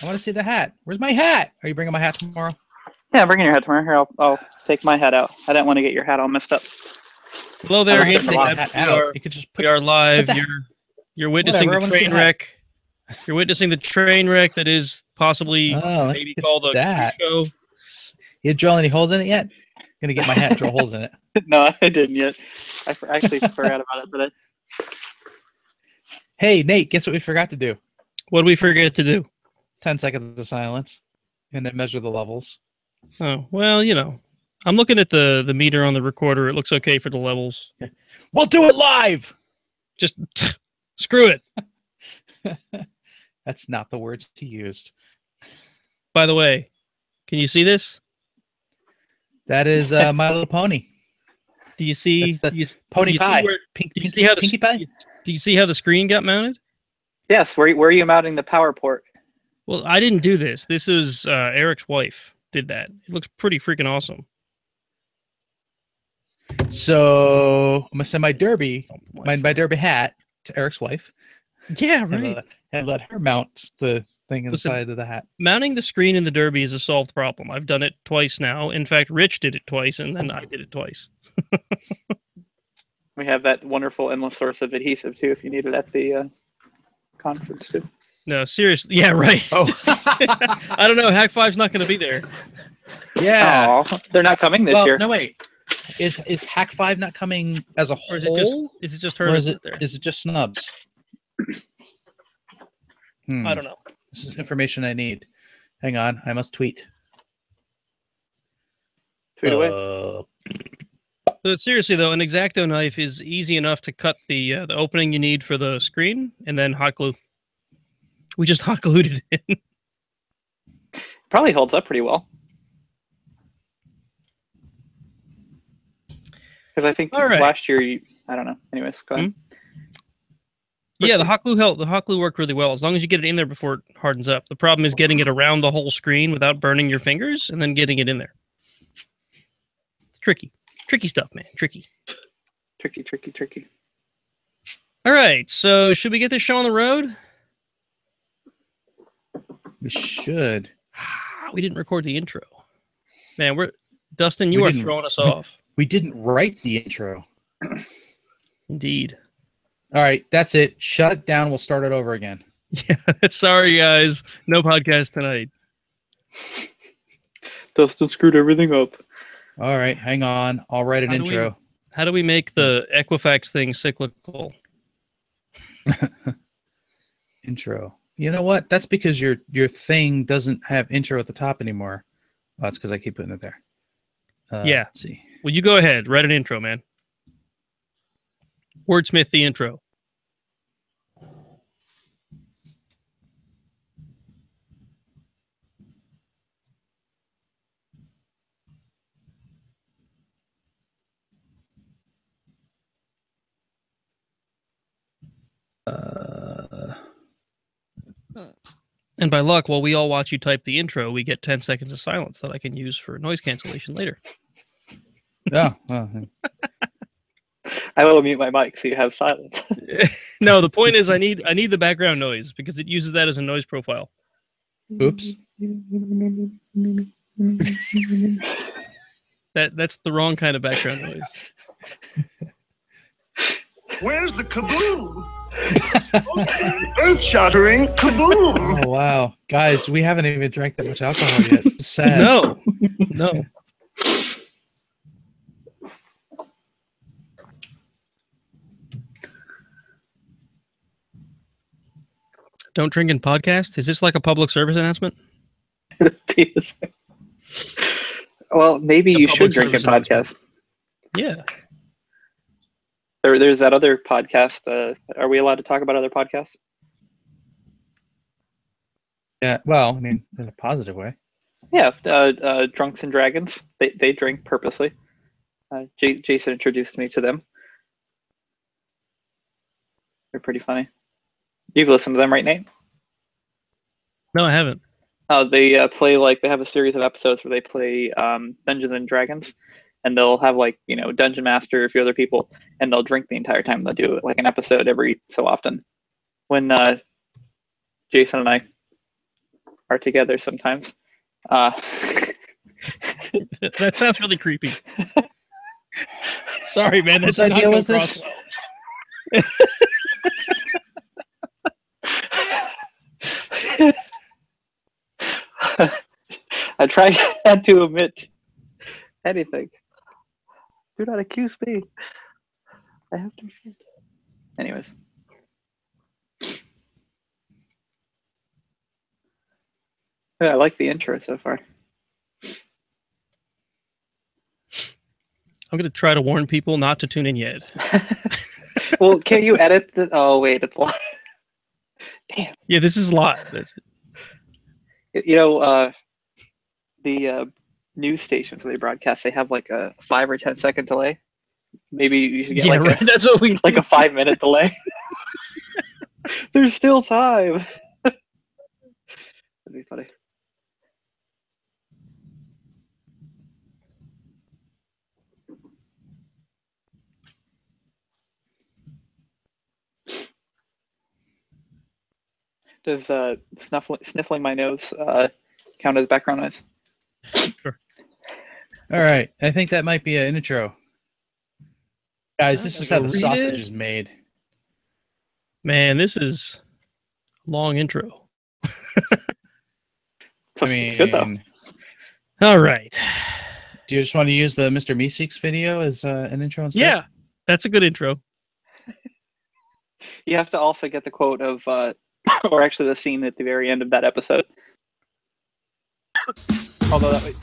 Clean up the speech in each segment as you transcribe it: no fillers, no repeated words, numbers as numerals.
I want to see the hat. Where's my hat? Are you bringing my hat tomorrow? Yeah, I'm bringing your hat tomorrow. Here, I'll take my hat out. I didn't want to get your hat all messed up. Hello there, I don't have to take the hat out. We are live. You're witnessing the train wreck. You're witnessing the train wreck that is possibly maybe called a show. You drill any holes in it yet? Gonna get my hat and drill holes in it. No, I didn't yet. I actually forgot about it today. Hey, Nate, guess what we forgot to do? What did we forget to do? 10 seconds of silence, and then measure the levels. Oh, well, you know. I'm looking at the meter on the recorder. It looks okay for the levels. We'll do it live! Just screw it. That's not the words he used. By the way, can you see this? That is My Little Pony. Do you see Pony Pie? Pinkie Pie? Do you see how the screen got mounted? Yes. Where are you mounting the power port? Well, I didn't do this. This is Eric's wife did that. It looks pretty freaking awesome. So I'm gonna send my derby, my derby hat to Eric's wife. Yeah, right. And let her mount the thing inside of the hat. Mounting the screen in the derby is a solved problem. I've done it twice now. In fact, Rich did it twice, and then I did it twice. We have that wonderful endless source of adhesive too, if you need it at the conference too. No, seriously. Yeah, right. Oh. I don't know. Hack 5's not going to be there. Yeah. Aww, they're not coming this year. No, wait. Is Hack 5 not coming as a whole? Is it just her? Or is it just snubs? I don't know. This is information I need. Hang on. I must tweet. Tweet away. So seriously, though, an X-Acto knife is easy enough to cut the opening you need for the screen and then hot glue. We just hot glued it in. Probably holds up pretty well. Because I think last year, I don't know. Anyways, go ahead. Yeah, the hot glue helped. The hot glue worked really well as long as you get it in there before it hardens up. The problem is getting it around the whole screen without burning your fingers and then getting it in there. It's tricky. Tricky stuff, man. Tricky. Tricky. All right, so should we get this show on the road? We should. We didn't record the intro. Man, Dustin, you are throwing us off. We didn't write the intro. Indeed. All right, that's it. Shut it down. We'll start it over again. Yeah, sorry, guys. No podcast tonight. Dustin screwed everything up. All right, hang on. I'll write an intro. How do we make the Equifax thing cyclical? Intro. You know what? That's because your thing doesn't have intro at the top anymore. Oh, that's because I keep putting it there. Yeah. Let's see. Well, you go ahead. Write an intro, man. Wordsmith the intro. And by luck, while we all watch you type the intro, we get 10 seconds of silence that I can use for noise cancellation later. Oh, well. I will mute my mic so you have silence. No, the point is I need the background noise because it uses that as a noise profile. Oops. That's the wrong kind of background noise. Where's the kaboom? Earth-shattering kaboom! Oh, wow. Guys, we haven't even drank that much alcohol yet. It's sad. No. Don't drink in podcast? Is this like a public service announcement? Well, maybe you should drink in podcast. Yeah. There's that other podcast. Are we allowed to talk about other podcasts? Yeah, well, I mean, in a positive way. Yeah, Drunks and Dragons. They drink purposely. Jason introduced me to them. They're pretty funny. You've listened to them, right, Nate? No, I haven't. They play they have a series of episodes where they play Dungeons and Dragons, and they'll have Dungeon Master, a few other people, and they'll drink the entire time. They'll do an episode every so often. When Jason and I are together sometimes. Uh, That sounds really creepy. Sorry, man. Whose That did not idea go was across well. I try not to omit anything. Do not accuse me. I have to shit. Anyways. Yeah, I like the intro so far. I'm going to try to warn people not to tune in yet. Well, can't you edit the? Oh wait, it's live. Damn. Yeah, this is live. You know, the news stations where they broadcast, they have like a 5 or 10 second delay. Maybe you should get Yeah, like right. That's what we like a 5-minute delay. There's still time. That'd be funny. Does sniffling my nose count as background noise? Sure. All right. I think that might be an intro. Guys, this is how the Read sausage it. is made. Man, this is a long intro. It's good though. All right. Do you just want to use the Mr. Meeseeks video as an intro instead? Yeah, that's a good intro. You have to also get the quote of, or actually the scene at the very end of that episode. Although that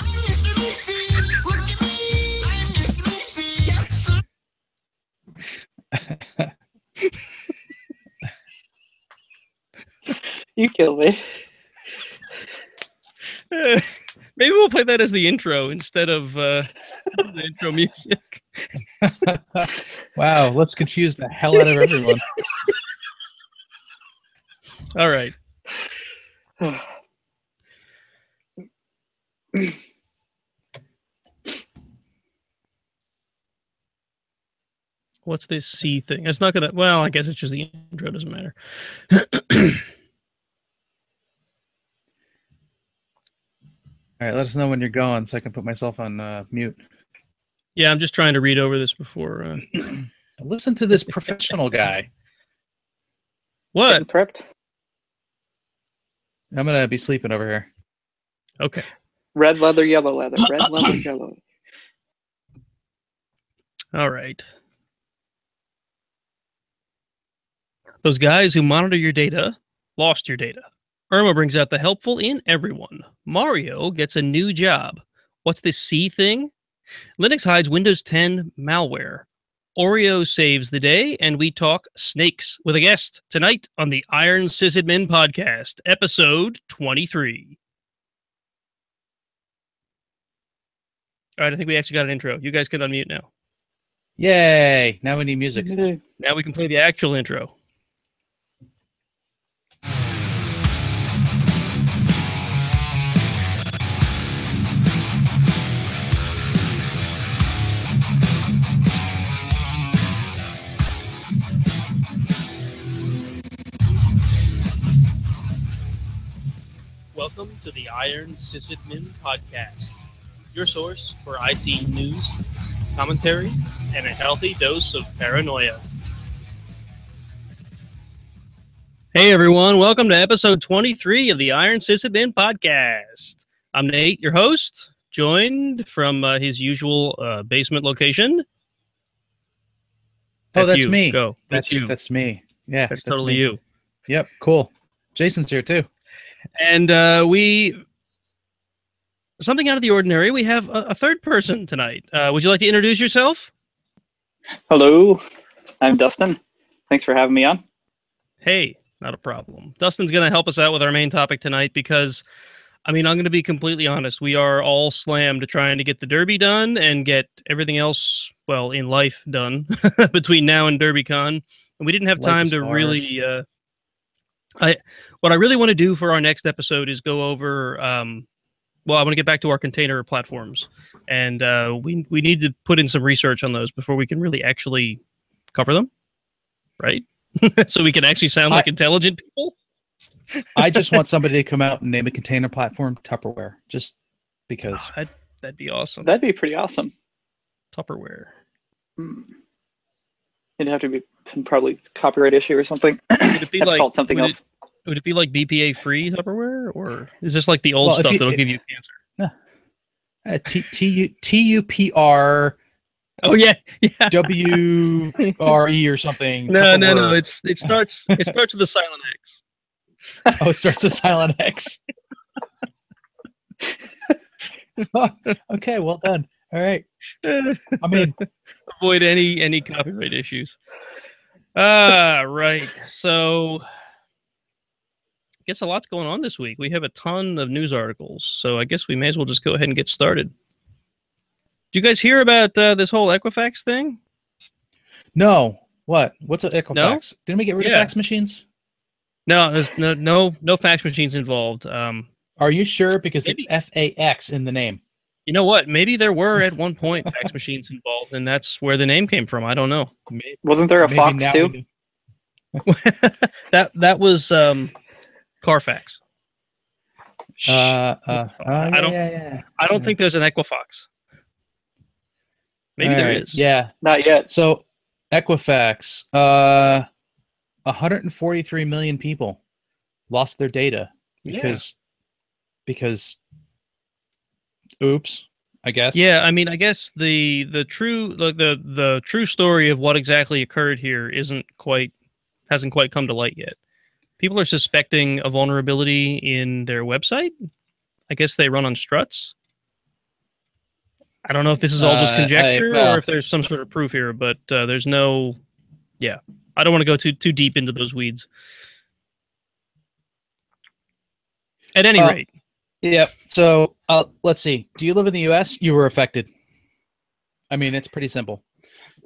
you kill me. Maybe we'll play that as the intro instead of the intro music. Wow, let's confuse the hell out of everyone. All right. What's this C thing? It's not gonna. Well, I guess it's just the intro. Doesn't matter. All right, let us know when you're going so I can put myself on mute. Yeah, I'm just trying to read over this before. Listen to this professional guy. What? Prepped. I'm going to be sleeping over here. Okay. Red leather, yellow leather. Red leather, yellow. All right. Those guys who monitor your data lost your data. Irma brings out the helpful in everyone. Mario gets a new job. What's this C thing? Linux hides Windows 10 malware. Oreo saves the day, and we talk snakes with a guest tonight on the Iron Sysadmin podcast, episode 23. All right, I think we actually got an intro. You guys can unmute now. Yay! Now we need music. Now we can play the actual intro. Welcome to the Iron Sysadmin podcast, your source for IT news, commentary, and a healthy dose of paranoia. Hey everyone, welcome to episode 23 of the Iron Sysadmin podcast. I'm Nate, your host, joined from his usual basement location. Oh, that's you. me. Go. That's you. That's me. Yeah, That's totally you. Yep, cool. Jason's here too. And something out of the ordinary, we have a third person tonight. Would you like to introduce yourself? Hello, I'm Dustin. Thanks for having me on. Hey, not a problem. Dustin's going to help us out with our main topic tonight because, I mean, I'm going to be completely honest. We are all slammed trying to get the Derby done and get everything else, well, in life done between now and DerbyCon. And we didn't have time to really... what I really want to do for our next episode is go over... well, I want to get back to our container platforms. And we need to put in some research on those before we can really actually cover them, right? So we can actually sound like intelligent people. I just want somebody to come out and name a container platform Tupperware, just because. Oh, that'd be awesome. That'd be pretty awesome. Tupperware. It'd have to be some probably copyright issue or something. Would it be Have to like call it something else? Would it be like BPA free Tupperware, or is this like the old stuff that'll give you cancer? TUPR Oh yeah, WRE or something. No. Tupperware. It starts with a silent X. Oh, it starts with silent X. Okay, well done. All right. I mean, avoid any copyright issues. Right. So I guess a lot's going on this week. We have a ton of news articles, so I guess we may as well just go ahead and get started. Did you guys hear about this whole Equifax thing? no. What? What's an Equifax? No? Didn't we get rid of fax machines? No, there's no fax machines involved. Are you sure? Because Maybe. it's FAX in the name. You know what? Maybe there were at one point fax machines involved, and that's where the name came from. I don't know. Wasn't there a Maybe Fox now too? we that was Carfax. Yeah. I don't think there's an Equifax. Maybe All there right, is. Yeah. Not yet. So Equifax, 143 million people lost their data because oops, I guess. Yeah, I mean, I guess the true the true story of what exactly occurred here hasn't quite come to light yet. People are suspecting a vulnerability in their website. I guess they run on struts. I don't know if this is all just conjecture or if there's some sort of proof here, but there's no. Yeah, I don't want to go too deep into those weeds. At any rate. Yeah. So let's see. Do you live in the U.S.? You were affected. I mean, it's pretty simple.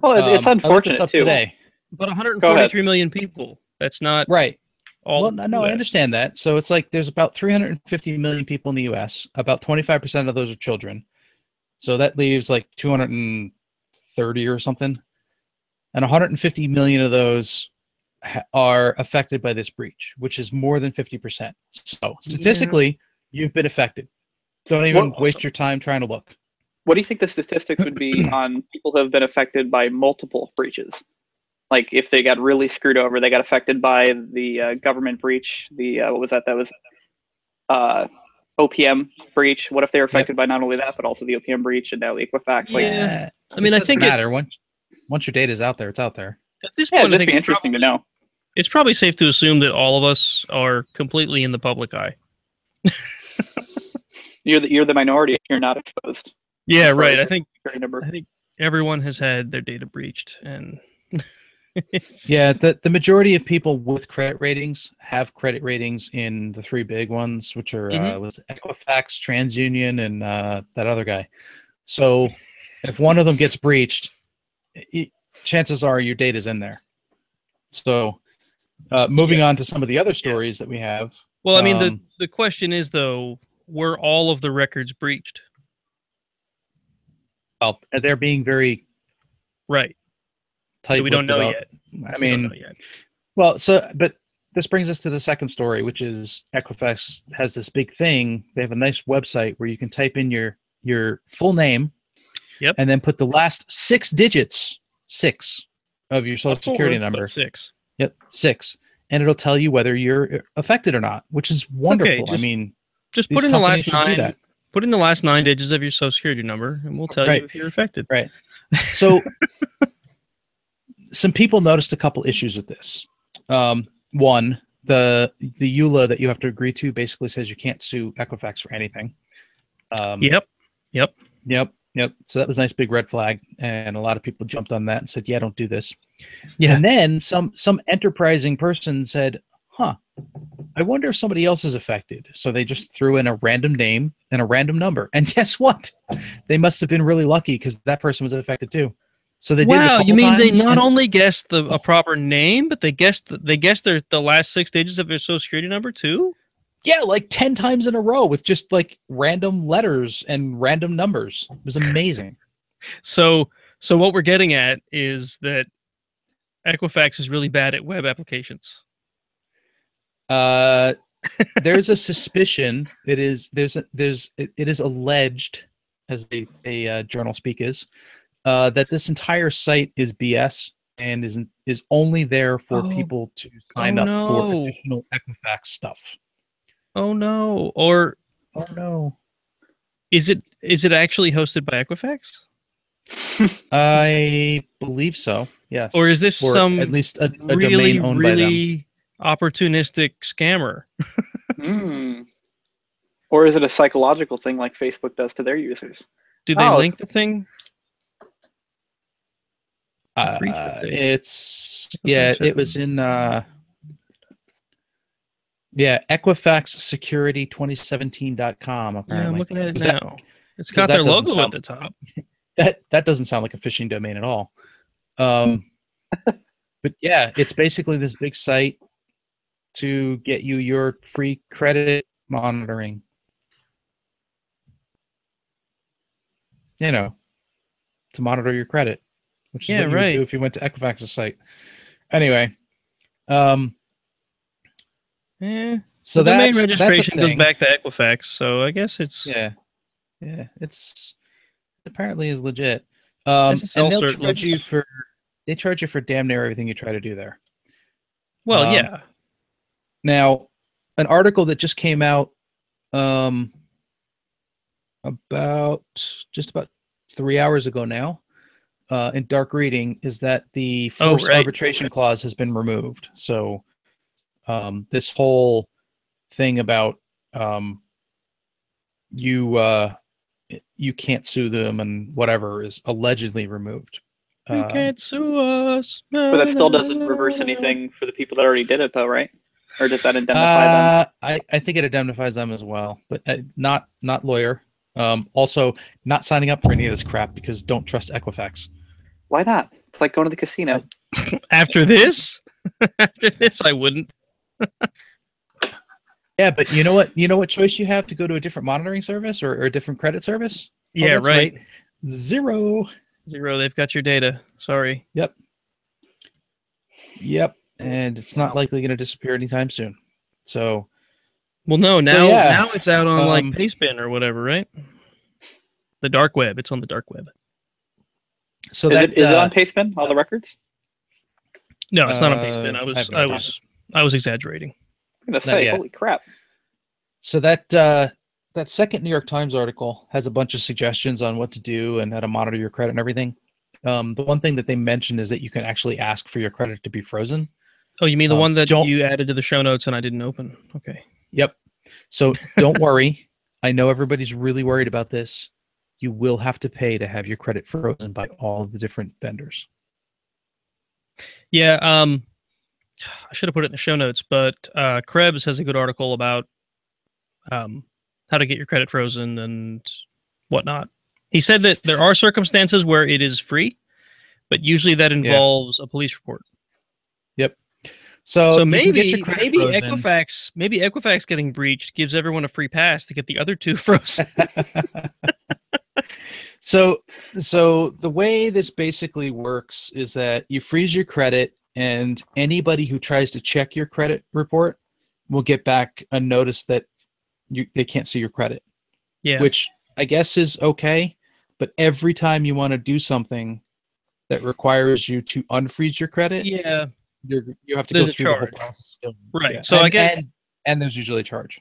Well, it's I looked unfortunate this up too. today. But 143 million people. That's not Right. all. Well, no, I US. understand that. So it's like there's about 350 million people in the U.S. About 25% of those are children. So that leaves like 230 or something. And 150 million of those are affected by this breach, which is more than 50%. So statistically, you've been affected. Don't even waste your time trying to look. What do you think the statistics would be on people who have been affected by multiple breaches? Like if they got really screwed over, they got affected by the government breach. What was that? That was OPM breach. What if they were affected by not only that, but also the OPM breach and now the Equifax? Like, Yeah. I mean, I think matter. Once your data's out there, it's out there. At this yeah, point, I it'd think be interesting to know. it's probably safe to assume that all of us are completely in the public eye. You're the minority if you're not exposed. Yeah, As far right. as I think number. everyone has had their data breached, and Yeah, the majority of people with credit ratings have credit ratings in the three big ones, which are was Equifax, TransUnion, and that other guy. So if one of them gets breached, chances are your data's in there. So moving on to some of the other stories that we have. Well, I mean, the question is though, were all of the records breached? Well, they're being very right. tight. We don't know yet. I mean, well, but this brings us to the second story, which is Equifax has this big thing. They have a nice website where you can type in your full name, and then put the last 6 digits of your social security number. 6. Yep, 6, and it'll tell you whether you're affected or not, which is wonderful. Okay, I mean, just put in the last 9. Put in the last 9 digits of your social security number, and we'll tell you if you're affected. Right. So, some people noticed a couple issues with this. One, the EULA that you have to agree to basically says you can't sue Equifax for anything. Yep. So that was a nice big red flag, and a lot of people jumped on that and said, "Yeah, don't do this." Yeah. And then some enterprising person said, "Huh, I wonder if somebody else is affected." So they just threw in a random name and a random number, and guess what? They must have been really lucky because that person was affected too. So they did. Wow, you mean they not only guessed a proper name, but they guessed the last 6 digits of their social security number too? Yeah, like 10 times in a row with just like random letters and random numbers. It was amazing. So what we're getting at is that Equifax is really bad at web applications. there's a suspicion. It is alleged, as a journal speak is, that this entire site is BS and is only there for people to sign up for additional Equifax stuff. Oh no! Or oh no! Is it actually hosted by Equifax? I believe so. Yes. Or is this some at least a really domain owned by them? Opportunistic scammer? Or is it a psychological thing like Facebook does to their users? Do they link the thing? It was in EquifaxSecurity2017.com apparently. Yeah, I'm looking at it now. It's got their logo at the top. That doesn't sound like a phishing domain at all. But yeah, it's basically this big site to get you your free credit monitoring. You know, to monitor your credit, which is what you would do if you went to Equifax's site. Anyway, so the main registration goes back to Equifax, so I guess it's it's apparently is legit. And they charge you for damn near everything you try to do there. Well, yeah. Now, an article that just came out just about 3 hours ago now, in Dark Reading, is that the forced arbitration clause has been removed. So this whole thing about you can't sue them and whatever is allegedly removed. You can't sue us. But that still doesn't reverse anything for the people that already did it, though, right? Or does that indemnify them? I think it indemnifies them as well, but not lawyer. Also, not signing up for any of this crap because don't trust Equifax. Why not? It's like going to the casino. After this, I wouldn't. Yeah, but you know what? You know what choice you have to go to a different monitoring service or a different credit service? Yeah, right. Zero. They've got your data. Sorry. Yep. And it's not likely going to disappear anytime soon. So, well, no. Now it's out on like Pastebin or whatever, right? The dark web. It's on the dark web. So is it on Pastebin? All the records? No, it's not on Pastebin. I was exaggerating. I'm gonna say, holy crap! So that second New York Times article has a bunch of suggestions on what to do and how to monitor your credit and everything. The one thing that they mentioned is that you can actually ask for your credit to be frozen. Oh, you mean the one that you added to the show notes and I didn't open? Okay. Yep. So don't worry. I know everybody's really worried about this. You will have to pay to have your credit frozen by all of the different vendors. Yeah. I should have put it in the show notes, but Krebs has a good article about how to get your credit frozen and whatnot. He said that there are circumstances where it is free, but usually that involves a police report. Yep. So maybe Equifax getting breached gives everyone a free pass to get the other two frozen. So the way this basically works is that you freeze your credit, and anybody who tries to check your credit report will get back a notice that they can't see your credit. Yeah. Which I guess is okay, but every time you want to do something that requires you to unfreeze your credit, you have to go through the whole process. Right. Yeah. So I guess and there's usually a charge.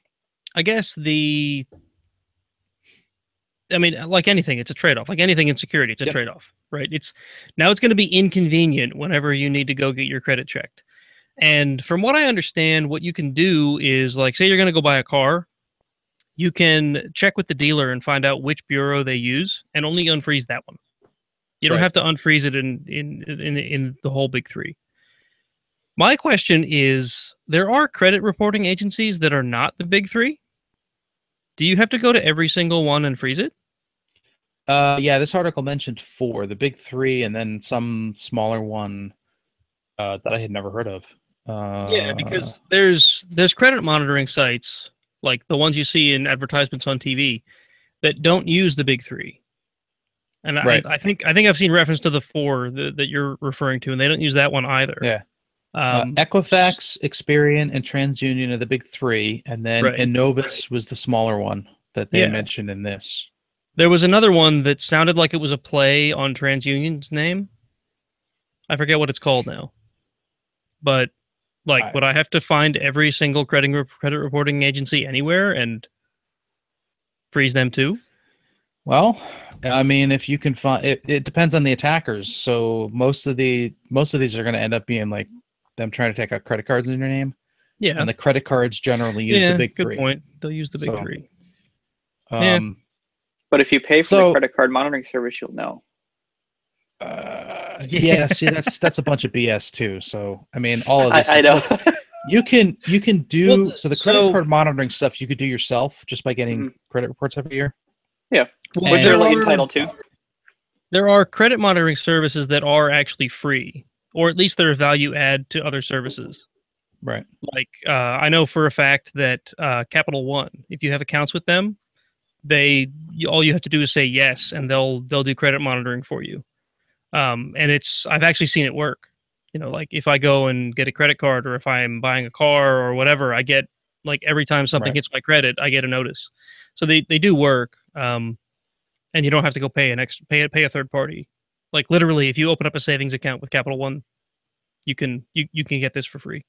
I guess like anything, it's a trade-off. Like anything in security, it's a trade-off, right? It's going to be inconvenient whenever you need to go get your credit checked. And from what I understand, what you can do is, like, say you're going to go buy a car, you can check with the dealer and find out which bureau they use and only unfreeze that one. You don't have to unfreeze it in the whole big three. My question is, there are credit reporting agencies that are not the big three. Do you have to go to every single one and freeze it? Yeah, this article mentioned 4, the big 3, and then some smaller one that I had never heard of. Yeah, because there's credit monitoring sites like the ones you see in advertisements on TV that don't use the big 3. And I think I've seen reference to the 4 that you're referring to, and they don't use that one either. Yeah. Equifax, Experian, and TransUnion are the big three, and then Innovis was the smaller one that they mentioned in this. There was another one that sounded like it was a play on TransUnion's name. I forget what it's called now. But, like, would I have to find every single credit reporting agency anywhere and freeze them too? Well, I mean, if you can find it depends on the attackers. So most of these are going to end up being like them trying to take out credit cards in your name. Yeah. And the credit cards generally use the big three. Good point. They'll use the big three. But if you pay for the credit card monitoring service, you'll know. Yeah, see, that's a bunch of BS too. So I mean, all of this. I know. Like, you can do the credit card monitoring stuff. You could do yourself just by getting credit reports every year. Yeah, which you're like entitled to. There are credit monitoring services that are actually free, or at least they're a value add to other services. Right. Like I know for a fact that Capital One, if you have accounts with them, all you have to do is say yes, and they'll do credit monitoring for you. And I've actually seen it work. You know, like if I go and get a credit card, or if I'm buying a car or whatever, I get like every time something hits my credit, I get a notice. So they do work. And you don't have to go pay a third party. Like literally, if you open up a savings account with Capital One, you can get this for free.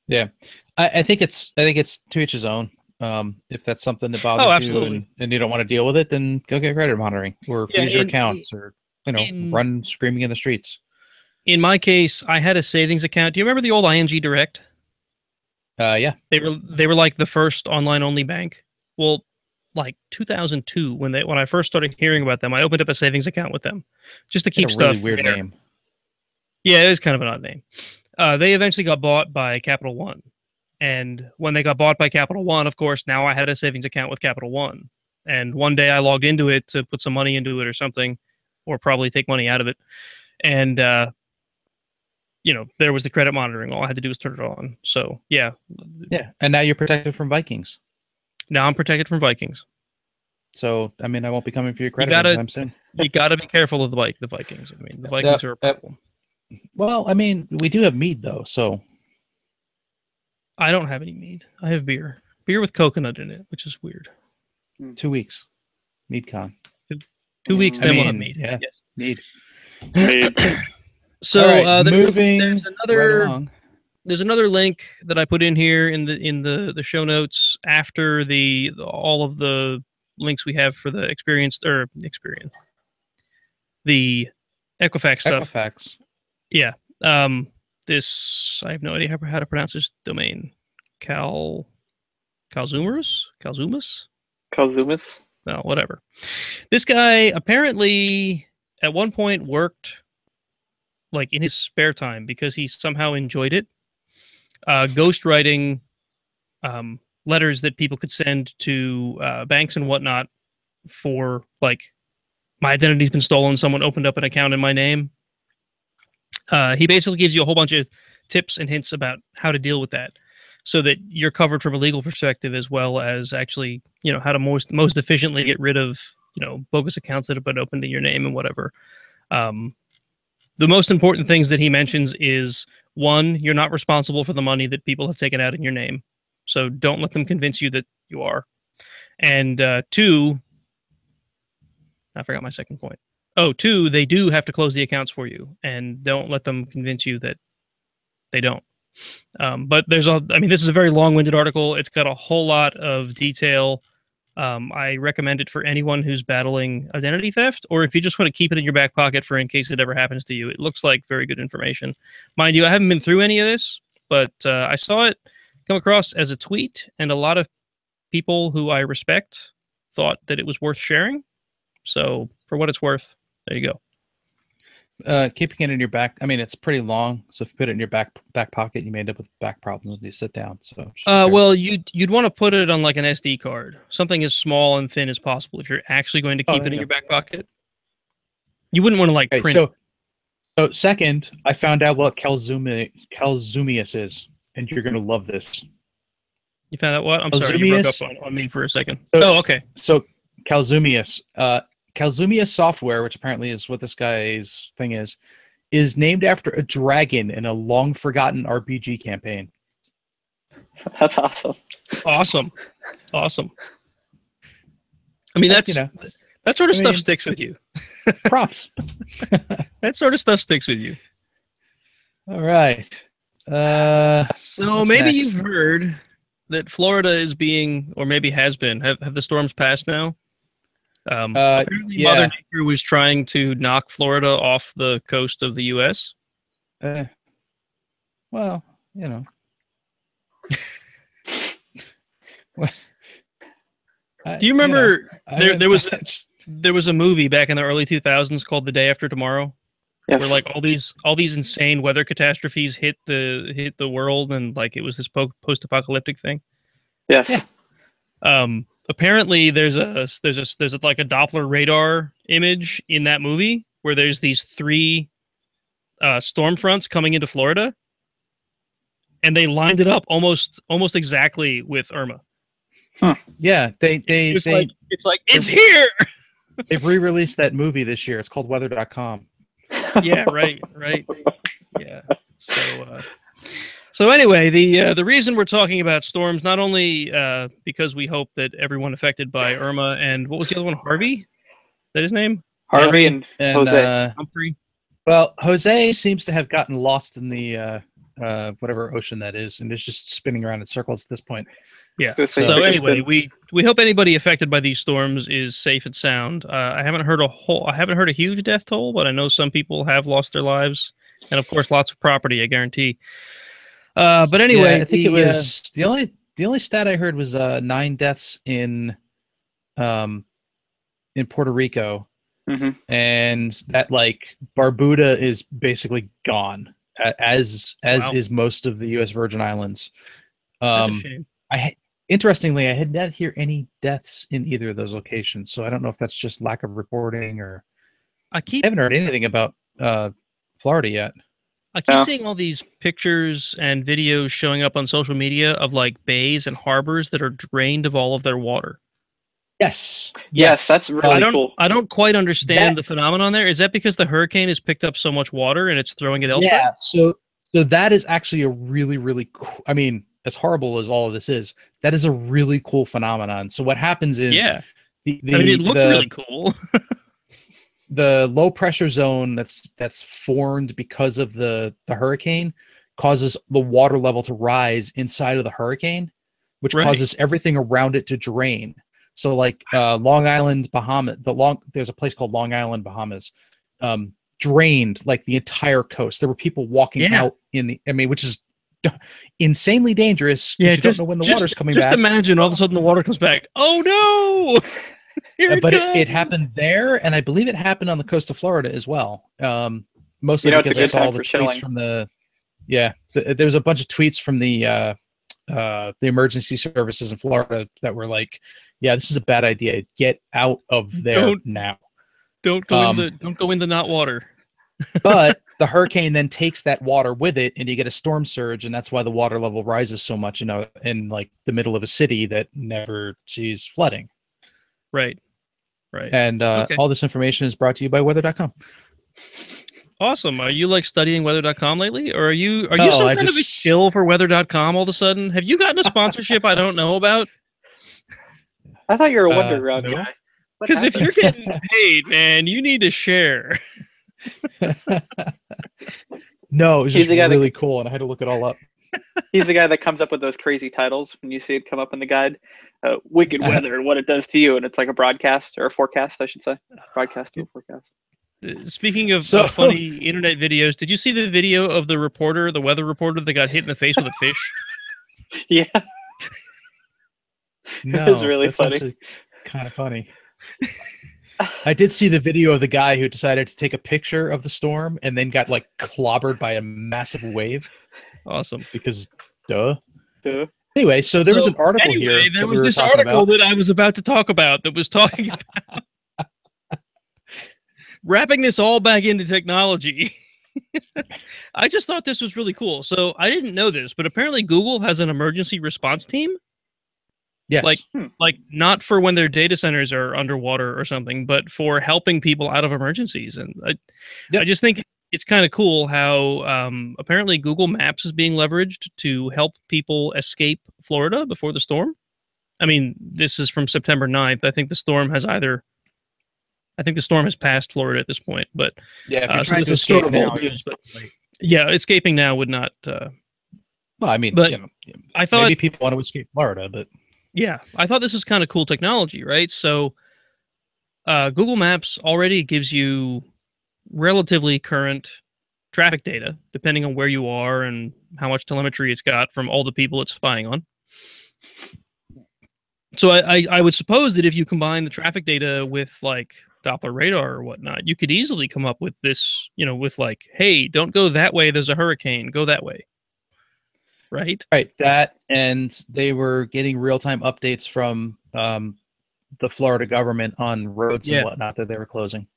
Yeah, I think it's to each his own. If that's something that bothers you and you don't want to deal with it, then go get credit monitoring or freeze your accounts or run screaming in the streets. In my case, I had a savings account. Do you remember the old ING Direct? Yeah. They were like the first online only bank. Well, like 2002 when I first started hearing about them, I opened up a savings account with them just to keep stuff. Really weird name. Yeah, it is kind of an odd name. They eventually got bought by Capital One. And when they got bought by Capital One, of course, now I had a savings account with Capital One. And one day I logged into it to put some money into it or something, or probably take money out of it. And, there was the credit monitoring. All I had to do was turn it on. So, yeah. Yeah. And now you're protected from Vikings. Now I'm protected from Vikings. So, I mean, I won't be coming for your credit anytime soon. You got to be careful of the Vikings. I mean, the Vikings are a problem. Well, I mean, we do have mead, though, so. I don't have any mead. I have beer. Beer with coconut in it, which is weird. 2 weeks. MeadCon. 2 weeks, then we'll have mead. Yeah, yes. Mead. So moving there's another link that I put in here in the show notes after all of the links we have for the the Equifax stuff. Equifax. Yeah. This I have no idea how to pronounce this domain. Kalzumas? No, whatever. This guy apparently at one point worked like in his spare time because he somehow enjoyed it. Ghostwriting letters that people could send to banks and whatnot for like my identity's been stolen, someone opened up an account in my name. He basically gives you a whole bunch of tips and hints about how to deal with that so that you're covered from a legal perspective as well as actually, how to most efficiently get rid of, bogus accounts that have been opened in your name and whatever. The most important things that he mentions is, one, you're not responsible for the money that people have taken out in your name. So don't let them convince you that you are. And two, I forgot my second point. Oh, two, they do have to close the accounts for you, and don't let them convince you that they don't. But this is a very long-winded article. It's got a whole lot of detail. I recommend it for anyone who's battling identity theft, or if you just want to keep it in your back pocket for in case it ever happens to you. It looks like very good information. Mind you, I haven't been through any of this, but I saw it come across as a tweet, and a lot of people who I respect thought that it was worth sharing. So for what it's worth, there you go. Keeping it in your back. I mean, it's pretty long, so if you put it in your back pocket, you may end up with back problems when you sit down. So, well, you'd want to put it on like an SD card, something as small and thin as possible. If you're actually going to keep it in your back pocket, you wouldn't want to print. So second, I found out what Kalzumius is, and you're going to love this. You found out what? I'm sorry, you broke up on me for a second. Okay. So Kalzumius. Kalzumius software, which apparently is what this guy's thing is is named after a dragon in a long-forgotten RPG campaign. That's awesome. Awesome. I mean, that sort of stuff sticks with you. Props. That sort of stuff sticks with you. All right. So maybe you've heard that Florida is being, or maybe has been, have the storms passed now? Apparently Mother Nature was trying to knock Florida off the coast of the U.S. Well, you know. Do you remember there was a movie back in the early 2000s called The Day After Tomorrow? Yes. Where like all these insane weather catastrophes hit the world, and like it was this post-apocalyptic thing. Yes. Yeah. Apparently there's a like a Doppler radar image in that movie where there's these 3 storm fronts coming into Florida, and they lined it up almost exactly with Irma. Huh. Yeah, it's here. They've re-released that movie this year. It's called Weather.com. Yeah, right. Yeah. So anyway, the reason we're talking about storms, not only because we hope that everyone affected by Irma and what was the other one, Harvey? Is that his name? Harvey and Jose. Humphrey. Well, Jose seems to have gotten lost in the whatever ocean that is, and it's just spinning around in circles at this point. Yeah. So anyway, we hope anybody affected by these storms is safe and sound. I haven't heard a huge death toll, but I know some people have lost their lives, and of course, lots of property. I guarantee. But anyway, I think it was the only stat I heard was 9 deaths in Puerto Rico, and that like Barbuda is basically gone, as is most of the U.S. Virgin Islands. That's a shame. Interestingly, I had not hear any deaths in either of those locations, so I don't know if that's just lack of reporting or. I haven't heard anything about Florida yet. I keep seeing all these pictures and videos showing up on social media of like bays and harbors that are drained of all of their water. Yes, that's really cool. I don't quite understand the phenomenon there. Is that because the hurricane has picked up so much water and it's throwing it elsewhere? Yeah, so that is actually a really, really cool, I mean, as horrible as all of this is, that is a really cool phenomenon. So what happens is, it looked really cool. The low pressure zone that's formed because of the hurricane causes the water level to rise inside of the hurricane, which causes everything around it to drain. So like Long Island, Bahamas, there's a place called Long Island, Bahamas, drained like the entire coast. There were people walking out which is insanely dangerous. Yeah, you don't know when the water's coming back. Just imagine all of a sudden the water comes back. Oh no! It happened there, and I believe it happened on the coast of Florida as well. Mostly because I saw the tweets from there was a bunch of tweets from the emergency services in Florida that were like, "Yeah, this is a bad idea. Get out of there now. Don't go in the not water." But the hurricane then takes that water with it, and you get a storm surge, and that's why the water level rises so much, in like the middle of a city that never sees flooding. Right. And all this information is brought to you by Weather.com. Awesome. Are you like studying Weather.com lately, or are you some kind of a shill for Weather.com all of a sudden? Have you gotten a sponsorship I don't know about? I thought you were a Wonderground guy. Because if you're getting paid, man, you need to share. No, it was just really cool, and I had to look it all up. He's the guy that comes up with those crazy titles when you see it come up in the guide. Wicked weather and what it does to you, and it's like a broadcast or a forecast, I should say. Broadcast or forecast. Speaking of funny internet videos, did you see the video of the weather reporter that got hit in the face with a fish? Yeah. No, it was really funny. Kind of funny. I did see the video of the guy who decided to take a picture of the storm and then got like clobbered by a massive wave. Awesome. Because duh. Anyway, so there was an article here. There was this article that I was about to talk about that was talking about wrapping this all back into technology. I just thought this was really cool. So I didn't know this, but apparently Google has an emergency response team. Yes. Like not for when their data centers are underwater or something, but for helping people out of emergencies. And I just think it's kind of cool how apparently Google Maps is being leveraged to help people escape Florida before the storm. I mean, this is from September 9th. I think the storm has passed Florida at this point, but yeah, if you're so trying this to is sort escape of old now, news. Yeah, escaping now would not. well, I mean, but you know, I thought maybe people want to escape Florida, but yeah, I thought this was kind of cool technology, right? So Google Maps already gives you relatively current traffic data, depending on where you are and how much telemetry it's got from all the people it's spying on. So I would suppose that if you combine the traffic data with like Doppler radar or whatnot, you could easily come up with this, you know, with like, hey, don't go that way. There's a hurricane. Go that way. Right. right, that, and they were getting real-time updates from the Florida government on roads and whatnot that they were closing.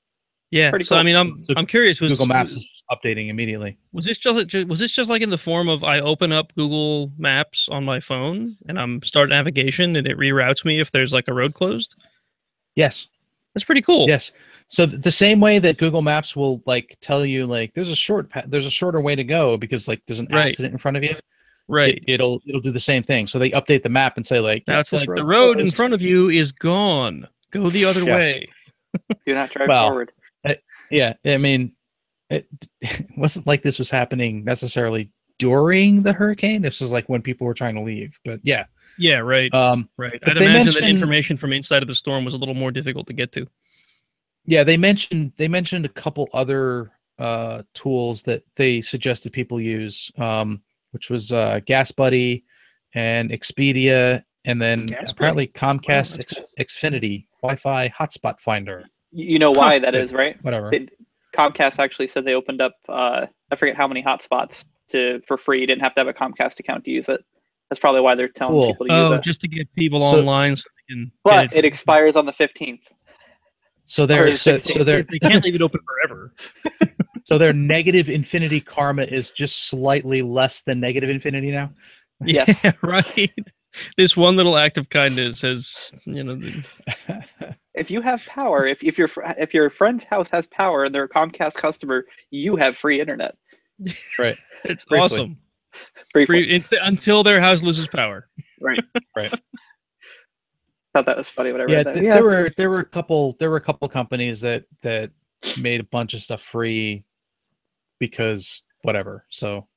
Yeah. Pretty So cool. I mean, I'm curious. Google Maps is updating immediately. Was this just like in the form of I open up Google Maps on my phone and I'm start navigation and it reroutes me if there's like a road closed? Yes. That's pretty cool. Yes. So the same way that Google Maps will like tell you like there's a shorter way to go because like there's an accident in front of you. Right. It'll do the same thing. So they update the map and say like now it's like the road in front of you is gone. Go the other way. Do not drive forward. Yeah, I mean, it wasn't like this was happening necessarily during the hurricane. This was like when people were trying to leave. But yeah. Yeah, right. Right. I'd imagine that information from inside of the storm was a little more difficult to get to. Yeah, they mentioned a couple other tools that they suggested people use, which was Gas Buddy and Expedia, and then apparently Comcast Xfinity Wi-Fi hotspot finder. You know why that is, right? Whatever. Comcast actually said they opened up, I forget how many hotspots for free. You didn't have to have a Comcast account to use it. That's probably why they're telling people to use it. Just to get people online so they can. But it expires on the 15th. So they can't leave it open forever. So their negative infinity karma is just slightly less than negative infinity now. Yes. Yeah, right. This one little act of kindness has, you know. If you have power, if your friend's house has power and they're a Comcast customer, you have free internet. Right. It's awesome. Briefly. Until their house loses power. Right. Right. Thought that was funny. Whatever. There were a couple companies that made a bunch of stuff free because whatever. So,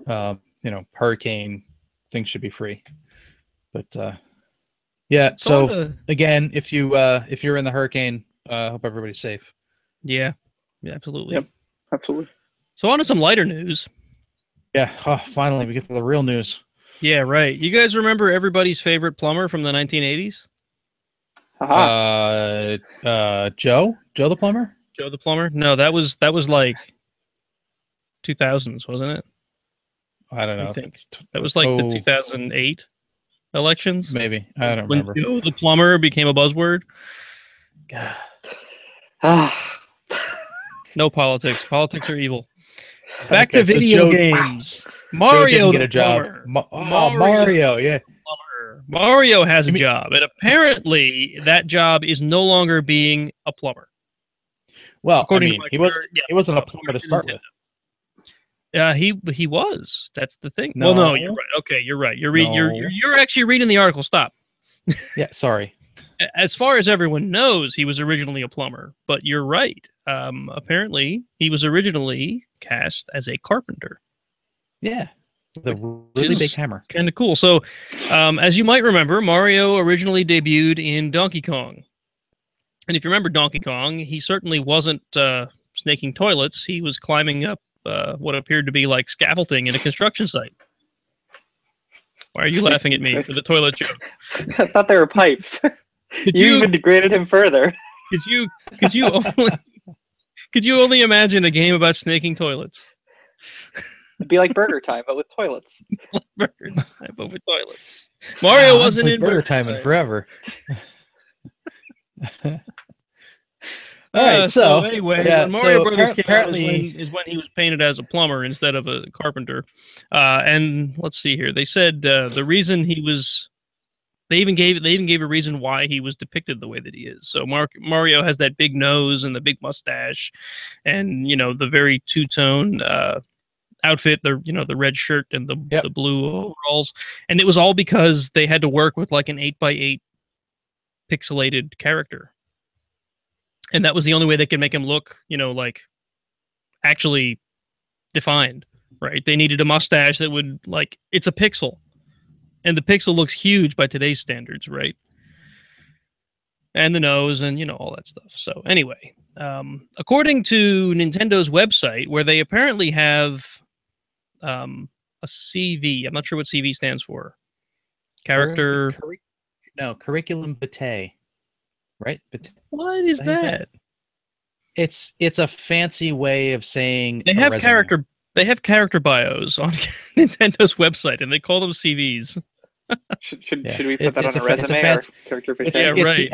hurricane things should be free. But yeah. So again, if you're in the hurricane, hope everybody's safe. Yeah. Yeah. Absolutely. Yep. Absolutely. So on to some lighter news. Yeah. Oh, finally, we get to the real news. Yeah. Right. You guys remember everybody's favorite plumber from the 1980s? Joe the plumber. Joe the plumber. No, that was like 2000s, wasn't it? I don't know. I think that was like the 2008 elections. Maybe. I don't remember. When Joe the plumber became a buzzword. God. No politics. Politics are evil. Back to video games. Mario didn't get a job. Mario, yeah. Mario has a job, and apparently that job is no longer being a plumber. Well, he wasn't a plumber to start with. He was. That's the thing. No. Well, no, you're right. Okay, you're right. You're actually reading the article. Stop. Yeah, sorry. As far as everyone knows, he was originally a plumber, but you're right. Apparently, he was originally cast as a carpenter. Yeah, the really big hammer. Kind of cool. So, as you might remember, Mario originally debuted in Donkey Kong. And if you remember Donkey Kong, he certainly wasn't snaking toilets. He was climbing up what appeared to be like scaffolding in a construction site. Why are you laughing at me for the toilet joke? I thought they were pipes. You even degraded him further. Could you only imagine a game about snaking toilets? It'd be like Burger Time, but with toilets. Burger Time, but with toilets. Mario wasn't in Burger Time in forever. All right, so anyway, when Mario Brothers came out is when he was painted as a plumber instead of a carpenter. And let's see here. They said the reason he was They even gave a reason why he was depicted the way that he is. So Mario has that big nose and the big mustache, and the very two-tone outfit, the red shirt and the blue overalls, and it was all because they had to work with like an 8x8 pixelated character, and that was the only way they could make him look, like actually defined. Right? They needed a mustache that would it's a pixel. And the pixel looks huge by today's standards, right? And the nose and, all that stuff. So anyway, according to Nintendo's website, where they apparently have a CV. I'm not sure what CV stands for. Character... curriculum vitae. Right? What is that? It's a fancy way of saying they have character... They have character bios on Nintendo's website, and they call them CVs. Should we put that on a resume or character vitae?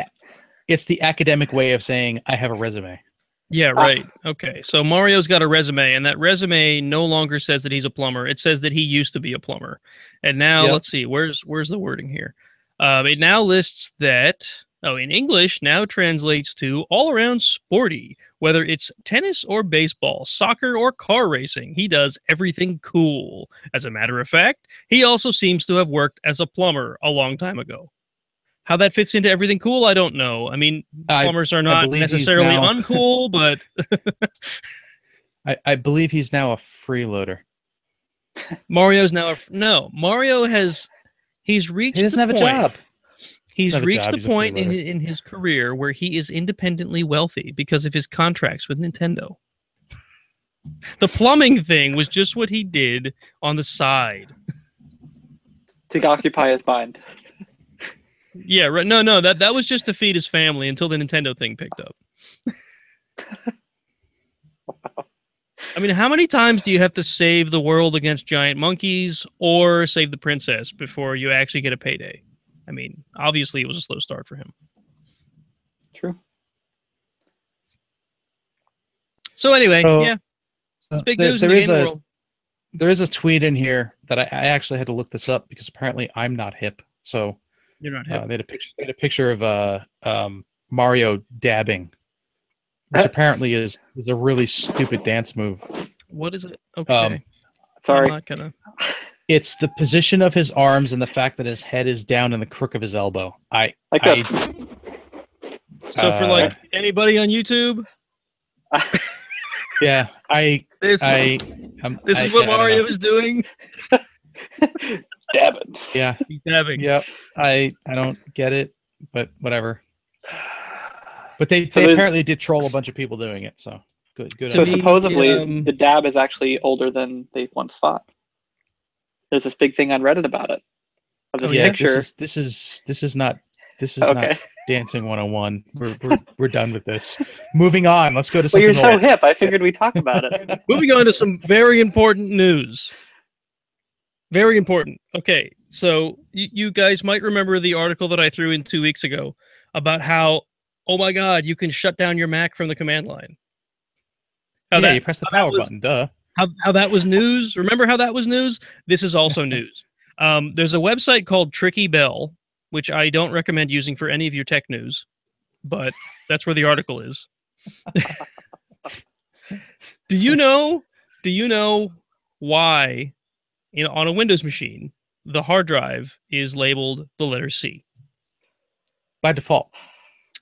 It's the academic way of saying I have a resume. Yeah, right. Okay, so Mario's got a resume, and that resume no longer says that he's a plumber. It says that he used to be a plumber. And now, let's see, where's the wording here? It now lists that... in English, now translates to all-around sporty. Whether it's tennis or baseball, soccer or car racing, he does everything cool. As a matter of fact, he also seems to have worked as a plumber a long time ago. How that fits into everything cool, I don't know. I mean, plumbers are not necessarily uncool, but... I believe he's now a freeloader. Mario's now Mario has... He's reached He doesn't have a job. He's reached the point in his career where he is independently wealthy because of his contracts with Nintendo. The plumbing thing was just what he did on the side. To occupy his mind. Yeah, right. No, that was just to feed his family until the Nintendo thing picked up. I mean, how many times do you have to save the world against giant monkeys or save the princess before you actually get a payday? I mean, obviously it was a slow start for him. True. So anyway, it's big news in the gaming world. There is a tweet in here that I actually had to look this up because apparently I'm not hip. So you're not hip. They had a picture of Mario dabbing, which apparently is a really stupid dance move. What is it? Okay. Sorry. I'm not gonna... It's the position of his arms and the fact that his head is down in the crook of his elbow. So for anybody on YouTube, yeah, this is what Mario is doing. Dabbing. Yeah, he's dabbing. Yep. I don't get it, but whatever. But they apparently did troll a bunch of people doing it. So good. So supposedly the dab is actually older than they once thought. There's this big thing on Reddit about it. Of this picture. This is not Dancing 101. We're done with this. Moving on. Let's go to something. Well, you're so hip. I figured we'd talk about it. Moving on to some very important news. Very important. Okay, so you guys might remember the article that I threw in 2 weeks ago about how, oh my God, you can shut down your Mac from the command line. You press the power button. Duh. How that was news? Remember how that was news? This is also news. There's a website called Tricky Bell, which I don't recommend using for any of your tech news, but that's where the article is. Do you know why on a Windows machine the hard drive is labeled the letter C? By default.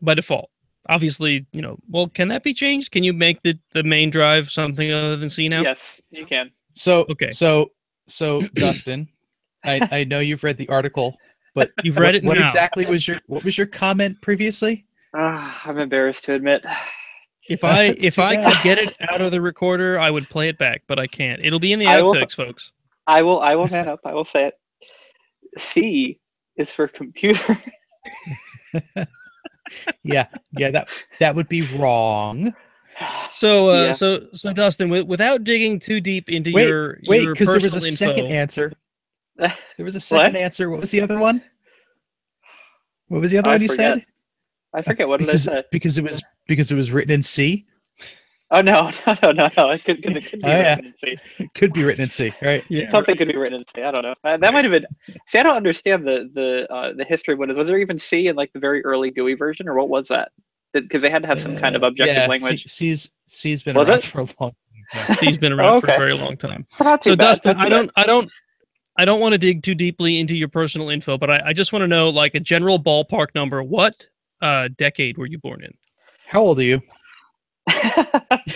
By default. Obviously, well, can that be changed? Can you make the main drive something other than C now? Yes, you can. So, okay. So Dustin, I know you've read the article, but you've read it now. What was your comment previously? I'm embarrassed to admit. If I could get it out of the recorder, I would play it back, but I can't. It'll be in the outtakes, folks. I will man up. I will say it. C is for computer. yeah, that would be wrong. So Dustin, without digging too deep into your because there was a info, second answer. There was a second answer. What was the other one? What was the other one you said? I forget what did I say. Because it was written in C. Oh no, no. It could be written in C. It could be written in C, right? Yeah. Something could be written in C. I don't know. That might have been. See, I don't understand the history. Was there even C in like the very early GUI version, or what was that? Because they had to have some kind of objective language. C's been around for a long time. Yeah, C's been around for a very long time. So Dustin, I don't want to dig too deeply into your personal info, but I just want to know like a general ballpark number. What decade were you born in? How old are you?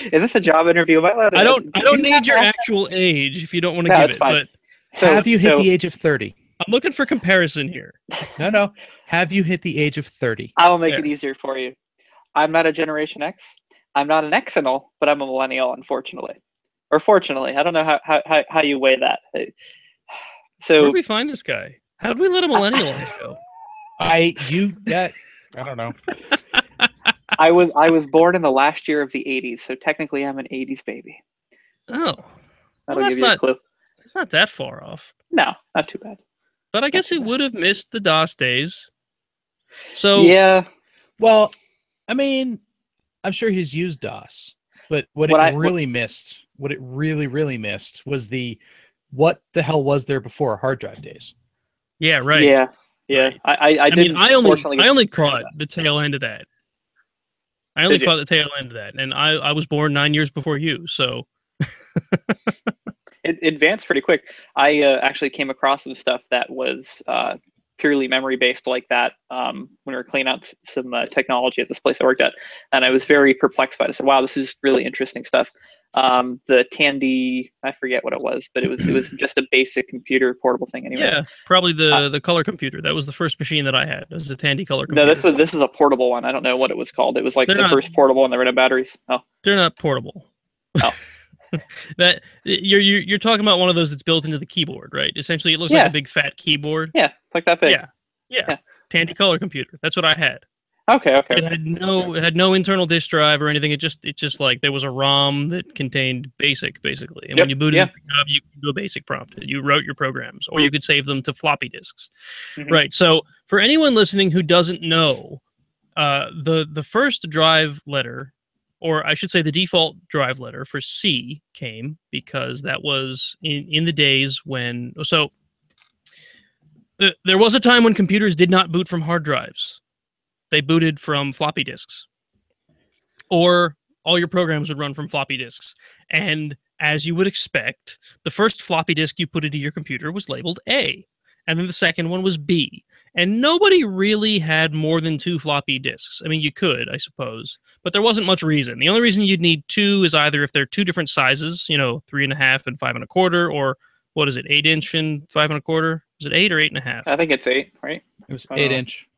Is this a job interview? I don't need your actual age if you don't want to give it. Fine. But have you hit the age of 30? I'm looking for comparison here. No. Have you hit the age of 30? I will make it easier for you. I'm not a Generation X. I'm not an Xennial, but I'm a millennial, unfortunately. Or fortunately. I don't know how you weigh that. So where did we find this guy? How did we let a millennial on the show? I don't know. I was born in the last year of the 80s, so technically I'm an 80s baby. Oh. That'll give you a clue. It's not that far off. No, not too bad. But I guess it would have missed the DOS days. So yeah. Well, I mean, I'm sure he's used DOS, but what it really missed was what the hell was there before hard drive days? Yeah, right. Yeah. Right. I only caught the tail end of that. And I was born 9 years before you, so it advanced pretty quick. I actually came across some stuff that was purely memory based like that when we were cleaning out some technology at this place I worked at, and I was very perplexed by it. I said, "Wow, this is really interesting stuff." The Tandy, I forget what it was, but it was just a basic computer portable thing anyway. Yeah, probably the color computer. That was the first machine that I had. It was a Tandy color computer. No, this is a portable one. I don't know what it was called. It was like first portable, and there were no batteries. Oh, they're not portable. Oh. That you're talking about one of those that's built into the keyboard, right? Essentially, it looks like a big fat keyboard. Yeah, it's like that big. Yeah. Tandy color computer. That's what I had. Okay. It had no internal disk drive or anything. It just like there was a ROM that contained BASIC basically, and when you booted it up, you could do a BASIC prompt. You wrote your programs, or you could save them to floppy disks. Mm-hmm. Right. So for anyone listening who doesn't know, the first drive letter, or I should say the default drive letter for C came because that was in the days when there was a time when computers did not boot from hard drives. They booted from floppy disks, or all your programs would run from floppy disks. And as you would expect, the first floppy disk you put into your computer was labeled A, and then the second one was B. And nobody really had more than 2 floppy disks. I mean, you could, I suppose, but there wasn't much reason. The only reason you'd need 2 is either if they're 2 different sizes, 3.5 and 5 1/4, or what is it, 8-inch and 5 1/4? Is it 8 or 8.5? I think it's 8, right? It was 8-inch.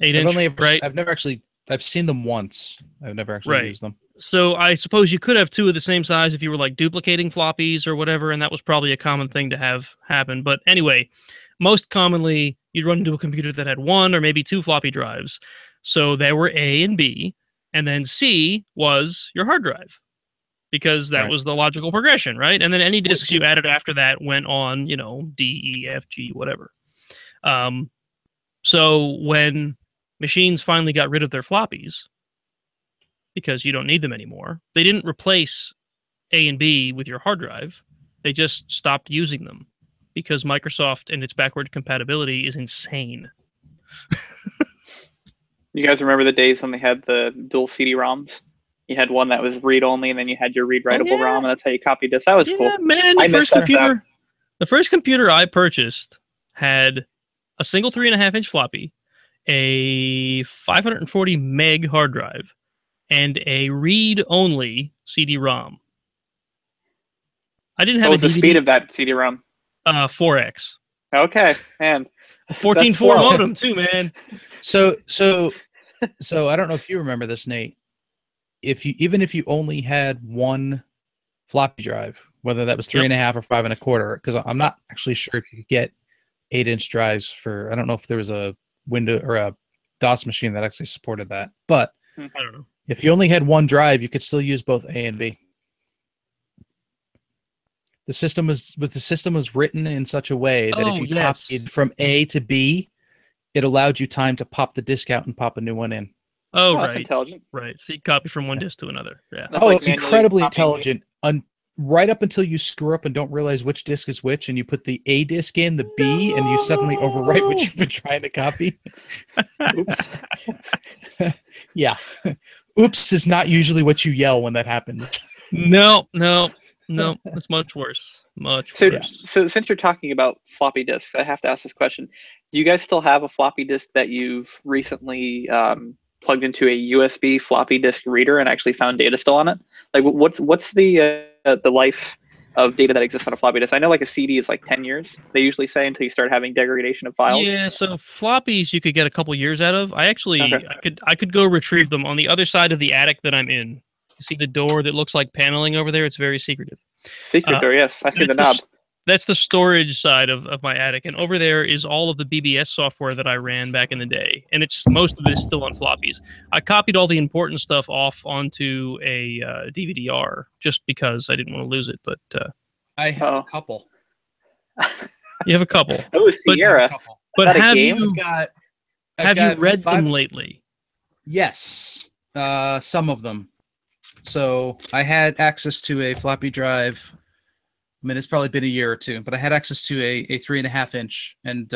8-inch, right? I've seen them once. I've never actually used them. So I suppose you could have 2 of the same size if you were like duplicating floppies or whatever, and that was probably a common thing to have happen. But anyway, most commonly you'd run into a computer that had 1 or maybe 2 floppy drives. So there were A and B, and then C was your hard drive, because that was the logical progression, right? And then any disks you added after that went on, D, E, F, G, whatever. So when machines finally got rid of their floppies, because you don't need them anymore, they didn't replace A and B with your hard drive. They just stopped using them because Microsoft and its backward compatibility is insane. You guys remember the days when they had the dual CD-ROMs? You had one that was read-only, and then you had your read-writable ROM, and that's how you copied disks. That was cool. Man, the first computer I purchased had a single 3.5-inch floppy, a 540 meg hard drive, and a read-only CD-ROM. I didn't have what was the speed of that CD-ROM? 4x. Okay, man. 14.4 modem too, man. So I don't know if you remember this, Nate. Even if you only had 1 floppy drive, whether that was 3.5 or 5 1/4, because I'm not actually sure if you could get 8-inch drives for. I don't know if there was a Windows or a DOS machine that actually supported that. But I don't know. If you only had 1 drive, you could still use both A and B. The system was written in such a way that if you copied from A to B, it allowed you time to pop the disk out and pop a new one in. Oh, that's right. intelligent. Right. So you copy from one disk to another. Yeah. That's Oh, like it's manually incredibly copying. intelligent. Right up until you screw up and don't realize which disk is which, and you put the A disk in, the B, and you suddenly overwrite what you've been trying to copy. Oops. Yeah. Oops is not usually what you yell when that happens. No. It's much worse. Much worse. So since you're talking about floppy disks, I have to ask this question. Do you guys still have a floppy disk that you've recently plugged into a USB floppy disk reader and actually found data still on it? Like, what's the life of data that exists on a floppy disk? I know like a CD is like 10 years, they usually say, until you start having degradation of files. Yeah, so floppies you could get a couple years out of. Okay. I could go retrieve them on the other side of the attic that I'm in. You see the door that looks like paneling over there? It's very secretive. Secret door, yes. I see the knob. That's the storage side of my attic. And over there is all of the BBS software that I ran back in the day. And most of it is still on floppies. I copied all the important stuff off onto a DVD-R just because I didn't want to lose it. But I have a couple. you have a couple. Oh, Sierra. But have game? you I've you got read 5 them lately? Yes, some of them. So I had access to a floppy drive. I mean, it's probably been a year or two, but I had access to a 3.5 inch, and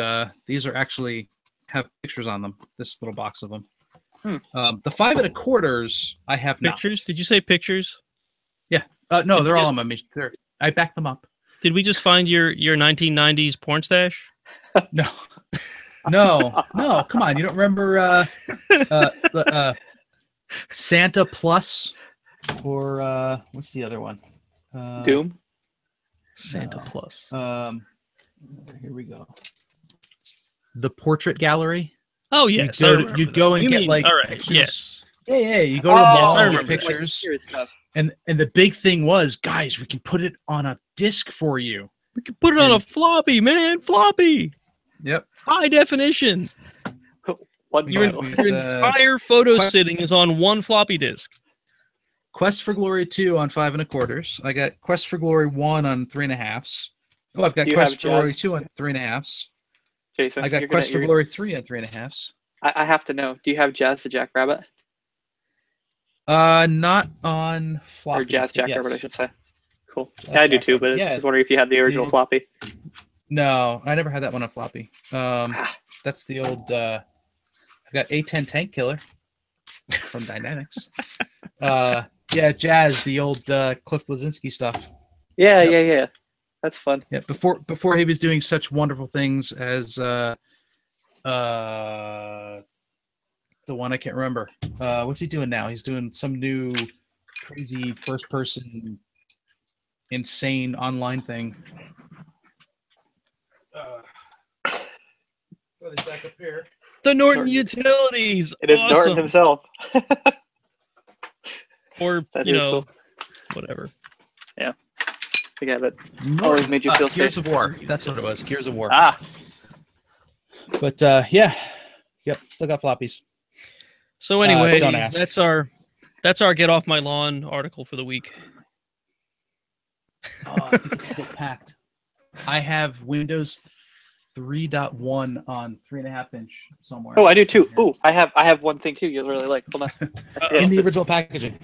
these are actually have pictures on them. This little box of them. The 5 1/4s I have pictures. not. Did you say pictures? Yeah. No, they're all on my. I backed them up. Did we just find your 1990s porn stash? No. No. Come on, you don't remember Santa Plus or what's the other one? Doom. Santa Plus. Here we go. The Portrait Gallery. Oh yes, you'd go and get like all right. pictures. Yes. Yeah. You go to a mall I and get remember pictures. Like, and the big thing was, guys, we can put it on a disc for you. We could put it on a floppy, man. Floppy. Yep. High definition. Your entire photo sitting is on one floppy disk. Quest for Glory 2 on 5 1/4s. I got Quest for Glory 1 on 3.5s. Oh, I've got Quest for Glory 2 on 3.5s. Jason, I got Quest for Glory 3 on 3.5s. I have to know. Do you have Jazz the Jackrabbit? Not on floppy. Or Jazz Jackrabbit, I should say. Cool. Jazz I do too, but I was wondering if you had the original floppy. No, I never had that one on floppy. That's the old. I've got A10 Tank Killer from Dynamics. Yeah, Jazz, the old Cliff Blazinski stuff. Yeah. That's fun. Yeah, before he was doing such wonderful things as the one I can't remember. What's he doing now? He's doing some new crazy first-person, insane online thing. Back up here. The Norton Utilities. It is awesome. Norton himself. Or cool. Whatever. Yeah. Forget it. Always made you feel safe. Gears of War. That's what it was. Gears of War. But yeah. Yep. Still got floppies. So anyway, that's our get off my lawn article for the week. I think it's still packed. I have Windows 3.1 on 3.5 inch somewhere. Oh, I do too. Oh, I have one thing too you'll really like. Hold on. In the original packaging.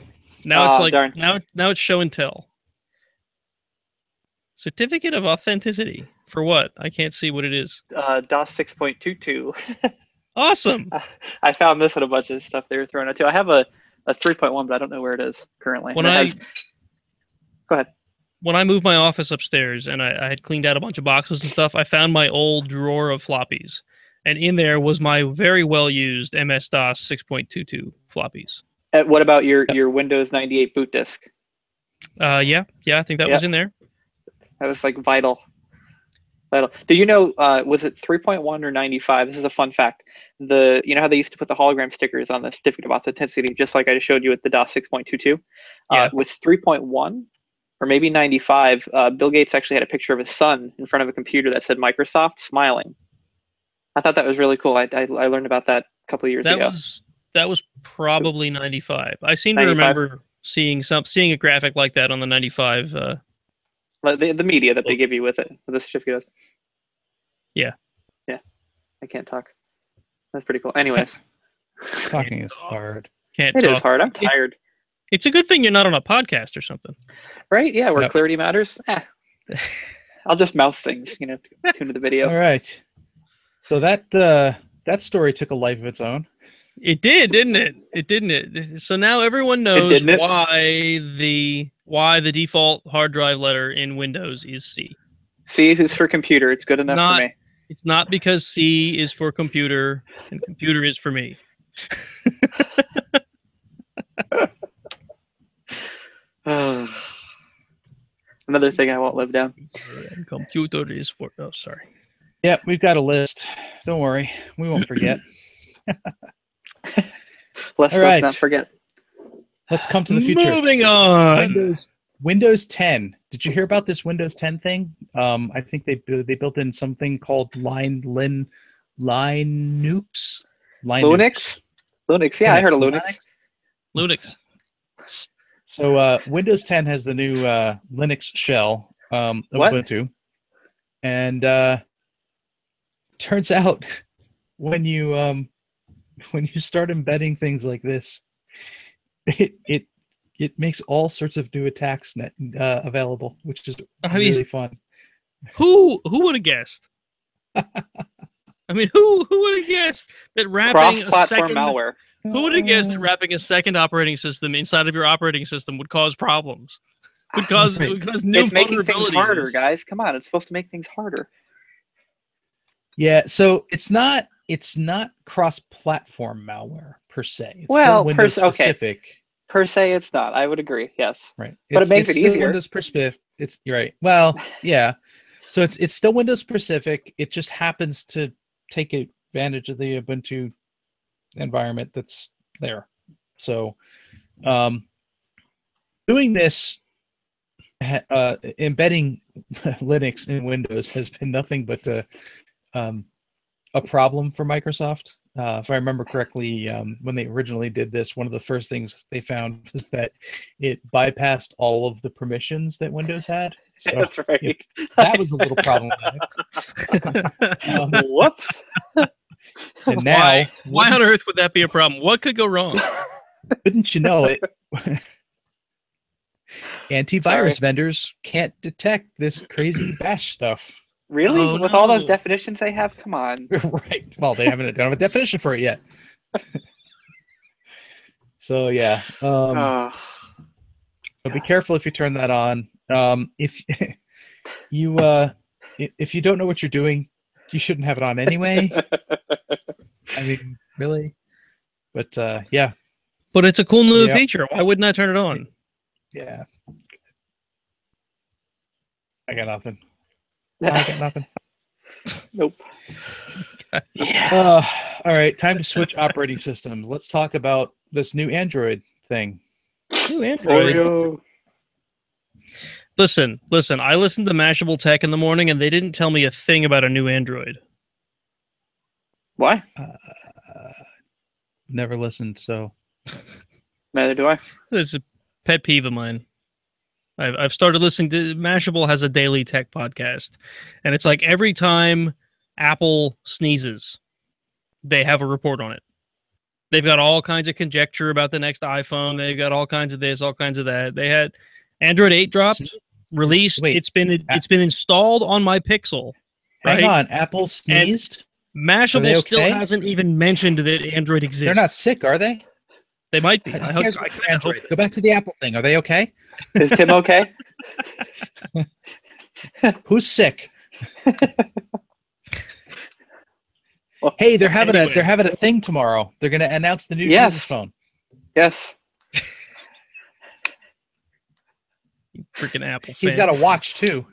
Now it's like darn. now it's show and tell. Certificate of authenticity for what? I can't see what it is. DOS 6.22. Awesome. I found this in a bunch of stuff they were throwing out too. I have a 3.1, but I don't know where it is currently. Go ahead. When I moved my office upstairs and I had cleaned out a bunch of boxes and stuff, I found my old drawer of floppies. And in there was my very well-used MS-DOS 6.22 floppies. What about your Windows 98 boot disk? Yeah, I think that was in there. That was like vital. Do you know, was it 3.1 or 95? This is a fun fact. You know how they used to put the hologram stickers on the certificate of authenticity, just like I showed you with the DOS 6.22? With 3.1 or maybe 95, Bill Gates actually had a picture of his son in front of a computer that said Microsoft smiling. I thought that was really cool. I learned about that a couple of years ago. That was probably 95. I seem to remember seeing a graphic like that on the 95. The media that they give you with it, with the certificate. Yeah. I can't talk. That's pretty cool. Anyways. Talking is hard. Can't It talk. is hard. I'm tired. It's a good thing you're not on a podcast or something. Right? Yeah, where Yep. clarity matters. I'll just mouth things, to tune to the video. All right. So that story took a life of its own. It did, didn't it? It didn't it? So now everyone knows didn't it? why the default hard drive letter in Windows is C. C is for computer. It's good enough for me. It's not because C is for computer and computer is for me. Another thing I won't live down. And computer is for. Oh, sorry. Yeah, we've got a list. Don't worry, we won't forget. Let's not forget. Let's come to the future. Moving on. Windows 10. Did you hear about this Windows 10 thing? I think they built in something called Linux. Linux? Linux, yeah, I heard of Linux. Linux. So Windows 10 has the new Linux shell of Ubuntu, and turns out when you start embedding things like this, it makes all sorts of new attacks available, which is really fun. Who would have guessed? I mean, who would have guessed that wrapping cross-platform malware? Who would have guessed that wrapping a second operating system inside of your operating system would cause problems? It would cause new it's making vulnerabilities. things harder, guys. Come on, it's supposed to make things harder. Yeah, so it's not cross-platform malware per se. It's well, still Windows specific. Okay. Per se, it's not. I would agree. Yes. Right. But it makes it still easier. Windows specific. You're right. Well, yeah. So it's still Windows specific. It just happens to take advantage of the Ubuntu environment that's there. So doing this, embedding Linux in Windows has been nothing but a problem for Microsoft. If I remember correctly, when they originally did this, one of the first things they found was that it bypassed all of the permissions that Windows had. So, that's right. That was a little problematic. Whoops. And now, why on earth would that be a problem? What could go wrong? Wouldn't you know it? Antivirus vendors can't detect this crazy bash stuff. Really? Oh, With all those definitions they have? Come on. Right. Well, they don't have a definition for it yet. So yeah. So be careful if you turn that on. If you don't know what you're doing, you shouldn't have it on anyway. I mean, really? But yeah. But it's a cool new feature. Why wouldn't I turn it on? Yeah. I got nothing. I got nothing. Nope. All right, time to switch operating system. Let's talk about this new Android thing. New Android. Oreo. Listen. I listened to Mashable Tech in the morning, and they didn't tell me a thing about a new Android. Why? Never listened, so. Neither do I. It's a pet peeve of mine. I've started listening to Mashable has a daily tech podcast, and it's like every time Apple sneezes, they have a report on it. They've got all kinds of conjecture about the next iPhone. They've got all kinds of this, all kinds of that. They had Android 8 dropped, released. Wait, it's been installed on my Pixel. Right? Hang on, Apple sneezed? And Mashable still hasn't even mentioned that Android exists. They're not sick, are they? They might be. I hope Android. Go back to the Apple thing. Are they okay? Is Tim okay? Who's sick? Hey, they're having a thing tomorrow. They're going to announce the new Jesus phone. Yes. You freaking Apple fan. He's got a watch too.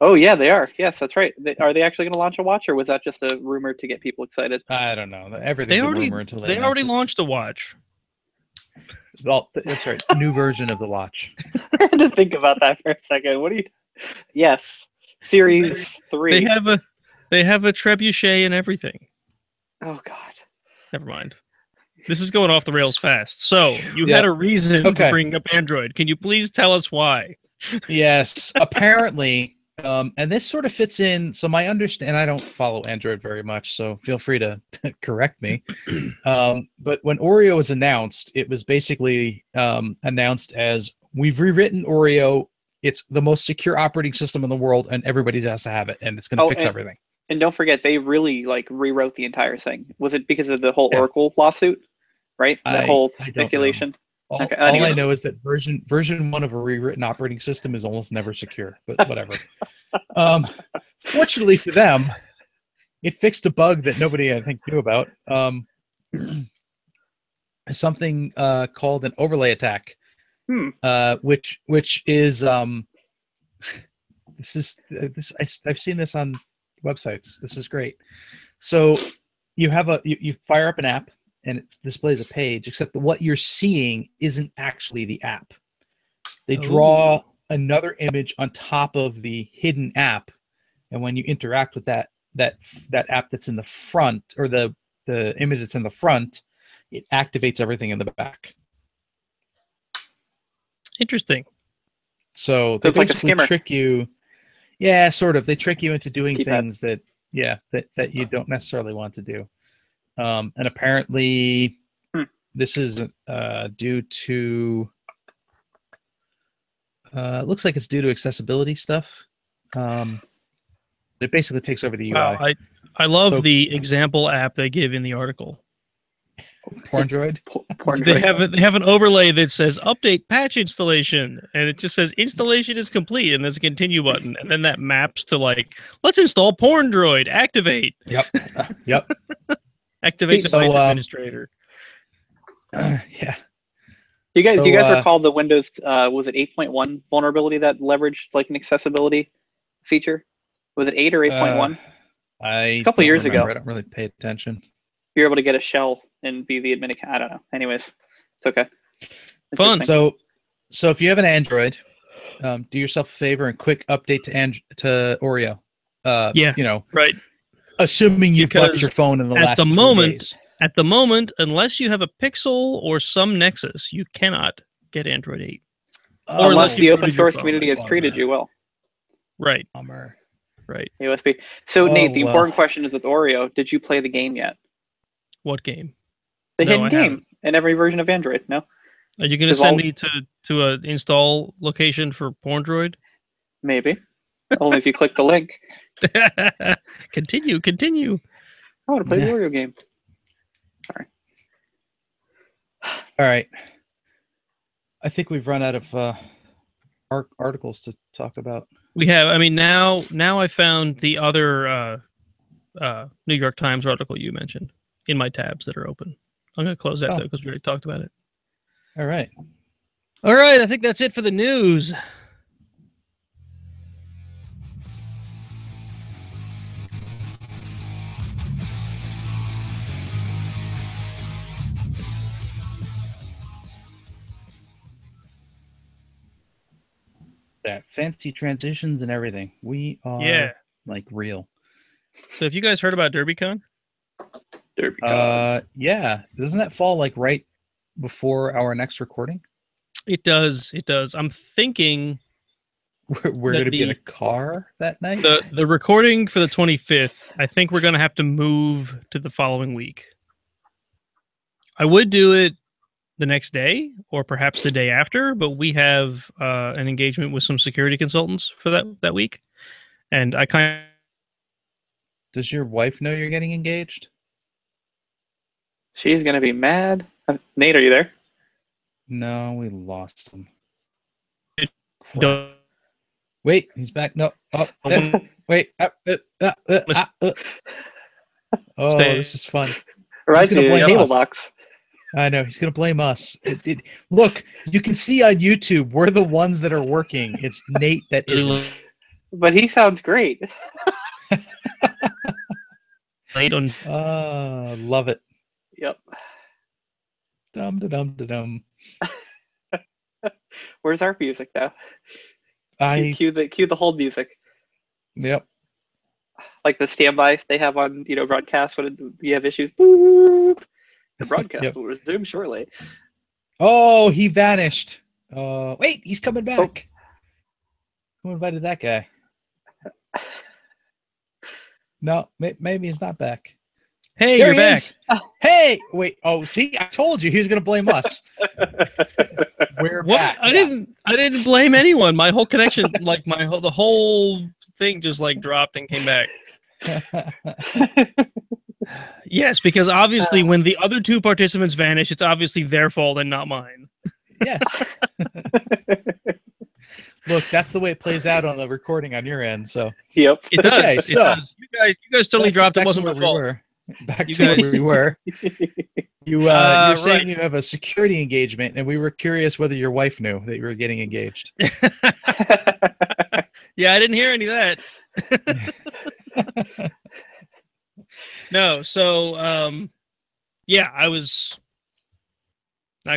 Oh yeah, they are. Yes, that's right. Are they actually going to launch a watch, or was that just a rumor to get people excited? I don't know. Everything's a rumor until they already launched a watch. Well, that's right. New version of the watch. I had to think about that for a second. What do you? Yes, Series 3. They have a trebuchet and everything. Oh God. Never mind. This is going off the rails fast. So you had a reason to bring up Android. Can you please tell us why? Yes. Apparently, And this sort of fits in. So my understand, I don't follow Android very much, so feel free to correct me. But when Oreo was announced, it was basically announced as, we've rewritten Oreo. It's the most secure operating system in the world, and everybody has to have it, and it's going to fix everything. And don't forget, they really rewrote the entire thing. Was it because of the whole Oracle lawsuit? Right, that whole speculation. All I know is that version 1 of a rewritten operating system is almost never secure, but whatever. Fortunately for them, it fixed a bug that nobody, I think, knew about. Something called an overlay attack, which is I've seen this on websites. This is great. So you fire up an app, and it displays a page, except that what you're seeing isn't actually the app. They draw another image on top of the hidden app, and when you interact with that app that's in the front, or the image that's in the front, it activates everything in the back. Interesting. So they basically trick you. Yeah, sort of. They trick you into doing things that you don't necessarily want to do. And apparently this is due to it looks like it's due to accessibility stuff. It basically takes over the UI. Wow, I love the example app they give in the article. Porndroid? They have an overlay that says update patch installation, and it just says installation is complete, and there's a continue button, and then that maps to let's install Porndroid, activate. Yep. Activate device administrator. Yeah. Do you guys recall the Windows was it 8.1 vulnerability that leveraged an accessibility feature? Was it 8 or 8.1? A couple years ago. I don't really pay attention. You're able to get a shell and be the admin account. I don't know. Anyways, it's okay. Fun. So if you have an Android, do yourself a favor and quick update to Oreo. Right. Assuming you've got your phone in the last 3 days. At the moment, unless you have a Pixel or some Nexus, you cannot get Android 8. Or unless the open source community has treated you well. Right. Right. USB. So Nate, the important question is with Oreo, did you play the game yet? What game? The hidden game in every version of Android. No. Are you going to send me to an install location for Porndroid? Maybe. Only if you click the link. Continue. I want to play the Oreo game. All right. I think we've run out of articles to talk about. We have. I mean, now I found the other New York Times article you mentioned in my tabs that are open. I'm going to close that though because we already talked about it. All right. I think that's it for the news. That fancy transitions and everything. We are real. So have you guys heard about DerbyCon? Yeah. Doesn't that fall right before our next recording? It does. I'm thinking we're going to be in a car that night. The recording for the 25th, I think we're going to have to move to the following week. I would do it the next day or perhaps the day after, but we have an engagement with some security consultants for that week. And I kind of... Does your wife know you're getting engaged? She's going to be mad. Nate, are you there? No, we lost him. Don't... Wait, he's back. No. Oh, wait. Oh, this is fun. Right, he's going to blame box. I know. He's going to blame us. Look, you can see on YouTube, we're the ones that are working. It's Nate that isn't. But he sounds great. Love it. Yep. Dum-da-dum-da-dum. Where's our music now? Cue the hold music. Yep. Like the standby they have on broadcast when you have issues. Boop. The broadcast will resume shortly. Oh, he vanished. Wait, he's coming back. Who invited that guy? No, maybe he's not back. Hey, There you're back. is. Hey, wait. Oh, see, I told you he was going to blame us. We're back. I didn't blame anyone. My whole connection, like the whole thing, just like dropped and came back. Yes, because obviously, when the other two participants vanish, it's obviously their fault and not mine. Yes. Look, that's the way it plays out on the recording on your end. So Yep. it does. Okay, It so does. You guys totally dropped. It wasn't my fault. Back You to guys- where we were. You're right. saying you have a security engagement, and we were curious whether your wife knew that you were getting engaged. Yeah, I didn't hear any of that. No, so yeah, I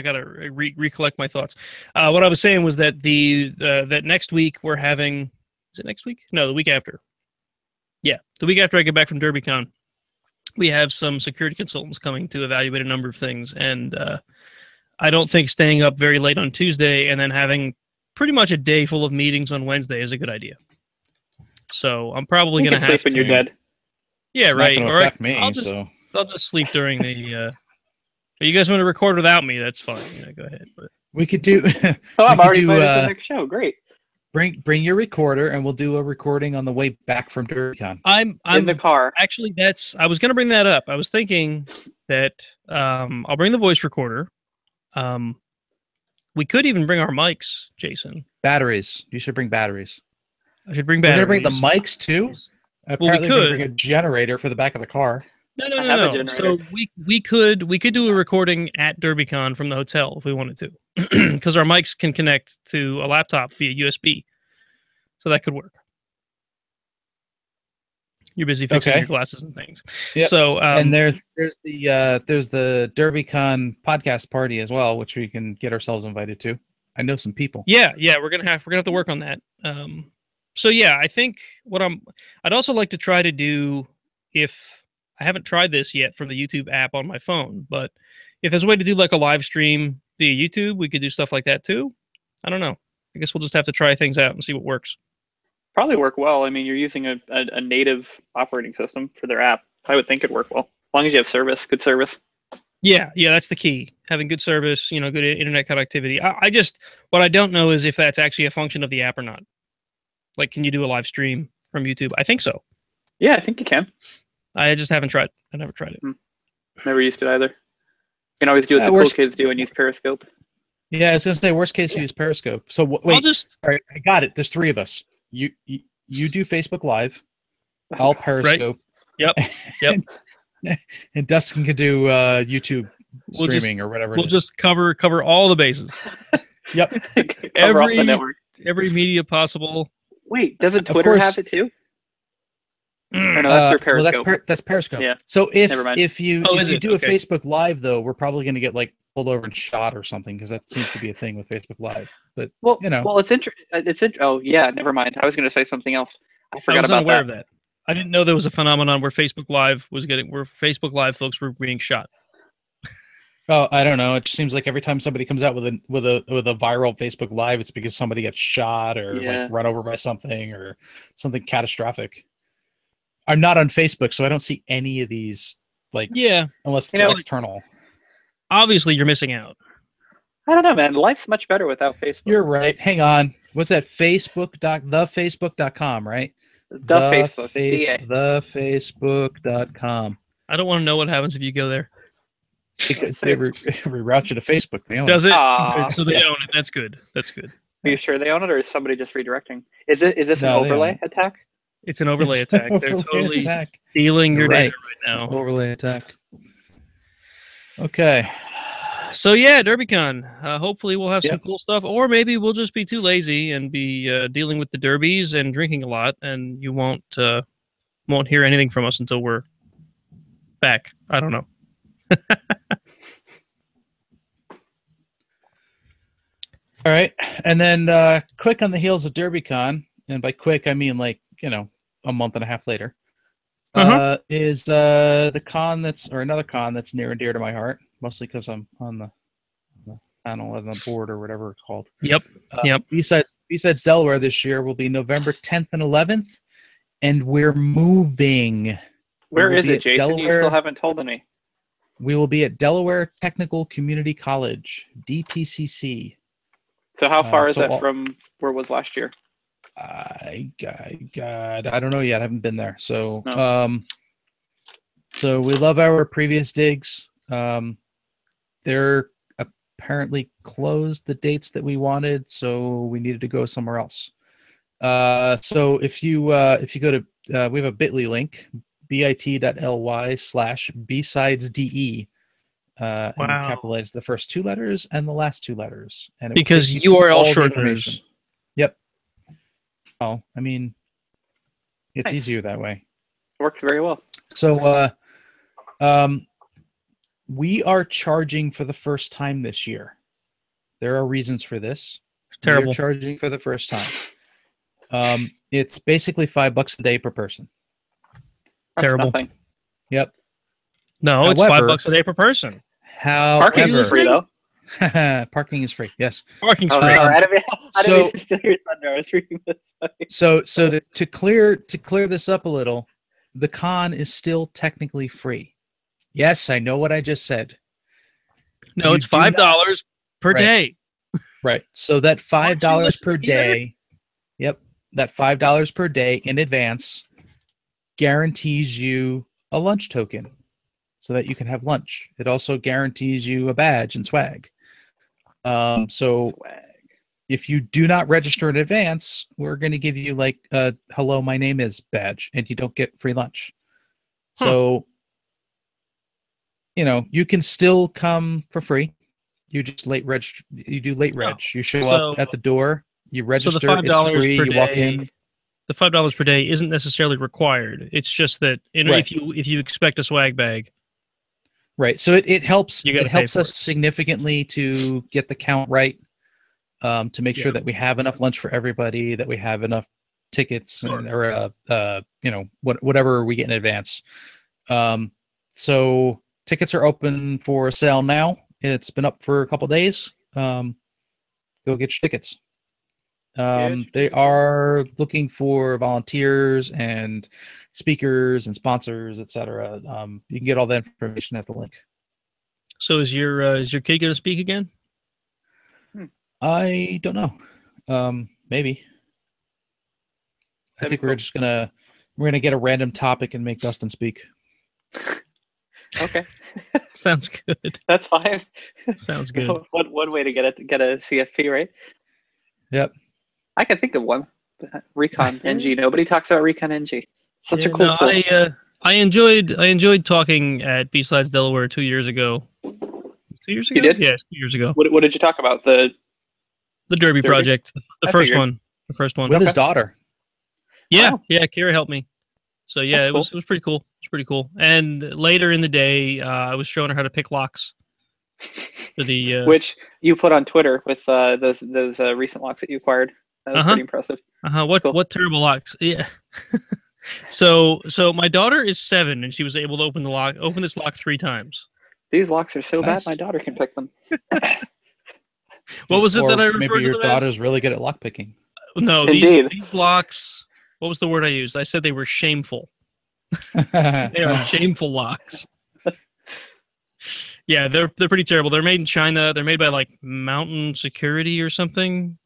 gotta recollect my thoughts. What I was saying was that that next week we're having. Is it next week? No, the week after. Yeah, the week after I get back from DerbyCon, we have some security consultants coming to evaluate a number of things, and I don't think staying up very late on Tuesday and then having pretty much a day full of meetings on Wednesday is a good idea. So I'm probably You going can to have sleep when to. you're dead. Yeah, It's right. Not Or affect me, I'll just sleep during the. If you guys want to record without me, that's fine. Yeah, go ahead. But we could do. Oh, I'm we could already do, invited to the next show. Great. Bring your recorder, and we'll do a recording on the way back from DerbyCon. I'm in the car. Actually, I was going to bring that up. I was thinking that I'll bring the voice recorder. We could even bring our mics, Jason. Batteries. You should bring batteries. I should bring We're batteries. gonna bring the mics too. Apparently, we we're could. gonna bring a generator for the back of the car. No. I have a So generator. we could do a recording at DerbyCon from the hotel if we wanted to, because our mics can connect to a laptop via USB, so that could work. You're busy fixing your glasses and things. Yep. So and there's the DerbyCon podcast party as well, which we can get ourselves invited to. I know some people. Yeah, we're gonna have to work on that. So yeah, I think I'd also like to try to do, if I haven't tried this yet for the YouTube app on my phone, but if there's a way to do like a live stream via YouTube, we could do stuff like that too. I don't know. I guess we'll just have to try things out and see what works. Probably work well. I mean, you're using a native operating system for their app. I would think it'd work well, as long as you have good service. Yeah, that's the key. Having good service, good internet connectivity. What I don't know is if that's actually a function of the app or not. Like, can you do a live stream from YouTube? I think so. Yeah, I think you can. I just haven't tried. I never tried it. Never used it either. You can always do what the cool kids do and use Periscope. Yeah, I was gonna say worst case use Periscope. So wait, all right, I got it. There's three of us. You do Facebook Live. I'll Periscope. Right. Yep. And Dustin could do YouTube streaming or whatever. We'll just cover all the bases. Yep. every media possible. Wait, doesn't Twitter have it too? Or no, that's their Periscope. Well, that's Periscope. Yeah. So if you do a Okay. Facebook Live though, we're probably going to get like pulled over and shot or something, because that seems to be a thing with Facebook Live. But it's interesting. Oh yeah, never mind. I was going to say something else. I forgot about unaware of that. I didn't know there was a phenomenon where Facebook Live folks were being shot. Oh, I don't know. It just seems like every time somebody comes out with a viral Facebook Live, it's because somebody gets shot or like run over by something or something catastrophic. I'm not on Facebook, so I don't see any of these. Unless it's external. Obviously, you're missing out. I don't know, man. Life's much better without Facebook. You're right. Hang on. What's that? thefacebook.com, right? Thefacebook.com. I don't want to know what happens if you go there. Because they reroute you to Facebook. Does it? So they own it. That's good. Are you sure they own it, or is somebody just redirecting? Is this an overlay attack? It's an overlay attack. They're totally stealing your data right now. Overlay attack. Okay. So yeah, DerbyCon. Hopefully we'll have some cool stuff, or maybe we'll just be too lazy and be dealing with the derbies and drinking a lot, and you won't hear anything from us until we're back. I don't know. All right, and then quick on the heels of DerbyCon, and by quick I mean like a month and a half later, is the con another con that's near and dear to my heart, mostly because I'm on the panel and the board or whatever it's called. Yep. B-Sides Delaware this year will be November 10th and 11th, and we're moving. Where is it, Jason? Delaware. You still haven't told me. We will be at Delaware Technical Community College, DTCC. So how far is that from where it was last year? God, I don't know yet. I haven't been there. So, No. So we love our previous digs. They're apparently closed the dates that we wanted, so we needed to go somewhere else. So if you go to, we have a bit.ly link, bit.ly/bsidesde. And you capitalize the first 2 letters and the last 2 letters. And it because URL shorteners. Yep. Oh, I mean, it's Nice. easier that way. Worked very well. So, we are charging for the first time this year. There are reasons for this. Terrible. We're charging for the first time. It's basically $5 a day per person. Terrible. Nothing. Yep. No, it's $5 a day per person. Parking is free though. Parking is free. Yes. Parking's free. I didn't mean to steal your thunder. I was reading this. So to clear this up a little, the con is still technically free. Yes, I know what I just said. No, it's $5 per day. Right. So that $5 per day. Yep. That $5 per day in advance guarantees you a lunch token so that you can have lunch. It also guarantees you a badge and swag. So if you do not register in advance, we're going to give you like a hello, my name is badge, and you don't get free lunch. So, you can still come for free. You just you do late reg. You show up at the door, you register, so the $5 it's free, per you day, walk in. The $5 per day isn't necessarily required. It's just that if you expect a swag bag. Right. So it helps us significantly to get the count right, to make sure that we have enough lunch for everybody, that we have enough tickets or whatever we get in advance. So tickets are open for sale now. It's been up for a couple days. Go get your tickets. They are looking for volunteers and speakers and sponsors, etc. You can get all that information at the link. So is your kid going to speak again? I don't know. Maybe. I think we're gonna get a random topic and make Dustin speak. Okay. Sounds good. That's fine. Sounds good. One way to get a CFP, right? Yep. I can think of one. Recon NG. Nobody talks about Recon NG. Such a cool tool. I enjoyed talking at B-Sides Delaware 2 years ago. 2 years ago? You did? Yes, 2 years ago. What did you talk about? The Derby project. The first one. With his daughter. Yeah, wow. Yeah, Kira helped me. So yeah, That's it was pretty cool. It was pretty cool. And later in the day, I was showing her how to pick locks. For the which you put on Twitter with those recent locks that you acquired. That was pretty impressive. What terrible locks? Yeah. So my daughter is 7, and she was able to open this lock 3 times. These locks are so bad, my daughter can pick them. What was it that I referred maybe your to daughter's really good at lock picking. No, these locks. What was the word I used? I said they were shameful. They are shameful locks. Yeah, they're pretty terrible. They're made in China. They're made by like Mountain Security or something.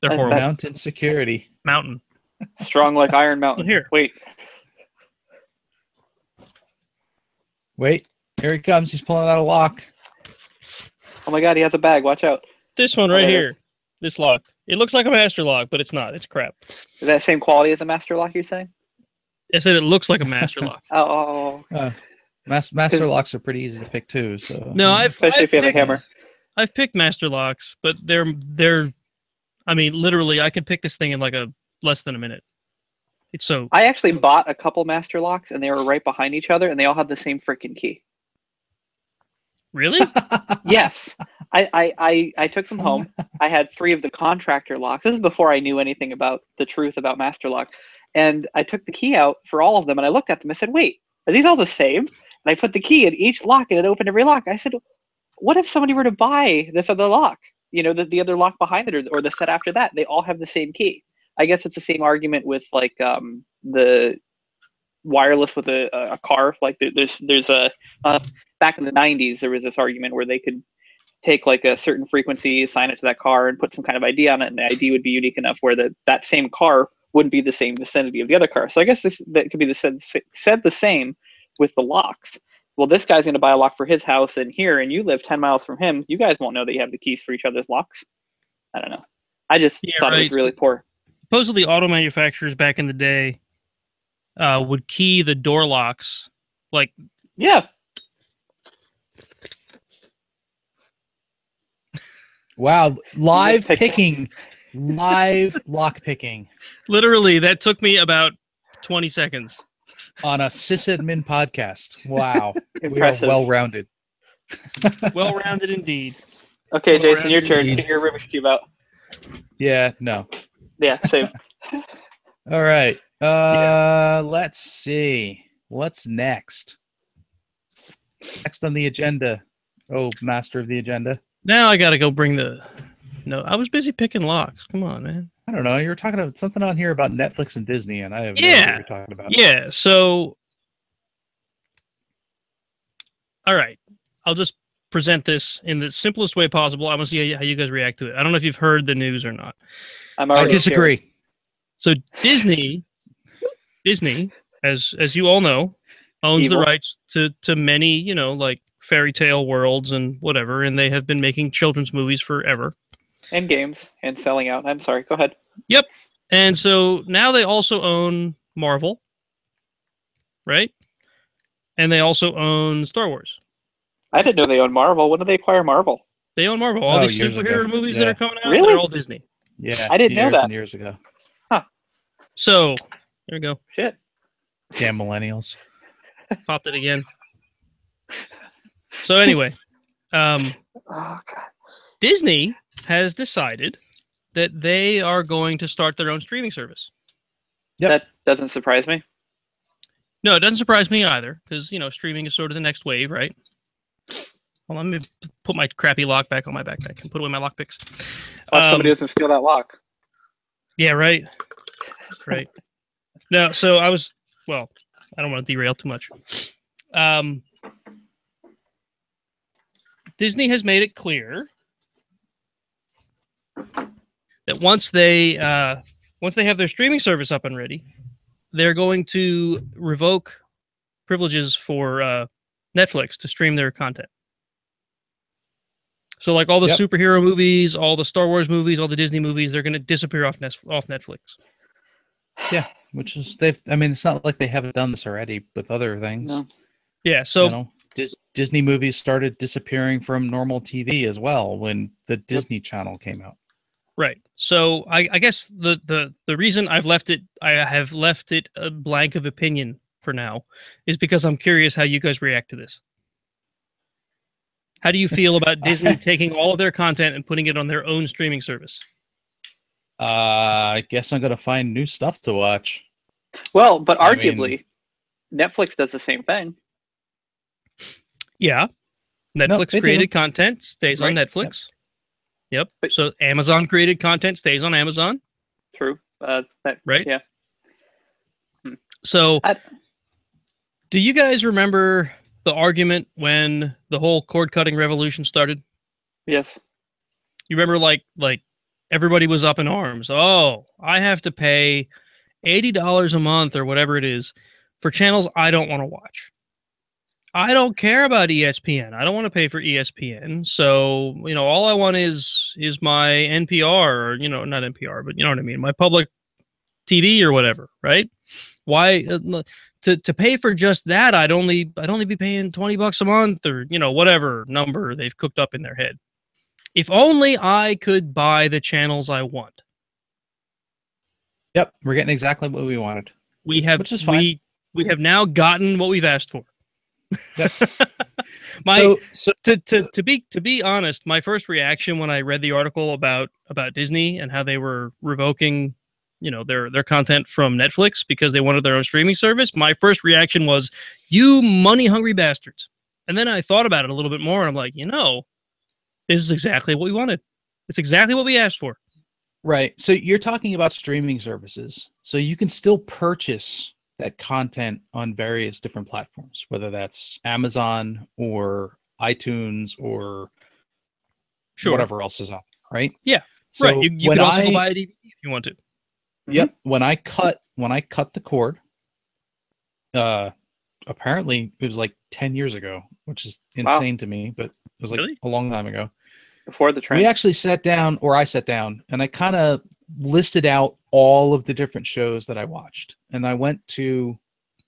They're horrible. Mountain Security. Mountain. Strong like Iron Mountain. Here. Wait, here he comes. He's pulling out a lock. oh my God, he has a bag. Watch out. This one right here. This lock. It looks like a master lock, but it's not. It's crap. Is that same quality as a master lock, you're saying? I said it looks like a master lock. Master locks are pretty easy to pick too. So no, especially if you have a hammer. I've picked master locks, but they're. I mean, literally, I could pick this thing in like less than a minute. It's so. I actually bought a couple master locks, and they were right behind each other, and they all had the same freaking key. Really? Yes. I took them home. I had 3 of the contractor locks. This is before I knew anything about the truth about master lock. And I took the key out for all of them, and I looked at them. I said, wait, are these all the same? And I put the key in each lock, and it opened every lock. I said, what if somebody were to buy this other lock? The other lock behind it or the set after that? They all have the same key. I guess it's the same argument with like the wireless with a car. Like there's a back in the 90s there was this argument where they could take like a certain frequency, assign it to that car, and put some kind of ID on it, and the ID would be unique enough where that same car wouldn't be the same vicinity of the other car. So I guess that could be said the same with the locks. Well, this guy's going to buy a lock for his house in here, and you live 10 miles from him. You guys won't know that you have the keys for each other's locks. I don't know. I just thought it was really poor. Supposedly, auto manufacturers back in the day would key the door locks. Like, yeah. Wow, live picking. Live lock picking. Literally, that took me about 20 seconds. On a Sysadmin podcast. Wow. Impressive. We are well-rounded. Well-rounded indeed. Okay, Jason, your turn. Get your Rubik's Cube out. Yeah, no. Yeah, same. All right. Let's see. What's next? Next on the agenda. Oh, master of the agenda. Now I got to go bring the... No, I was busy picking locks. Come on, man. I don't know. You were talking about something on here about Netflix and Disney, and I have no idea what you're talking about. Yeah, so... All right. I'll just present this in the simplest way possible. I want to see how you guys react to it. I don't know if you've heard the news or not. I disagree. Scared. So Disney, as you all know, owns the rights to many, you know, like fairy tale worlds and whatever, and they have been making children's movies forever. And games and selling out. I'm sorry. Go ahead. Yep. And so now they also own Marvel, right? And they also own Star Wars. I didn't know they owned Marvel. When did they acquire Marvel? They own Marvel. All these superhero movies that are coming out, really? they're all Disney. Yeah. I didn't know that. Years ago. Huh. So, there we go. Shit. Damn millennials. Popped it again. So anyway, oh, God. Disney has decided that they are going to start their own streaming service. Yep. That doesn't surprise me. No, it doesn't surprise me either, because, you know, streaming is sort of the next wave, right? Well, let me put my crappy lock back on my backpack and put away my lock picks. Somebody doesn't steal that lock. Yeah, right. Right. No, so I was, well, I don't want to derail too much. Disney has made it clear that once they have their streaming service up and ready, they're going to revoke privileges for Netflix to stream their content. So, like all the superhero movies, all the Star Wars movies, all the Disney movies, they're going to disappear off Netflix. Yeah, which is I mean, it's not like they haven't done this already with other things. No. Yeah, so you know, Disney movies started disappearing from normal TV as well when the Disney Channel came out. Right. So I guess the reason I have left it a blank of opinion for now is because I'm curious how you guys react to this. How do you feel about Disney taking all of their content and putting it on their own streaming service? I guess I'm going to find new stuff to watch. Well, but arguably, Netflix does the same thing. Yeah. Netflix created content stays on Netflix. Yep. So Amazon created content stays on Amazon. True. Right? Yeah. So, do you guys remember the argument when the whole cord-cutting revolution started? Yes. You remember, like everybody was up in arms. Oh, I have to pay $80 a month or whatever it is for channels I don't want to watch. I don't care about ESPN. I don't want to pay for ESPN. So, you know, all I want is my NPR, or, you know, not NPR, but you know what I mean, my public TV or whatever, right? Why to pay for just that? I'd only be paying $20 a month, or, you know, whatever number they've cooked up in their head. If only I could buy the channels I want. Yep, we're getting exactly what we wanted. We have, which is fine. We have now gotten what we've asked for. Yep. To be honest, my first reaction when I read the article about Disney and how they were revoking, you know, their content from Netflix because they wanted their own streaming service, my first reaction was, you money hungry bastards. And then I thought about it a little bit more, and I'm like, you know, this is exactly what we wanted. It's exactly what we asked for. Right. So you're talking about streaming services. So you can still purchase that content on various different platforms, whether that's Amazon or iTunes or whatever else is on, right? Yeah. So right. You could also go buy a DVD if you want to. Yep. When I cut the cord, apparently it was like 10 years ago, which is insane to me, but it was like a long time ago. Before the trend. We actually sat down, or I sat down, and I kind of listed out all of the different shows that I watched. And I went to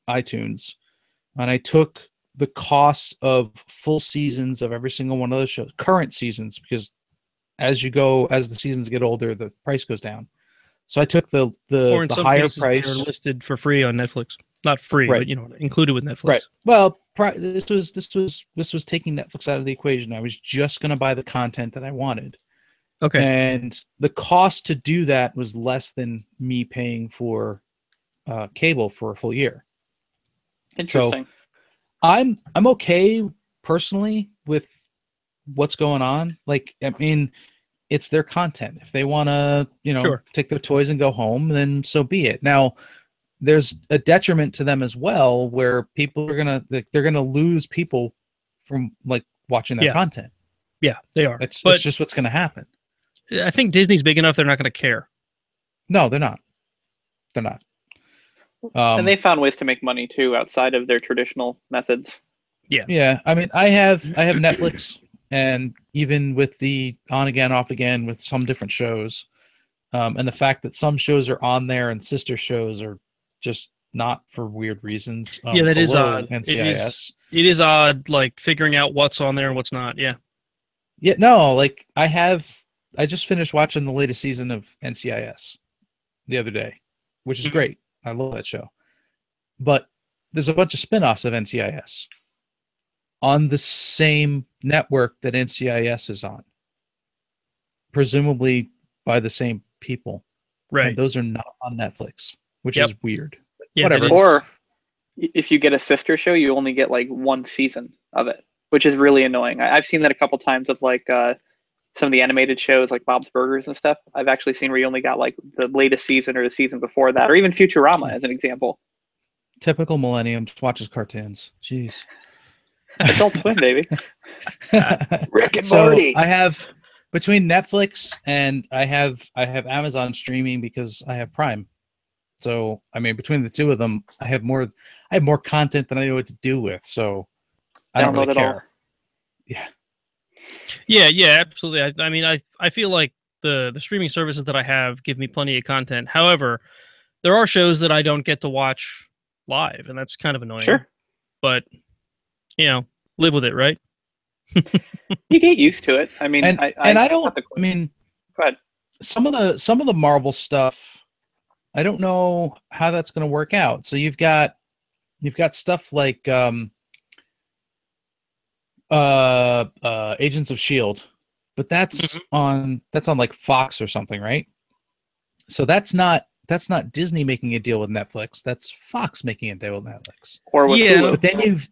iTunes and I took the cost of full seasons of every single one of those shows, current seasons, because as the seasons get older, the price goes down. So I took the higher price. They're listed for free on Netflix. Not free, but included with Netflix. Right. Well, this was taking Netflix out of the equation. I was just going to buy the content that I wanted. Okay. And the cost to do that was less than me paying for cable for a full year. Interesting. So I'm okay personally with what's going on. Like, I mean, it's their content. If they want to, take their toys and go home, then so be it. Now, there's a detriment to them as well, where people are they're gonna lose people from like watching their content. Yeah, they are. That's just what's gonna happen. I think Disney's big enough; they're not going to care. No, they're not. They're not. And they found ways to make money too outside of their traditional methods. Yeah. Yeah. I mean, I have Netflix, and even with the on again, off again with some different shows, and the fact that some shows are on there and sister shows are just not for weird reasons. Yeah, that is odd. NCIS. It is odd, like figuring out what's on there and what's not. Yeah. Yeah. No, like I just finished watching the latest season of NCIS the other day, which is great. I love that show. But there's a bunch of spinoffs of NCIS on the same network that NCIS is on, presumably by the same people. Right. And those are not on Netflix, which is weird. Yeah, whatever. Or if you get a sister show, you only get like one season of it, which is really annoying. I've seen that a couple times with like some of the animated shows like Bob's Burgers and stuff. I've actually seen where you only got like the latest season or the season before that, or even Futurama as an example. Typical millennium just watches cartoons. Jeez. Adult Swim, baby. Rick and Morty. I have between Netflix and I have Amazon streaming because I have Prime. So I mean, between the two of them, I have more content than I know what to do with. So I don't really care. Yeah. Yeah, absolutely. I mean, I feel like the streaming services that I have give me plenty of content. However, there are shows that I don't get to watch live, and that's kind of annoying. Sure. But, live with it, right? You get used to it. I mean, go ahead. Some of the Marvel stuff, I don't know how that's going to work out. So you've got stuff like Agents of S.H.I.E.L.D., but that's on like Fox or something, right? So that's not Disney making a deal with Netflix. That's Fox making a deal with Netflix. Or with Hulu. But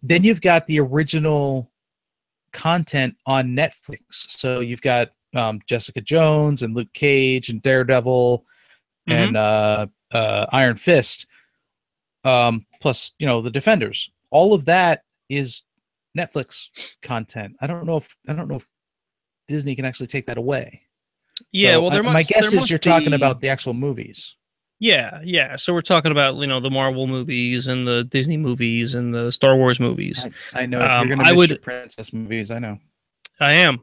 then you've got the original content on Netflix. So you've got Jessica Jones and Luke Cage and Daredevil and Iron Fist, plus the Defenders. All of that is Netflix content. I don't know if Disney can actually take that away. Yeah, so well, my guess is you're talking about the actual movies. Yeah. So we're talking about the Marvel movies and the Disney movies and the Star Wars movies. I know you're gonna miss your princess movies. I know. I am.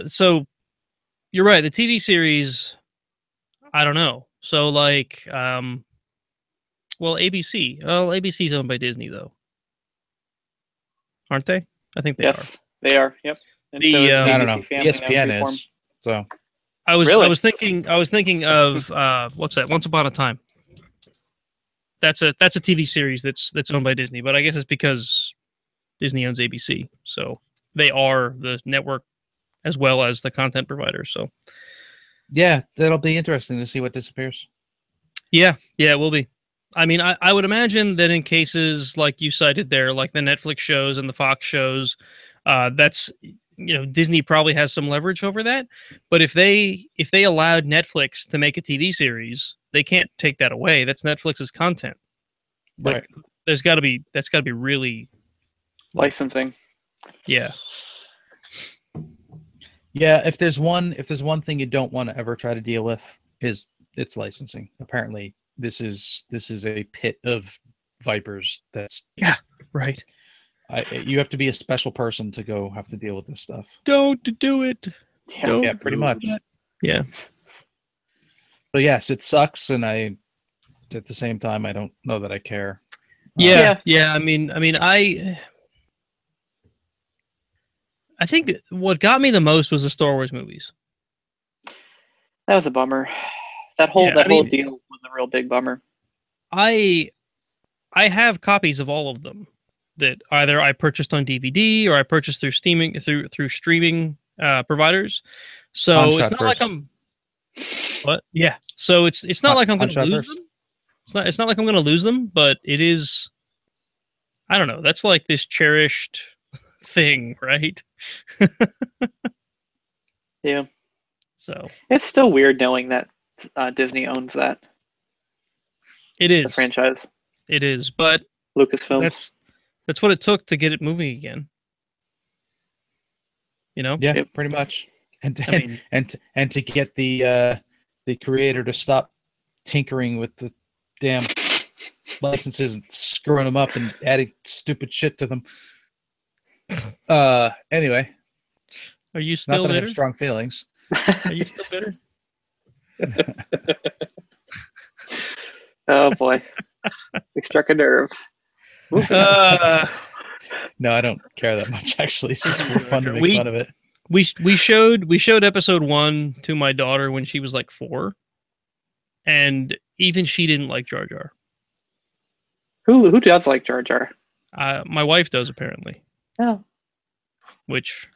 So you're right. The TV series, I don't know. So like, ABC. Well, ABC's owned by Disney though, aren't they? I think they are. Yes, they are. Yep. And I don't know. ESPN is. So I was thinking of what's that? Once Upon a Time. That's a TV series that's owned by Disney, but I guess it's because Disney owns ABC, so they are the network as well as the content provider. So yeah, that'll be interesting to see what disappears. Yeah, it will be. I mean, I would imagine that in cases like you cited there, like the Netflix shows and the Fox shows, that's Disney probably has some leverage over that. But if they allowed Netflix to make a TV series, they can't take that away. That's Netflix's content. Like, right. that's got to be really licensing. Yeah. Yeah, if there's one thing you don't want to ever try to deal with, it's licensing. Apparently, this is a pit of vipers. That's right. You have to be a special person to go have to deal with this stuff. Don't do it. Yeah, pretty much. Yeah. But yes, it sucks, and at the same time, I don't know that I care. Yeah. I mean, I think what got me the most was the Star Wars movies. That was a bummer. That whole deal was a real big bummer. I have copies of all of them that either I purchased on DVD or I purchased through streaming providers. So it's not like I'm. What? Yeah. So it's not like I'm going to lose them. It's not like I'm going to lose them, but it is. I don't know. That's like this cherished thing, right? Yeah. So it's still weird knowing that Disney owns that. It is the franchise. It is, but Lucasfilm. That's what it took to get it moving again. Yeah, yep. Pretty much. And to get the creator to stop tinkering with the damn licenses and screwing them up and adding stupid shit to them. Anyway, are you still not that bitter? I have strong feelings. Are you still bitter? Oh boy, we struck a nerve. No, I don't care that much. Actually, it's just more fun to make fun of it. We showed episode 1 to my daughter when she was like 4, and even she didn't like Jar Jar. Who does like Jar Jar? My wife does, apparently. Oh. Which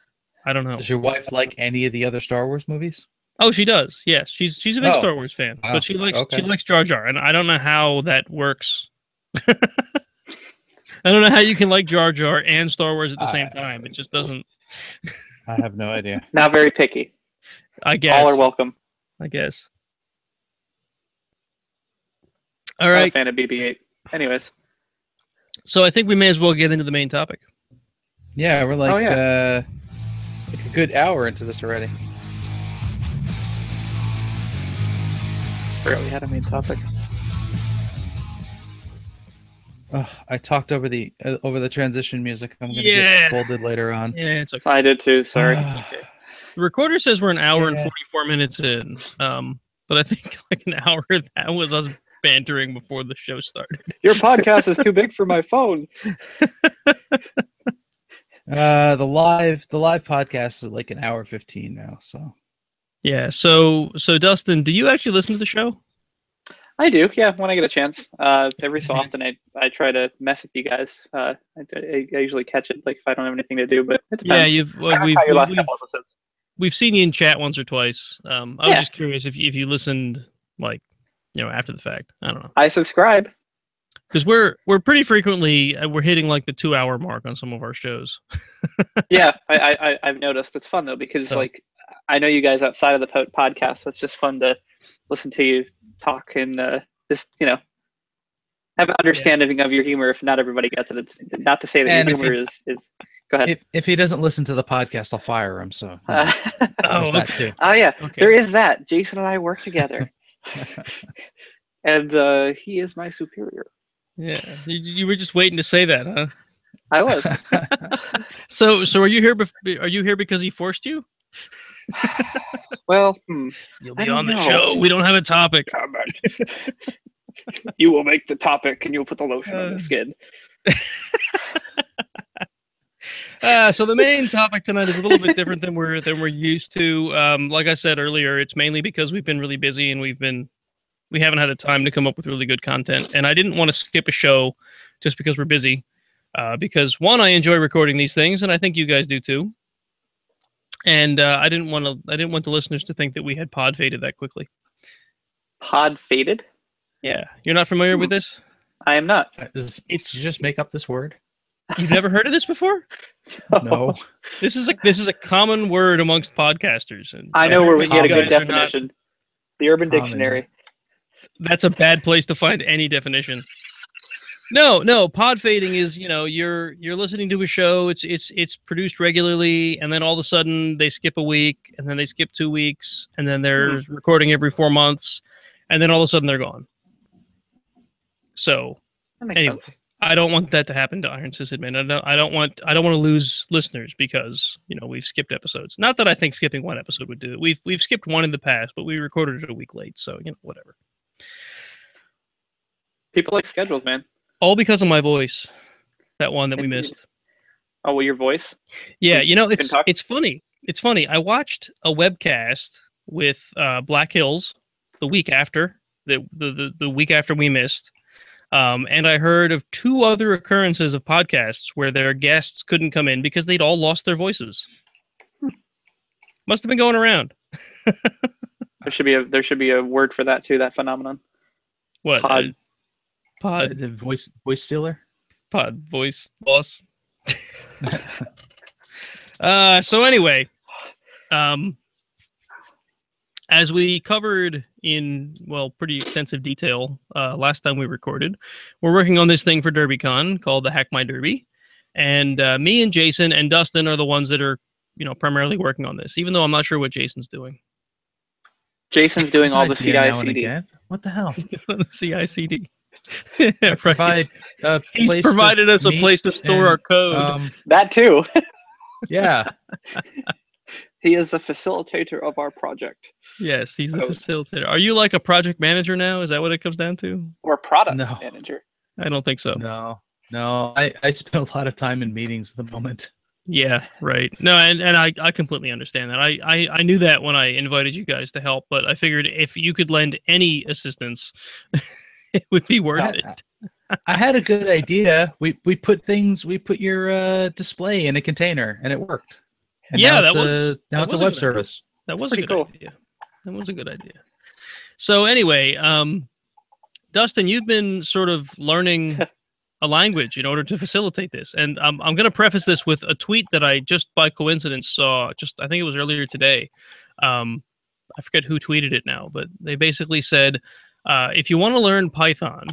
I don't know. Does your wife like any of the other Star Wars movies? Oh, she does. Yes, she's a big Star Wars fan, but she likes Jar Jar, and I don't know how that works. I don't know how you can like Jar Jar and Star Wars at the same time. It just doesn't. I have no idea. Not very picky. I guess all are welcome. I guess. All right. Not a fan of BB-8. Anyways, so I think we may as well get into the main topic. Yeah, we're like a good hour into this already. Forgot we had a main topic. I talked over the transition music. I'm gonna get scolded later on. Yeah, it's okay. I did too. Sorry. It's okay. The recorder says we're an hour and 44 minutes in. But I think like an hour that was us bantering before the show started. Your podcast is too big for my phone. The live podcast is like an hour 15 now. So. Yeah. So Dustin, do you actually listen to the show? I do, yeah. When I get a chance, every so often I try to mess with you guys. I usually catch it like if I don't have anything to do, but it depends. Yeah, we've seen you in chat once or twice. I was just curious if you listened like after the fact. I don't know. I subscribe because we're pretty frequently we're hitting like the 2-hour mark on some of our shows. Yeah, I've noticed. It's fun though because like I know you guys outside of the podcast, so it's just fun to listen to you talk and just have an understanding of your humor. If not everybody gets it, it's not to say that your humor is. Go ahead. If he doesn't listen to the podcast, I'll fire him. So that too. Oh yeah, there is that. Jason and I work together, and he is my superior. Yeah, you were just waiting to say that, huh? I was. So are you here? Are you here because he forced you? Well, you'll be on the show. We don't have a topic. You will make the topic, and you'll put the lotion on the skin. So the main topic tonight is a little bit different than we're used to. Like I said earlier, it's mainly because we've been really busy and we haven't had the time to come up with really good content. And I didn't want to skip a show just because we're busy. Because one, I enjoy recording these things, and I think you guys do too. And I didn't want the listeners to think that we had pod faded that quickly. Pod faded? Yeah, you're not familiar with this? I am not. Did you just make up this word? You've never heard of this before? No. This is a common word amongst podcasters. And I know where we can get a good guys are not- definition. The Urban Common. Dictionary. That's a bad place to find any definition. No. Pod fading is, you're listening to a show. It's produced regularly, and then all of a sudden they skip a week, and then they skip 2 weeks, and then they're recording every 4 months, and then all of a sudden they're gone. So anyway, Sense. I don't want that to happen to Iron Sysadmin. I don't want to lose listeners because we've skipped episodes. Not that I think skipping one episode would do it. We've skipped one in the past, but we recorded it a week late, so whatever. People like schedules, man. All because of my voice. That one that we missed. Oh, well, your voice? Yeah, it's funny. It's funny. I watched a webcast with Black Hills the week after the week after we missed. And I heard of 2 other occurrences of podcasts where their guests couldn't come in because they'd all lost their voices. Must have been going around. There should be a word for that too. That phenomenon. What? Pod. The voice stealer. Pod voice loss. So anyway, as we covered in, pretty extensive detail last time we recorded, we're working on this thing for DerbyCon called the Hack My Derby. And me and Jason and Dustin are the ones that are, primarily working on this, even though I'm not sure what Jason's doing. Jason's doing all the CI/CD. What the hell? He's doing the CI/CD. Provide He's provided us a place to store our code. That too. Yeah. He is the facilitator of our project. Yes, he's the facilitator. Are you like a project manager now? Is that what it comes down to? Or product manager? I don't think so. No. I spend a lot of time in meetings at the moment. Yeah, right. No, and I completely understand that. I knew that when I invited you guys to help, but I figured if you could lend any assistance, it would be worth it. I had a good idea. We put your display in a container, and it worked. And now it's a web service. That was a good idea. That was a good idea. So anyway, Dustin, you've been sort of learning a language in order to facilitate this, and I'm going to preface this with a tweet that I just by coincidence saw. I think it was earlier today. I forget who tweeted it now, but they basically said, if you want to learn Python,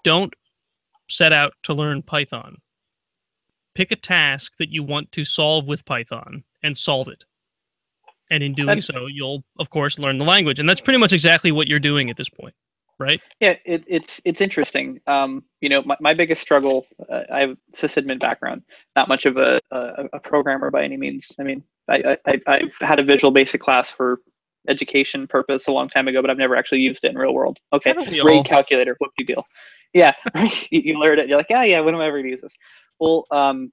don't set out to learn Python. Pick a task that you want to solve with Python and solve it. And in doing so, you'll, of course, learn the language. And that's pretty much exactly what you're doing at this point, right? Yeah, it's interesting. My biggest struggle, I have sysadmin background, not much of a programmer by any means. I mean, I've had a Visual Basic class for education purpose a long time ago, but I've never actually used it in real world. Okay, RAID calculator, what big deal? Yeah, you learn it. You're like, yeah, when am I ever gonna use this? Well,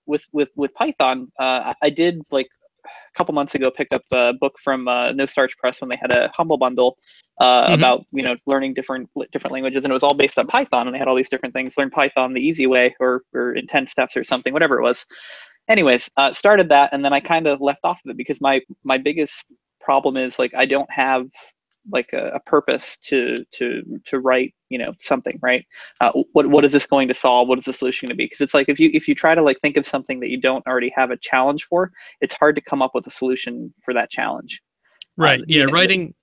with Python, I did like a couple months ago picked up a book from No Starch Press when they had a Humble Bundle about learning different languages, and it was all based on Python, and they had all these different things. Learn Python the easy way, or in 10 steps or something, whatever it was. Anyways, started that, and then I kind of left off of it because my biggest problem is like I don't have like a purpose to write something, right? What is this going to solve? What is the solution going to be? Because it's like if you try to like think of something that you don't already have a challenge for, it's hard to come up with a solution for that challenge. Right. Yeah. Writing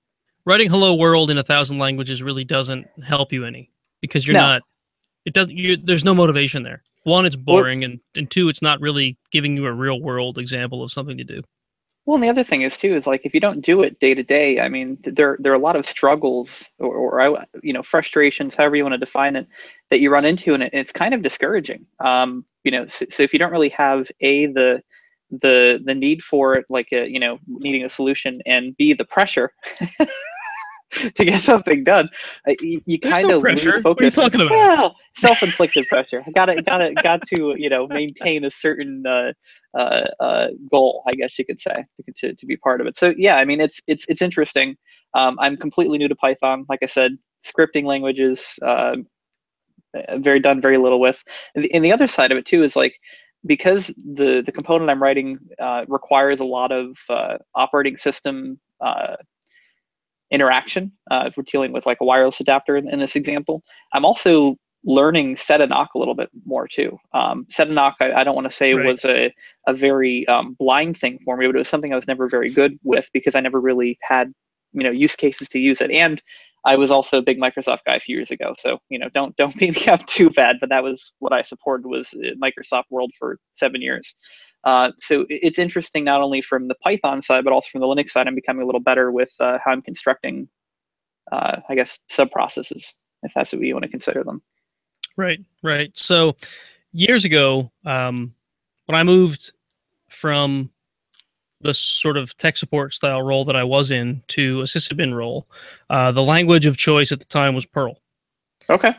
"Hello World" in 1,000 languages really doesn't help you any because you're not. It doesn't. There's no motivation there. One, it's boring, and two, it's not really giving you a real world example of something to do. Well, and the other thing is too is like if you don't do it day to day, I mean, there are a lot of struggles or frustrations, however you want to define it, that you run into, and it's kind of discouraging. So if you don't really have the need for it, like needing a solution, and B, the pressure to get something done, you kind of lose focus. What are you talking about? Well, self-inflicted pressure. Got to maintain a certain goal, I guess you could say, to be part of it. So yeah, I mean it's interesting. I'm completely new to Python. Like I said, scripting languages, done very little with. And the other side of it too is like because the component I'm writing requires a lot of operating system interaction. If we're dealing with like a wireless adapter in this example, I'm also learning Sedanock a little bit more too. Sedanock, I don't want to say was a very blind thing for me, but it was something I was never very good with because I never really had, use cases to use it. And I was also a big Microsoft guy a few years ago. So, don't beat me up too bad, but that was what I supported was Microsoft World for 7 years. So it's interesting, not only from the Python side, but also from the Linux side. I'm becoming a little better with how I'm constructing, I guess, sub-processes, if that's what you want to consider them. Right. So years ago, when I moved from the sort of tech support style role that I was in to a sysadmin role, the language of choice at the time was Perl. Okay.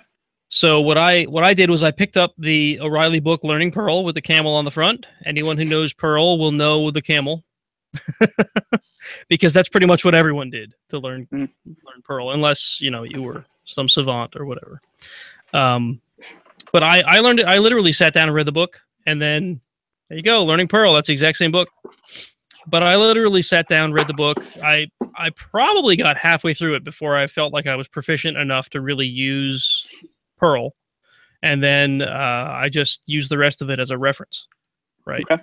So what I did was I picked up the O'Reilly book, Learning Perl, with the camel on the front. Anyone who knows Perl will know the camel, because that's pretty much what everyone did to learn Perl, unless you were some savant or whatever. But I learned it. I literally sat down and read the book, and then there you go, Learning Perl. That's the exact same book. But I literally sat down, read the book. I probably got halfway through it before I felt like I was proficient enough to really use Perl, and then I just used the rest of it as a reference, right? Okay.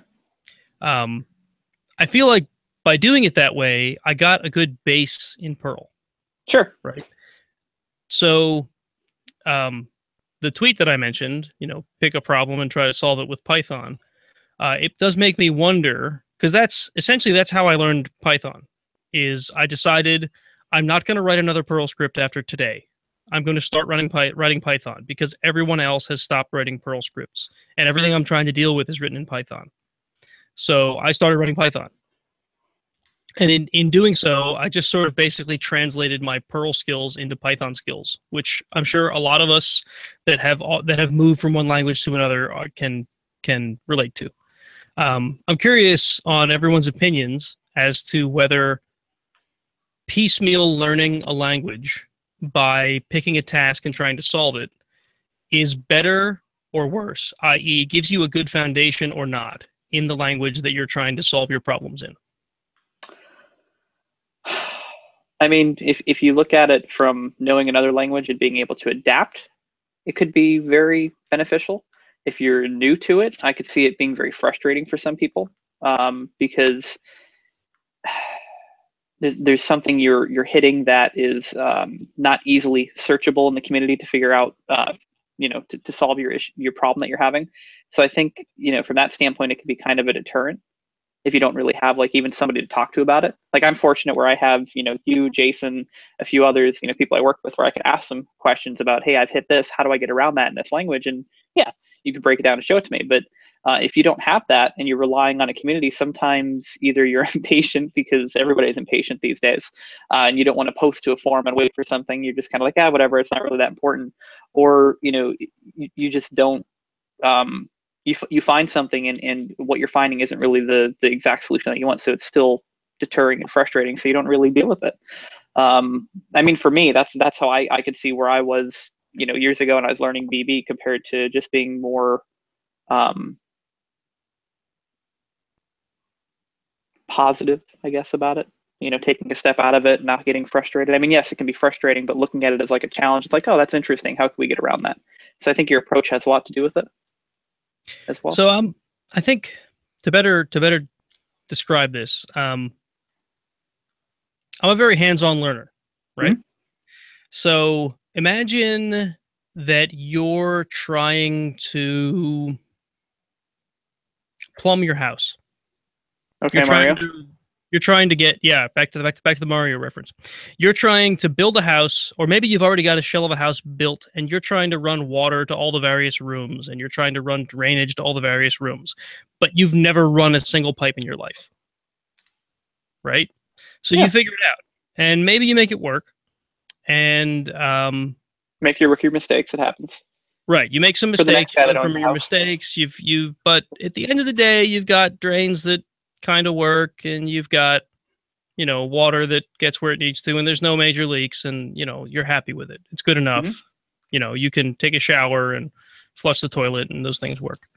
I feel like by doing it that way, I got a good base in Perl. Sure. Right. So, the tweet that I mentioned, pick a problem and try to solve it with Python. It does make me wonder, because that's how I learned Python. Is I decided I'm not going to write another Perl script after today. I'm going to start writing Python because everyone else has stopped writing Perl scripts, and everything I'm trying to deal with is written in Python. So I started writing Python. And in doing so, I just sort of basically translated my Perl skills into Python skills, which I'm sure a lot of us that have moved from one language to another can relate to. I'm curious on everyone's opinions as to whether piecemeal learning a language by picking a task and trying to solve it is better or worse, i.e., gives you a good foundation or not in the language that you're trying to solve your problems in. I mean, if you look at it from knowing another language and being able to adapt, it could be very beneficial. If you're new to it, I could see it being very frustrating for some people, because there's something you're hitting that is not easily searchable in the community to figure out, to solve your problem that you're having. So I think, from that standpoint, it could be kind of a deterrent if you don't really have even somebody to talk to about it. Like, I'm fortunate where I have, you, Jason, a few others, people I work with, where I can ask them questions about, hey, I've hit this, how do I get around that in this language? And yeah, you can break it down and show it to me. But if you don't have that and you're relying on a community, sometimes either you're impatient, because everybody's impatient these days, and you don't want to post to a forum and wait for something. You're just kind of like, whatever, it's not really that important. Or, you just don't, you find something and what you're finding isn't really the exact solution that you want. So it's still deterring and frustrating. So you don't really deal with it. I mean, for me, that's how I could see where I was, years ago when I was learning VB compared to just being more positive, I guess, about it. Taking a step out of it, not getting frustrated. I mean, yes, it can be frustrating, but looking at it as like a challenge, it's like, oh, that's interesting. How can we get around that? So I think your approach has a lot to do with it as well. So I think to better describe this, I'm a very hands-on learner, right? Mm-hmm. So imagine that you're trying to plumb your house. Okay, Mario. You're trying to get back to the Mario reference. You're trying to build a house, or maybe you've already got a shell of a house built, and you're trying to run water to all the various rooms, and you're trying to run drainage to all the various rooms, but you've never run a single pipe in your life, right? So you figure it out, and maybe you make it work, and make your mistakes. It happens. Right, you make some mistakes, you learn from your mistakes. But at the end of the day, you've got drains that kind of work, and you've got water that gets where it needs to, and there's no major leaks, and you're happy with it. It's good enough. Mm-hmm. You can take a shower and flush the toilet, and those things work.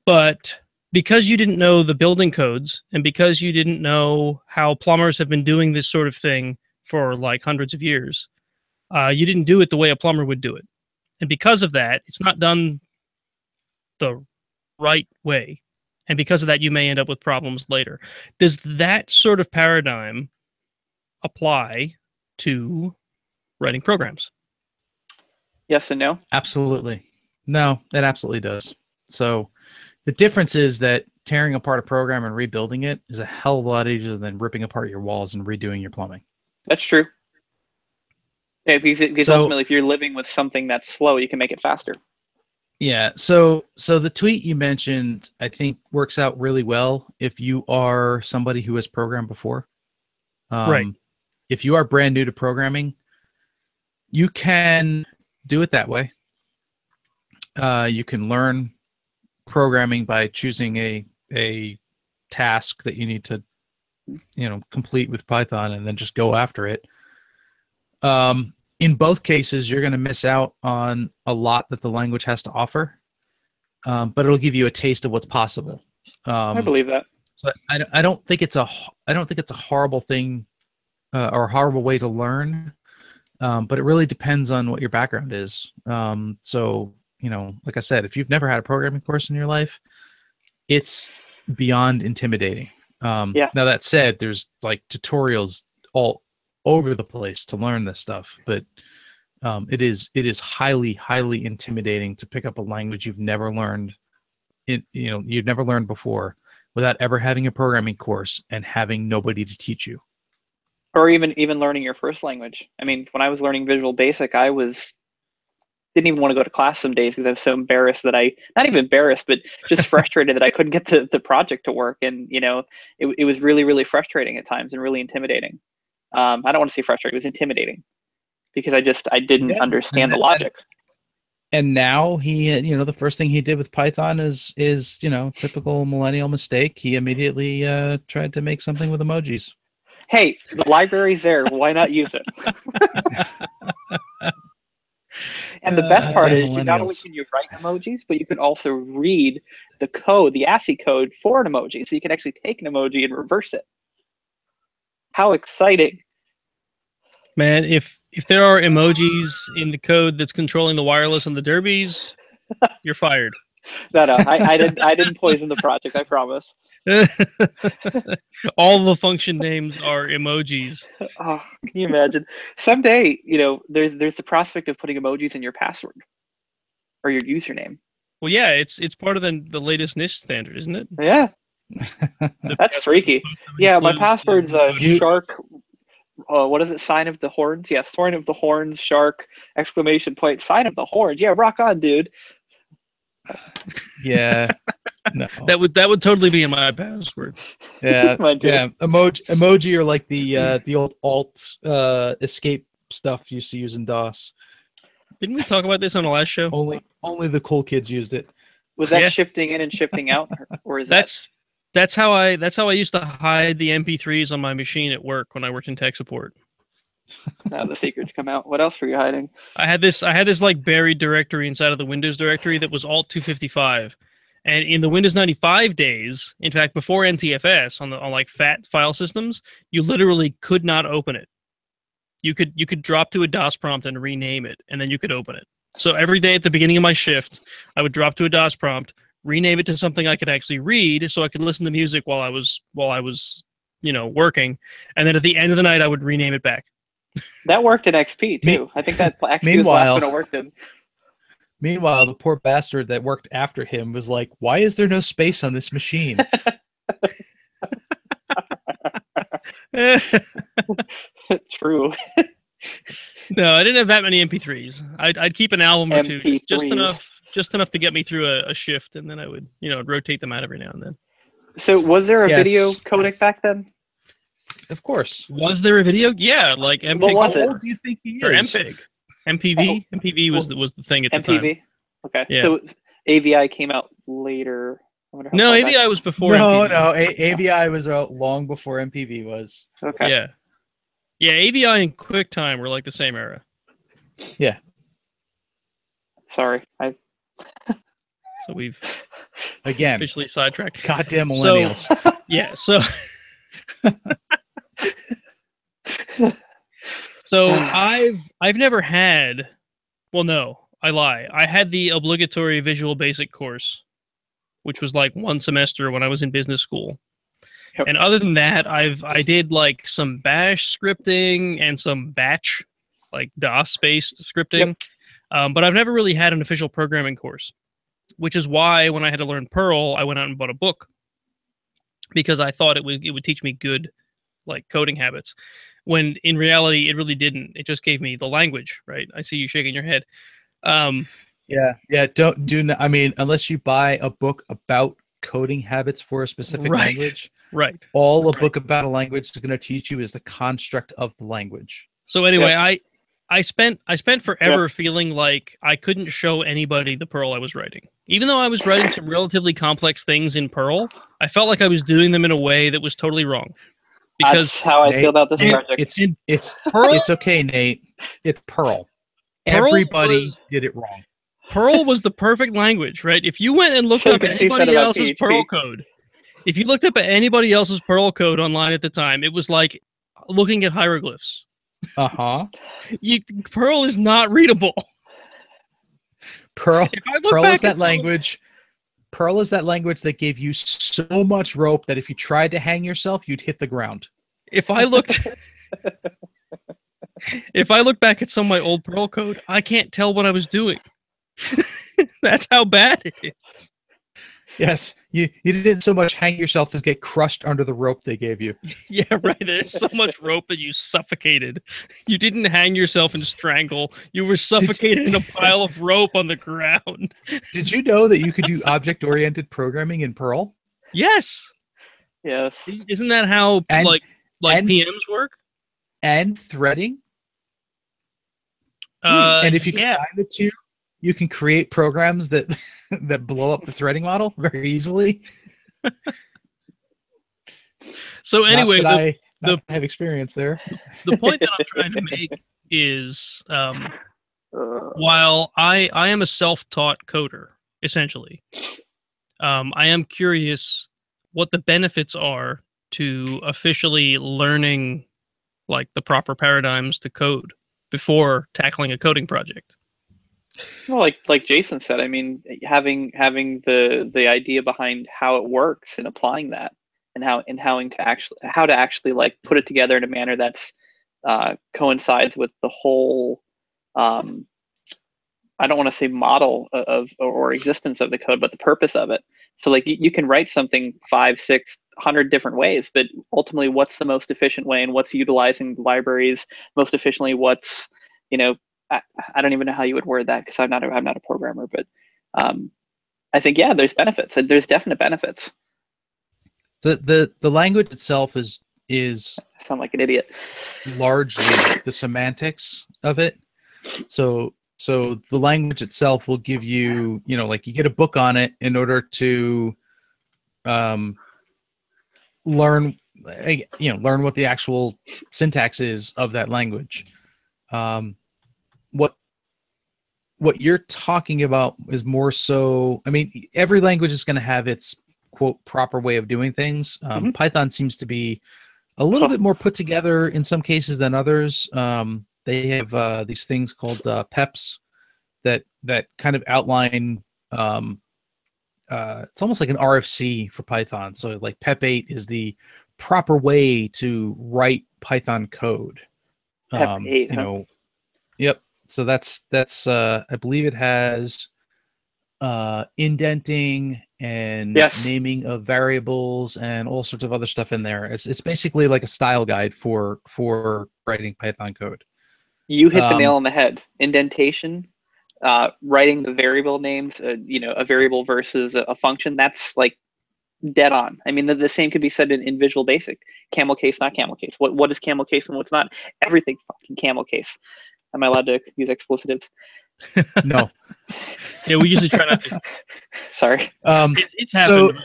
But because you didn't know the building codes, and because you didn't know how plumbers have been doing this sort of thing for like hundreds of years, you didn't do it the way a plumber would do it. And because of that, it's not done the right way. And because of that, you may end up with problems later. Does that sort of paradigm apply to writing programs? Yes and no. Absolutely. No, it absolutely does. So the difference is that tearing apart a program and rebuilding it is a hell of a lot easier than ripping apart your walls and redoing your plumbing. That's true. Yeah, because ultimately, if you're living with something that's slow, you can make it faster. Yeah. So the tweet you mentioned, I think, works out really well if you are somebody who has programmed before. Right. If you are brand new to programming, you can do it that way. You can learn programming by choosing a task that you need to, complete with Python, and then just go after it. In both cases, you're going to miss out on a lot that the language has to offer, but it'll give you a taste of what's possible. I believe that. So I don't think it's a horrible thing or a horrible way to learn, but it really depends on what your background is. So like I said, if you've never had a programming course in your life, it's beyond intimidating. Yeah. Now that said, there's like tutorials all over the place to learn this stuff, but it is highly intimidating to pick up a language you've never learned before without ever having a programming course and having nobody to teach you, or even learning your first language. I mean, when I was learning Visual Basic, I didn't even want to go to class some days because I was so embarrassed that not even embarrassed, but just frustrated that I couldn't get the project to work. And it was really frustrating at times and really intimidating. I don't want to say frustrating, it was intimidating because I didn't understand the logic. And now the first thing he did with Python is typical millennial mistake. He immediately tried to make something with emojis. Hey, the library's there. Why not use it? And the best part is not only can you write emojis, but you can also read the code, the ASCII code for an emoji. So you can actually take an emoji and reverse it. How exciting. Man, if there are emojis in the code that's controlling the wireless and the derbies, you're fired. No, I didn't poison the project, I promise. All the function names are emojis. Oh, can you imagine? Someday, there's the prospect of putting emojis in your password or your username. Well, yeah, it's part of the latest NIST standard, isn't it? Yeah. That's freaky. Yeah, my password's shark. What is it? Sign of the horns? Yeah, sign of the horns, shark, exclamation point, sign of the horns. Yeah, rock on, dude. Yeah. No. That would totally be in my password. Yeah. Yeah. Emoji are like the old alt escape stuff used to use in DOS. Didn't we talk about this on the last show? Only the cool kids used it. Was that shifting in and shifting out, or is that's how I used to hide the MP3s on my machine at work when I worked in tech support. Now the secrets come out. What else were you hiding? I had this like buried directory inside of the Windows directory that was Alt 255. And in the Windows 95 days, in fact, before NTFS on like fat file systems, you literally could not open it. You could drop to a DOS prompt and rename it, and then you could open it. So every day at the beginning of my shift, I would drop to a DOS prompt, rename it to something I could actually read, so I could listen to music while I was working, and then at the end of the night, I would rename it back. That worked in XP too. I think that XP was the last one it worked in. Meanwhile, the poor bastard that worked after him was like, "Why is there no space on this machine?" True. No, I didn't have that many MP3s. I'd keep an album or two, just enough to get me through a shift, and then I would rotate them out every now and then. So, was there a video codec back then? Of course. Was there a video? Yeah, like MPEG. What was it? How old do you think he is? Or MPEG. MPV. Oh. MPV was the thing at the time. MPV. Okay. Yeah. So AVI came out later. No, AVI was before. MPV. No. AVI was out long before MPV was. Okay. Yeah. Yeah, AVI and QuickTime were like the same era. Yeah. Sorry, So we've again officially sidetracked. Goddamn millennials. So I've never had. Well, no, I lie. I had the obligatory Visual Basic course, which was like 1 semester when I was in business school. Yep. And other than that, I did like some Bash scripting and some Batch, like DOS-based scripting. Yep. But I've never really had an official programming course, which is why when I had to learn Perl, I went out and bought a book because I thought it would teach me good like coding habits. When in reality, it really didn't. It just gave me the language, right? I see you shaking your head. Yeah. I mean, unless you buy a book about coding habits for a specific language, right? All a book about a language is going to teach you is the construct of the language. So anyway, I spent forever feeling like I couldn't show anybody the Perl I was writing, even though I was writing some relatively complex things in Perl. I felt like I was doing them in a way that was totally wrong. Because that's how I feel about this project. It's okay, Nate. It's Perl. Everybody did it wrong. Perl was the perfect language, right? If you went and looked up anybody else's Perl code, if you looked up at anybody else's Perl code online at the time, it was like looking at hieroglyphs. Perl is not readable. Perl is that language. Perl is that language that gave you so much rope that if you tried to hang yourself, you'd hit the ground. If I look back at some of my old Perl code, I can't tell what I was doing. That's how bad it is. Yes, you didn't so much hang yourself as get crushed under the rope they gave you. Yeah, right. There's so much rope that you suffocated. You didn't hang yourself and strangle. You were suffocated in a pile of rope on the ground. Did you know that you could do object-oriented programming in Perl? Yes. Yes. Isn't that how like PMs work? And threading. And if you combine the two, you can create programs that that blow up the threading model very easily. So anyway, I have experience there. The point that I'm trying to make is, while I am a self-taught coder, essentially, I am curious what the benefits are to officially learning like the proper paradigms to code before tackling a coding project. Well, like Jason said, I mean, having the idea behind how it works and applying that, and how to actually like put it together in a manner that's coincides with the whole I don't want to say model of or existence of the code, but the purpose of it. So like you can write something 500, 600 different ways, but ultimately, what's the most efficient way, and what's utilizing the libraries most efficiently? What's I don't even know how you would word that because I'm not a programmer, but I think there's benefits. There's definite benefits. The language itself is I sound like an idiot. Largely the semantics of it. So the language itself will give you, like you get a book on it in order to learn what the actual syntax is of that language. What you're talking about is more so, I mean, every language is going to have its quote proper way of doing things. Python seems to be a little bit more put together in some cases than others. They have these things called PEPs that kind of outline. It's almost like an RFC for Python. So like PEP 8 is the proper way to write Python code. PEP 8, Yep. So that's I believe it has indenting and naming of variables and all sorts of other stuff in there. It's basically like a style guide for writing Python code. You hit the nail on the head. Indentation, writing the variable names, a variable versus a function. That's like dead on. I mean, the same could be said in Visual Basic. Camel case, not camel case. What is camel case and what's not? Everything's fucking camel case. Am I allowed to use explicitives? No. Yeah, we usually try not to. Sorry. It's happened.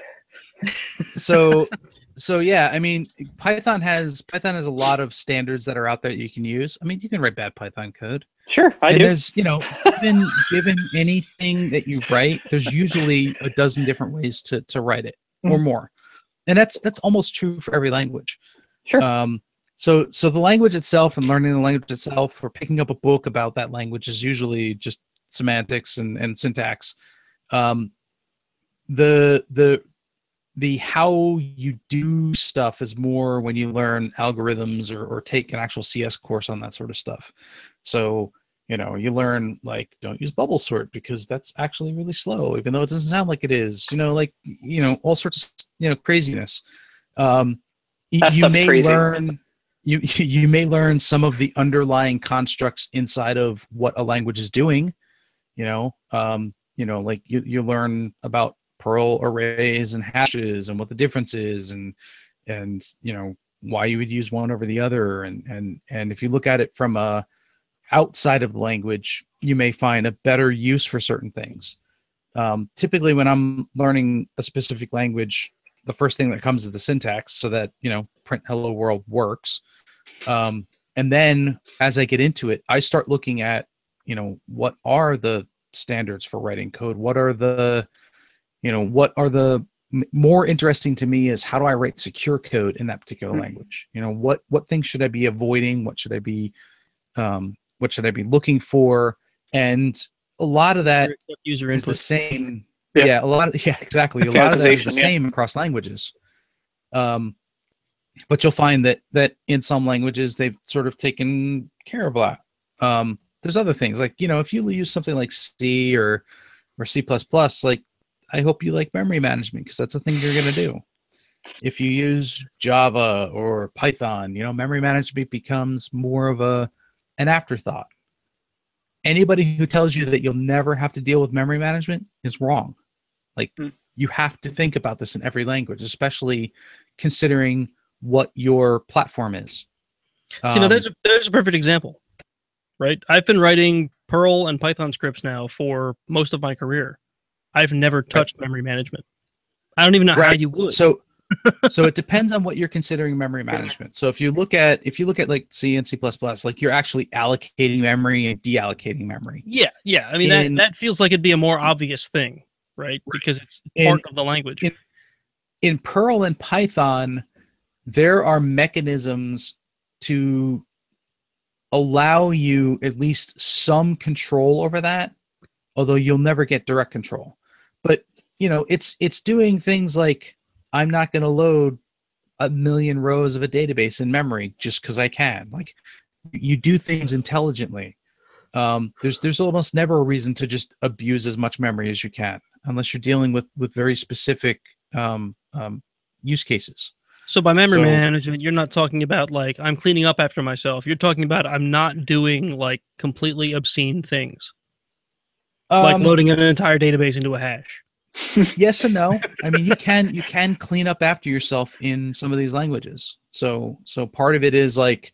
So yeah, I mean, Python has a lot of standards that are out there that you can use. I mean, you can write bad Python code. Sure, I do. There's, given anything that you write, there's usually a dozen different ways to write it or more, and that's almost true for every language. Sure. So the language itself and learning the language itself or picking up a book about that language is usually just semantics and syntax. The how you do stuff is more when you learn algorithms or take an actual CS course on that sort of stuff. So, you know, you learn like don't use bubble sort because that's actually really slow, even though it doesn't sound like it is. You know, like all sorts of craziness. You may crazy. learn you may learn some of the underlying constructs inside of what a language is doing. Like you learn about Perl arrays and hashes and what the difference is, and why you would use one over the other, and if you look at it from outside of the language, you may find a better use for certain things. Typically, when I'm learning a specific language, the first thing that comes is the syntax, so that print hello world works. And then as I get into it, I start looking at what are the standards for writing code. What are the more interesting to me is how do I write secure code in that particular language? What things should I be avoiding? What should I be looking for? And a lot of that is the same. Yeah, exactly. A lot of that is the same across languages. But you'll find that in some languages they've sort of taken care of that. There's other things like if you use something like C or C++, like I hope you like memory management because that's the thing you're going to do. If you use Java or Python, memory management becomes more of an afterthought. Anybody who tells you that you'll never have to deal with memory management is wrong. Like you have to think about this in every language, especially considering what your platform is. There's a perfect example, right? I've been writing Perl and Python scripts now for most of my career. I've never touched memory management. I don't even know how you would. So it depends on what you're considering memory management. So if you look at like C and C++, like you're actually allocating memory and deallocating memory. Yeah. I mean, that feels like it'd be a more obvious thing, right? Because it's part of the language. In Perl and Python, there are mechanisms to allow you at least some control over that, although you'll never get direct control. But it's doing things like I'm not going to load 1 million rows of a database in memory just because I can. Like you do things intelligently. There's almost never a reason to just abuse as much memory as you can, unless you're dealing with very specific use cases. So by memory management, you're not talking about like I'm cleaning up after myself. You're talking about I'm not doing like completely obscene things. Like loading an entire database into a hash. Yes and no. I mean, you can clean up after yourself in some of these languages. So part of it is like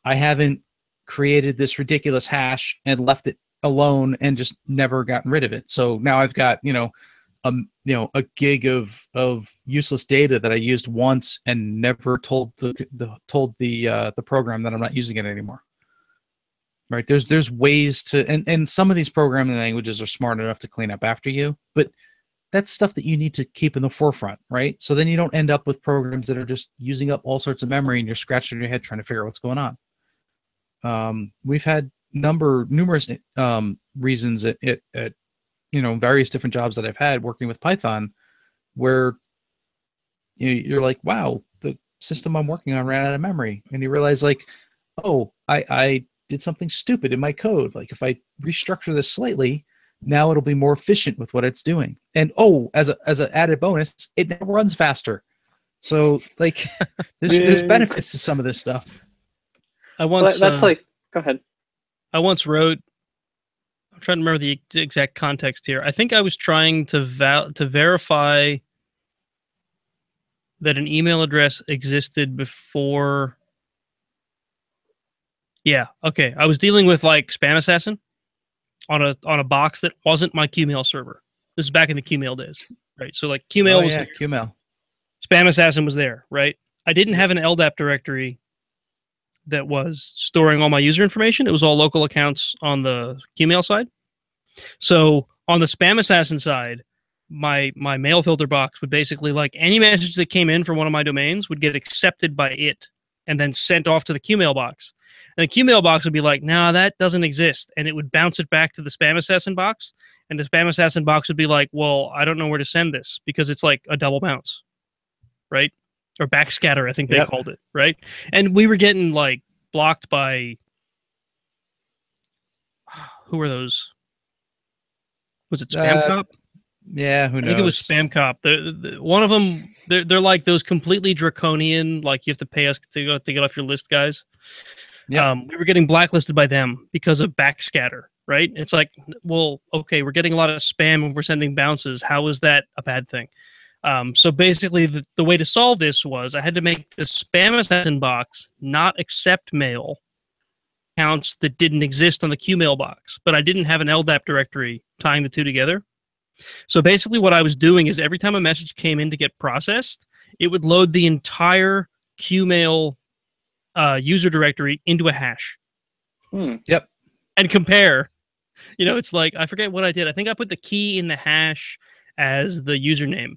I haven't created this ridiculous hash and left it alone and just never gotten rid of it. So now I've got a gig of useless data that I used once and never told the program that I'm not using it anymore. Right? There's ways to, and some of these programming languages are smart enough to clean up after you, but that's stuff that you need to keep in the forefront, right? So then you don't end up with programs that are just using up all sorts of memory and you're scratching your head trying to figure out what's going on. We've had numerous reasons at various different jobs that I've had working with Python where you're like, wow, the system I'm working on ran out of memory. And you realize like, oh, I did something stupid in my code. Like if I restructure this slightly, now it'll be more efficient with what it's doing. And as an added bonus, it now runs faster. So like there's benefits to some of this stuff. Go ahead. I once wrote, I'm trying to remember the exact context here. I think I was trying to verify that an email address existed before. Yeah. Okay. I was dealing with like Spam Assassin on a box that wasn't my Qmail server. This is back in the Qmail days, right? So like Qmail was there. Qmail. Spam Assassin was there, right? I didn't have an LDAP directory that was storing all my user information. It was all local accounts on the Qmail side. So on the Spam Assassin side, my mail filter box would basically like any message that came in from one of my domains would get accepted by it and then sent off to the Qmail box. And the Q mailbox would be like, "No, that doesn't exist," and it would bounce it back to the spam assassin box, and the spam assassin box would be like, "Well, I don't know where to send this because it's like a double bounce, right? Or backscatter, I think they called it, right?" And we were getting like blocked by who were those? Was it Spam Cop? Yeah, who knows? I think it was Spam Cop. One of them, they're like those completely draconian, like you have to pay us to get off your list guys. Yeah, we were getting blacklisted by them because of backscatter, right? It's like, well, okay, we're getting a lot of spam and we're sending bounces. How is that a bad thing? So basically, the way to solve this was I had to make the spam assassin box not accept mail accounts that didn't exist on the Q mailbox, but I didn't have an LDAP directory tying the two together. So basically what I was doing is every time a message came in to get processed, it would load the entire Qmail user directory into a hash. Yep. And compare. You know, it's like, I forget what I did. I think I put the key in the hash as the username.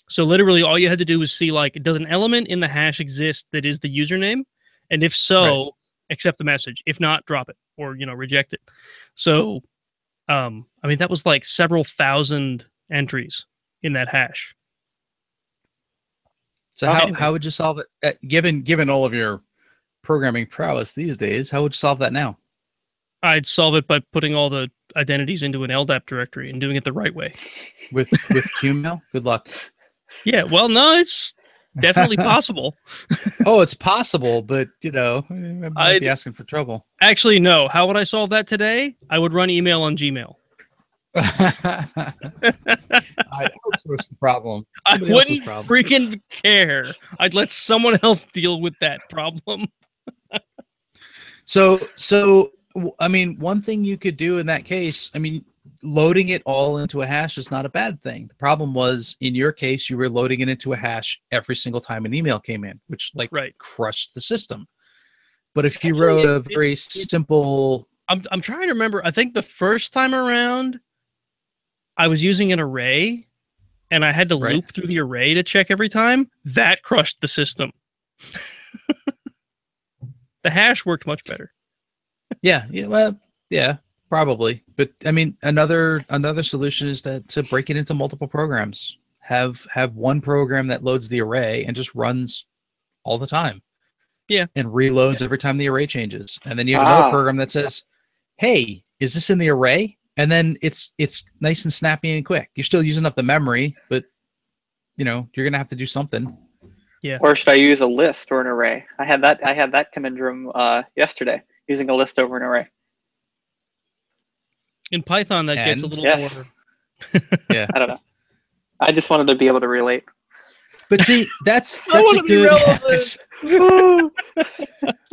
So literally all you had to do was see, like, does an element in the hash exist that is the username? And if so, accept the message. If not, drop it or, you know, reject it. So I mean, that was like several thousand entries in that hash. So how would you solve it? Given all of your programming prowess these days, how would you solve that now? I'd solve it by putting all the identities into an LDAP directory and doing it the right way. With Qmail? Good luck. Yeah, well, no, it's definitely possible. Oh, it's possible, but you know, I might be asking for trouble. Actually, no. How would I solve that today? I would run email on Gmail. I'd outsource the problem. I wouldn't freaking care. I'd let someone else deal with that problem. So, I mean, one thing you could do in that case, I mean, loading it all into a hash is not a bad thing. The problem was, in your case, you were loading it into a hash every single time an email came in, which crushed the system. But if you wrote a very simple... I'm trying to remember. I think the first time around, I was using an array, and I had to loop through the array to check every time. That crushed the system. The hash worked much better. Yeah, well, yeah, probably. But I mean, another solution is to break it into multiple programs. Have one program that loads the array and just runs all the time. Yeah. And reloads every time the array changes. And then you have another program that says, "Hey, is this in the array?" And then it's nice and snappy and quick. You're still using up the memory, but you know, you're gonna have to do something. Yeah. Or should I use a list or an array? I had that conundrum yesterday, using a list over an array. In Python, that gets a little more. Yeah. I don't know. I just wanted to be able to relate. But see, that's a good.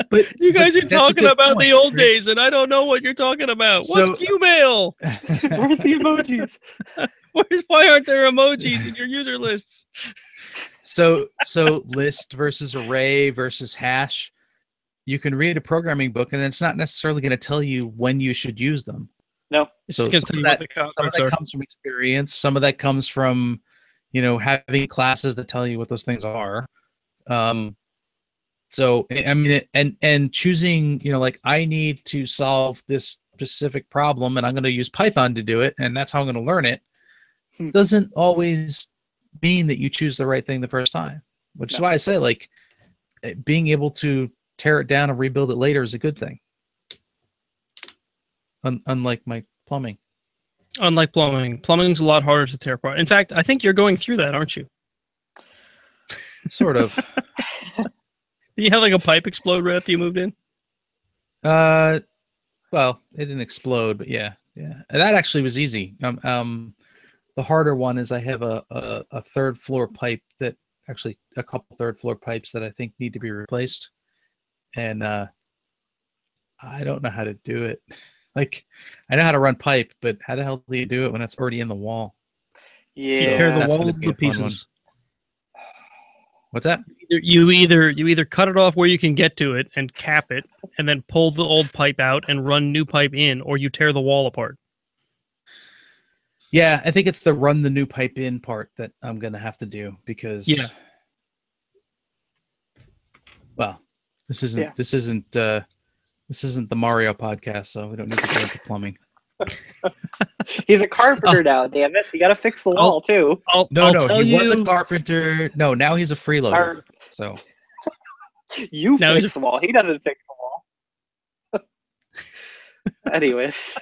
But you guys are talking about the old days, and I don't know what you're talking about. What's Qmail? Where's the emojis? Why aren't there emojis in your user lists? So list versus array versus hash. You can read a programming book, and it's not necessarily going to tell you when you should use them. No. So some of that comes from experience. Some of that comes from, you know, having classes that tell you what those things are. So I mean, and choosing, you know, like I need to solve this specific problem, and I'm going to use Python to do it, and that's how I'm going to learn it. Doesn't always mean that you choose the right thing the first time. Which is why I say, like, being able to tear it down and rebuild it later is a good thing. Unlike my plumbing. Unlike plumbing's a lot harder to tear apart. In fact, I think you're going through that, aren't you? Sort of. Did you have like a pipe explode right after you moved in? Well, it didn't explode, but yeah. That actually was easy. The harder one is I have a third floor pipe that actually a couple third floor pipes that I think need to be replaced, and I don't know how to do it. Like, I know how to run pipe, but how the hell do you do it when it's already in the wall? Yeah, you tear the wall into pieces. What's that? You either cut it off where you can get to it and cap it, and then pull the old pipe out and run new pipe in, or you tear the wall apart. Yeah, I think it's the run the new pipe in part that I'm gonna have to do because well, this isn't This isn't the Mario podcast, so we don't need to go into plumbing. He's a carpenter now, damn it. You got to fix the wall, too. He was a carpenter. No, now he's a freeloader. So you fix the wall. He doesn't fix the wall. Anyways.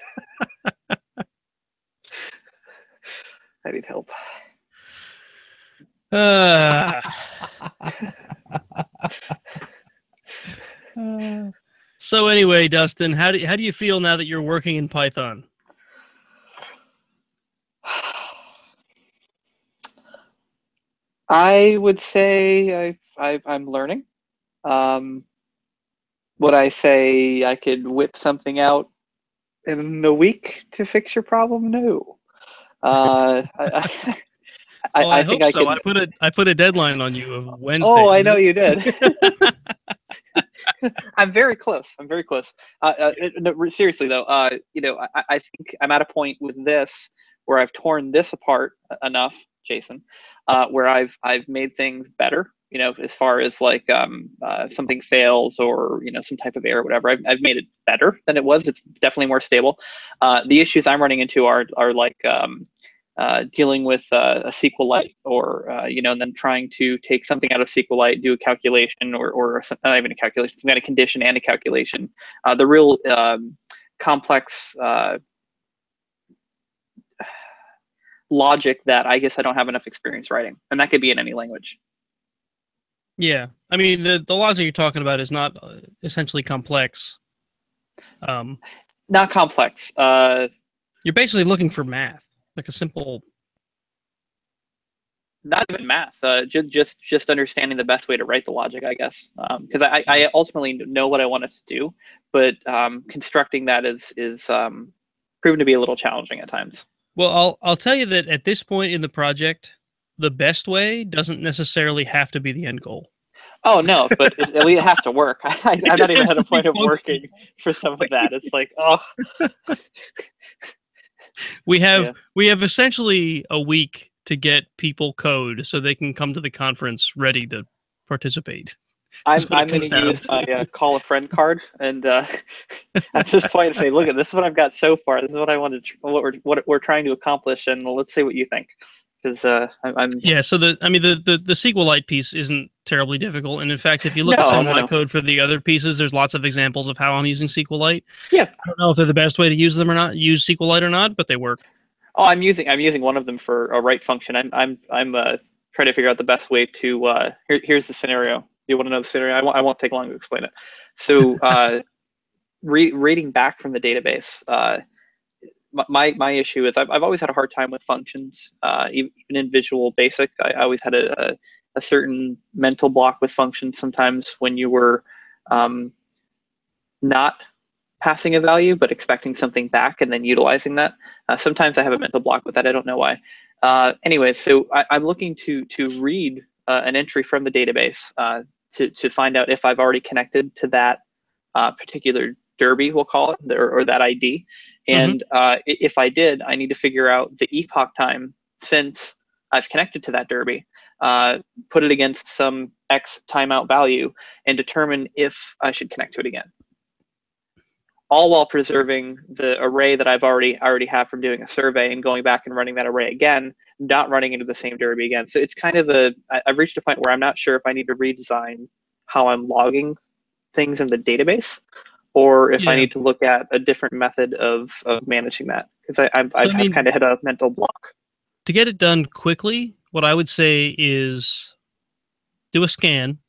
I need help. So anyway, Dustin, how do you feel now that you're working in Python? I would say I'm learning. Would I say I could whip something out in a week to fix your problem? No. I think hope so. I put a deadline on you of Wednesday. Oh, I know you did. I'm very close. No, seriously though, I think I'm at a point with this where I've torn this apart enough, Jason, where I've made things better. As far as like something fails or some type of error, or whatever, I've made it better than it was. It's definitely more stable. The issues I'm running into are like dealing with a SQLite, or and then trying to take something out of SQLite, do a calculation, or not even a calculation, some kind of condition and a calculation. The real complex logic that I guess I don't have enough experience writing, and that could be in any language. Yeah, I mean the logic you're talking about is not essentially complex. Not complex. You're basically looking for math. Like a simple, not even math, just understanding the best way to write the logic, I guess, because I ultimately know what I want it to do, but constructing that is proven to be a little challenging at times. Well, I'll tell you that at this point in the project, the best way doesn't necessarily have to be the end goal. Oh no, but at least it has to work. I'm not even at a point of working for some of that. It's like, oh. We have essentially a week to get people code so they can come to the conference ready to participate. I'm going to use my call a friend card, and at this point say, look, this is what I've got so far. This is what I wanted, what we're trying to accomplish, and let's see what you think. Because I'm So the SQLite piece isn't terribly difficult, and in fact, if you look at some of my code for the other pieces, there's lots of examples of how I'm using SQLite. Yeah, I don't know if they're the best way to use them or not, use SQLite or not, but they work. Oh, I'm using one of them for a write function. I'm trying to figure out the best way to. Here's the scenario. You want to know the scenario? I won't take long to explain it. So, reading back from the database. My issue is I've always had a hard time with functions, even in Visual Basic. I always had a certain mental block with functions sometimes when you were not passing a value but expecting something back and then utilizing that. Sometimes I have a mental block with that. I don't know why. Anyway, so I'm looking to read an entry from the database to find out if I've already connected to that particular Derby, we'll call it, or that ID. And if I did, I need to figure out the epoch time since I've connected to that Derby, put it against some X timeout value, and determine if I should connect to it again. All while preserving the array that I already have from doing a survey and going back and running that array again, not running into the same Derby again. So it's kind of I've reached a point where I'm not sure if I need to redesign how I'm logging things in the database, or if I need to look at a different method of managing that, because I've kind of hit a mental block. To get it done quickly, what I would say is do a scan.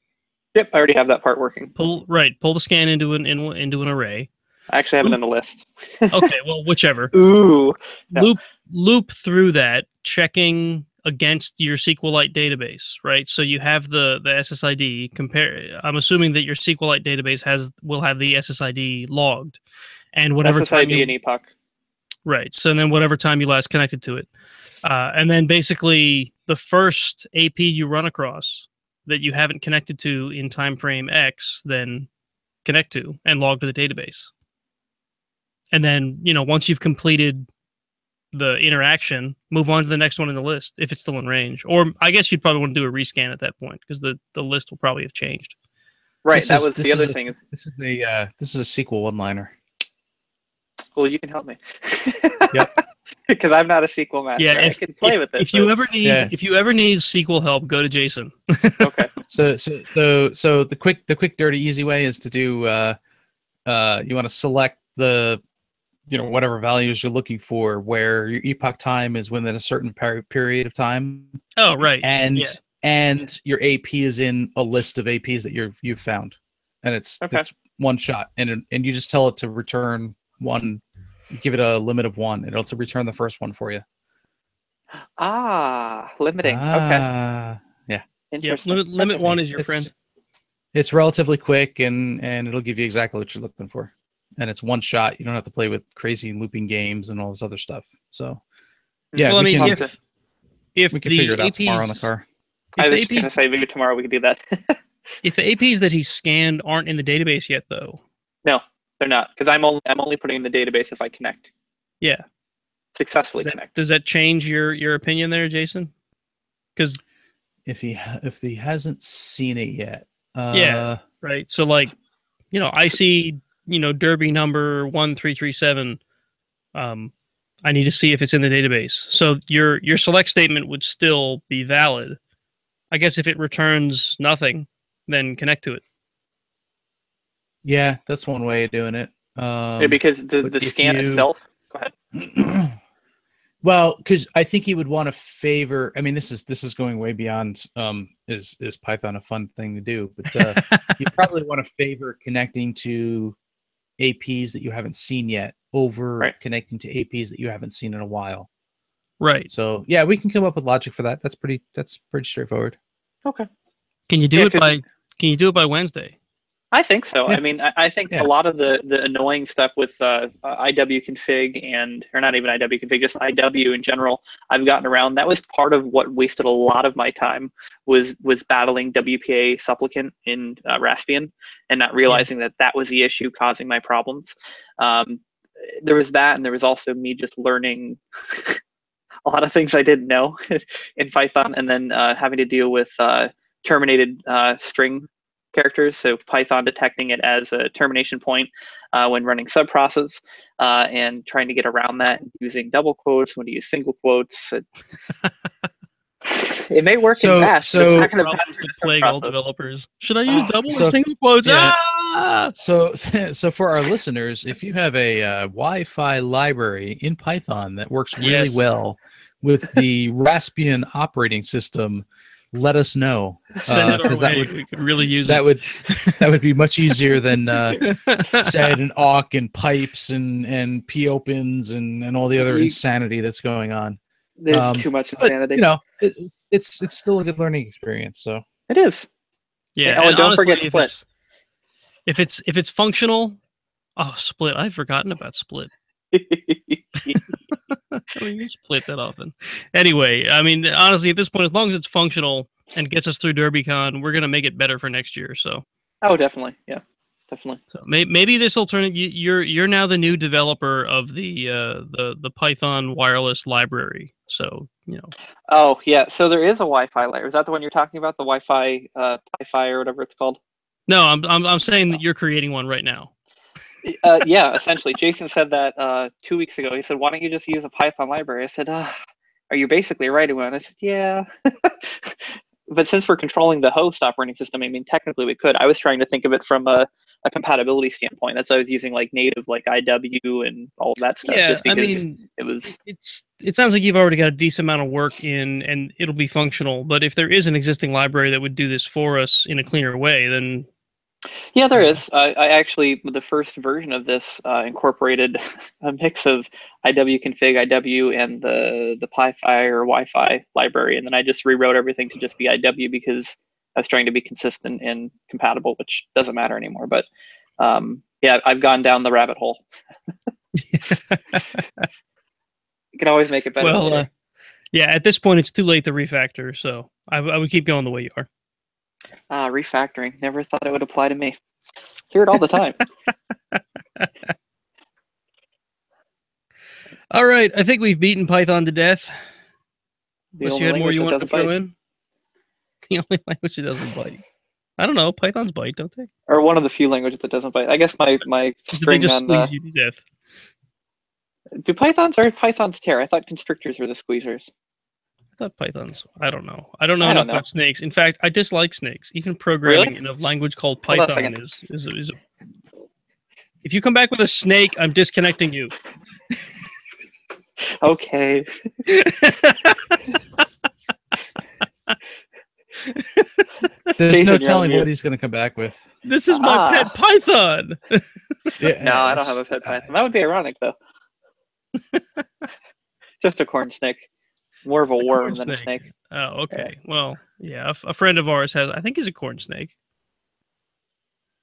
Yep, I already have that part working. Pull the scan into an array. I actually have it in the list. Okay, well, whichever. Ooh. No. Loop through that, checking against your SQLite database, right? So you have the SSID. I'm assuming that your SQLite database will have the SSID logged, and whatever SSID and epoch. Right. So then whatever time you last connected to it, and then basically the first AP you run across that you haven't connected to in time frame X, then connect to and log to the database. And then, once you've completed the interaction, move on to the next one in the list if it's still in range. Or I guess you'd probably want to do a rescan at that point because the list will probably have changed. Right. That was the other thing. This is a SQL one-liner. Well, you can help me. Yep. Because I'm not a SQL master. Yeah, I can play with it. If you ever need SQL help, go to Jason. Okay. So the quick, dirty, easy way is to do you want to select the whatever values you're looking for, where your epoch time is within a certain period of time. Oh, right. And your AP is in a list of APs that you've found, and it's one shot, and you just tell it to return one. Give it a limit of 1. It'll to return the first one for you. Limiting. Okay. Yeah. Interesting. Yeah, limit 1 is your friend. It's relatively quick, and it'll give you exactly what you're looking for. And it's one shot. You don't have to play with crazy looping games and all this other stuff. So, yeah. Well, I mean, if we can figure it out tomorrow on the car. I was just going to say maybe tomorrow we could do that. If the APs that he scanned aren't in the database yet, though. No. They're not, because I'm only putting in the database if I connect. Yeah. Successfully connect. Does that change your opinion there, Jason? Because if he hasn't seen it yet. Yeah. Right. So I see Derby number 1337. I need to see if it's in the database. So your select statement would still be valid. I guess if it returns nothing, then connect to it. Yeah, that's one way of doing it. Because the scan itself. Go ahead. Well, because I think you would want to favor. I mean, this is going way beyond. Is Python a fun thing to do? But you probably want to favor connecting to APs that you haven't seen yet over connecting to APs that you haven't seen in a while. Right. So yeah, we can come up with logic for that. That's pretty straightforward. Okay. Can you do it by Wednesday? I think so. Yeah. I mean, I think a lot of the annoying stuff with IW config or not even IW config, just IW in general, I've gotten around. That was part of what wasted a lot of my time was battling WPA supplicant in Raspbian and not realizing that was the issue causing my problems. There was that, and there was also me just learning a lot of things I didn't know in Python, and then having to deal with terminated string characters, so Python detecting it as a termination point when running subprocess, and trying to get around that using double quotes when you use single quotes. It may work in Bash, but it's not going to plague all developers. Should I use double or single quotes? Yeah. So for our listeners, if you have a Wi-Fi library in Python that works really well with the Raspbian operating system, let us know, because we could really use that would be much easier than sed and awk and pipes and p-opens and all the other insanity that's going on. There's too much insanity. But, it's still a good learning experience. So it is. Yeah. And don't forget Split. If it's functional, Split. I've forgotten about Split. I don't use Split that often. Anyway, I mean, honestly, at this point, as long as it's functional and gets us through DerbyCon, we're going to make it better for next year. So. Oh, definitely. Yeah, definitely. So maybe this will turn. You're now the new developer of the Python wireless library. So Oh yeah. So there is a Wi-Fi layer. Is that the one you're talking about? The Wi-Fi, Pi-Fi or whatever it's called? No, I'm saying that you're creating one right now. Yeah, essentially. Jason said that 2 weeks ago. He said, "Why don't you just use a Python library?" I said, "Are you basically writing one?" I said, "Yeah." But since we're controlling the host operating system, I mean, technically we could. I was trying to think of it from a compatibility standpoint. That's why I was using native IW and all of that stuff. Yeah, just because I mean, it was. It sounds like you've already got a decent amount of work in, and it'll be functional. But if there is an existing library that would do this for us in a cleaner way, then. Yeah, there is. I actually, the first version of this incorporated a mix of IW config, IW, and the Pi-Fi or Wi-Fi library, and then I just rewrote everything to just be IW because I was trying to be consistent and compatible, which doesn't matter anymore. But yeah, I've gone down the rabbit hole. You can always make it better. Well, yeah, at this point, it's too late to refactor, so I would keep going the way you are. Refactoring. Never thought it would apply to me. Hear it all the time. All right. I think we've beaten Python to death. Unless you had more you wanted to throw in. The only language that doesn't bite. I don't know. Pythons bite, don't they? Or one of the few languages that doesn't bite. I guess my string they just on squeeze you to death. do pythons tear? I thought constrictors were the squeezers. I thought pythons. I don't know. I don't know enough about snakes. In fact, I dislike snakes. Even programming in a language called Python is if you come back with a snake, I'm disconnecting you. Okay. There's Jason, no telling what he's going to come back with. This is my pet python. Yeah, no, I don't have a pet python. That would be ironic, though. Just a corn snake. More of a worm than a snake. Oh, okay. Well, yeah, a friend of ours has, I think he's a corn snake.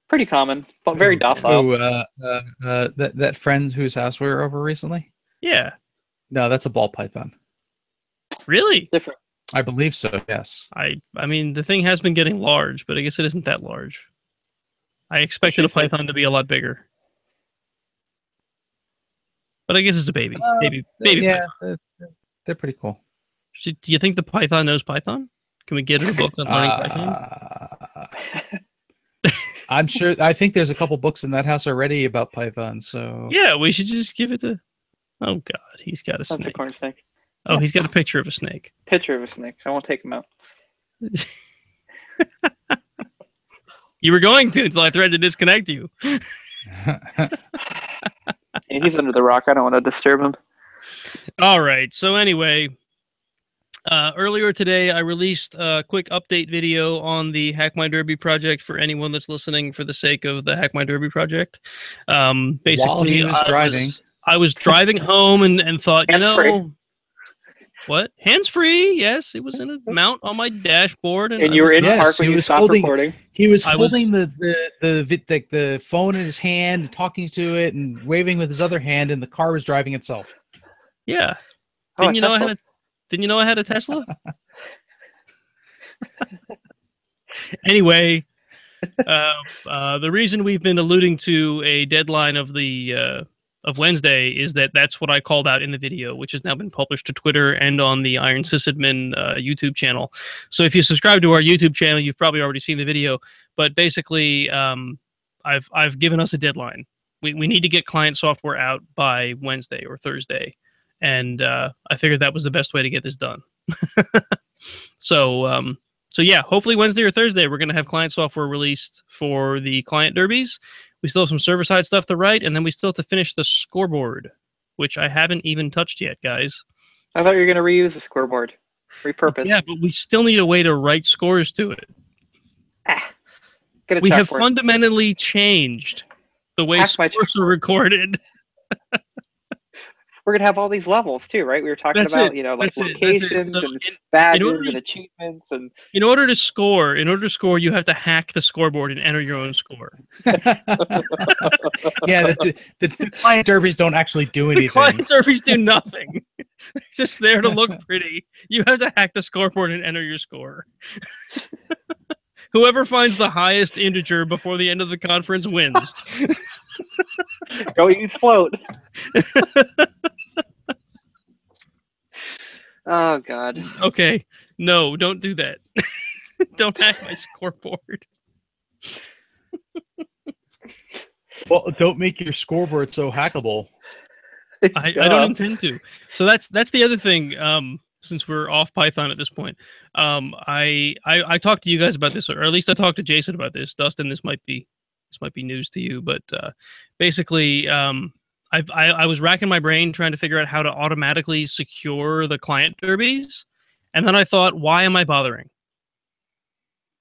Pretty common, but very docile. That friend whose house we were over recently? Yeah. No, that's a ball python. Really? Different. I believe so, yes. I mean, the thing has been getting large, but I guess it isn't that large. I expected a python to be a lot bigger. But I guess it's a baby. Baby yeah, they're pretty cool. Do you think the python knows Python? Can we get her a book on learning Python? I'm sure. I think there's a couple books in that house already about Python. So yeah, we should just give it to. Oh God, he's got a snake. That's a corn snake. Oh, he's got a picture of a snake. Picture of a snake. I won't take him out. You were going to until I threatened to disconnect you. Yeah, he's under the rock. I don't want to disturb him. All right. So anyway, earlier today, I released a quick update video on the Hack My Derby project for anyone that's listening for the sake of the Hack My Derby project. Basically, while he was driving. I was driving home and thought, what? Hands-free, yes. It was in a mount on my dashboard. And you were in park when you stopped recording. He was holding the phone in his hand, talking to it, and waving with his other hand, and the car was driving itself. Yeah. Didn't you know I had a Tesla? Anyway, the reason we've been alluding to a deadline of Wednesday is that's what I called out in the video, which has now been published to Twitter and on the Iron Sysadmin YouTube channel. So if you subscribe to our YouTube channel, you've probably already seen the video. But basically, I've given us a deadline. We need to get client software out by Wednesday or Thursday, and I figured that was the best way to get this done. So yeah, hopefully Wednesday or Thursday we're going to have client software released for the client derbies. We still have some server-side stuff to write, and then we still have to finish the scoreboard, which I haven't even touched yet, guys. I thought you were going to reuse the scoreboard. Repurpose. Yeah, but we still need a way to write scores to it. We have fundamentally changed the way scores are recorded. We're going to have all these levels, too, right? We were talking about, locations and badges and achievements. And in order to score, you have to hack the scoreboard and enter your own score. Yeah, the client derbies don't actually do anything. The client derbies do nothing. They're just there to look pretty. You have to hack the scoreboard and enter your score. Whoever finds the highest integer before the end of the conference wins. Go use float. Oh, God. Okay. No, don't do that. Don't hack my scoreboard. Well, don't make your scoreboard so hackable. I don't intend to. So that's the other thing. Since we're off Python at this point, I talked to you guys about this, or at least I talked to Jason about this. Dustin, this might be news to you, but basically, I was racking my brain trying to figure out how to automatically secure the client derbies, and then I thought, why am I bothering?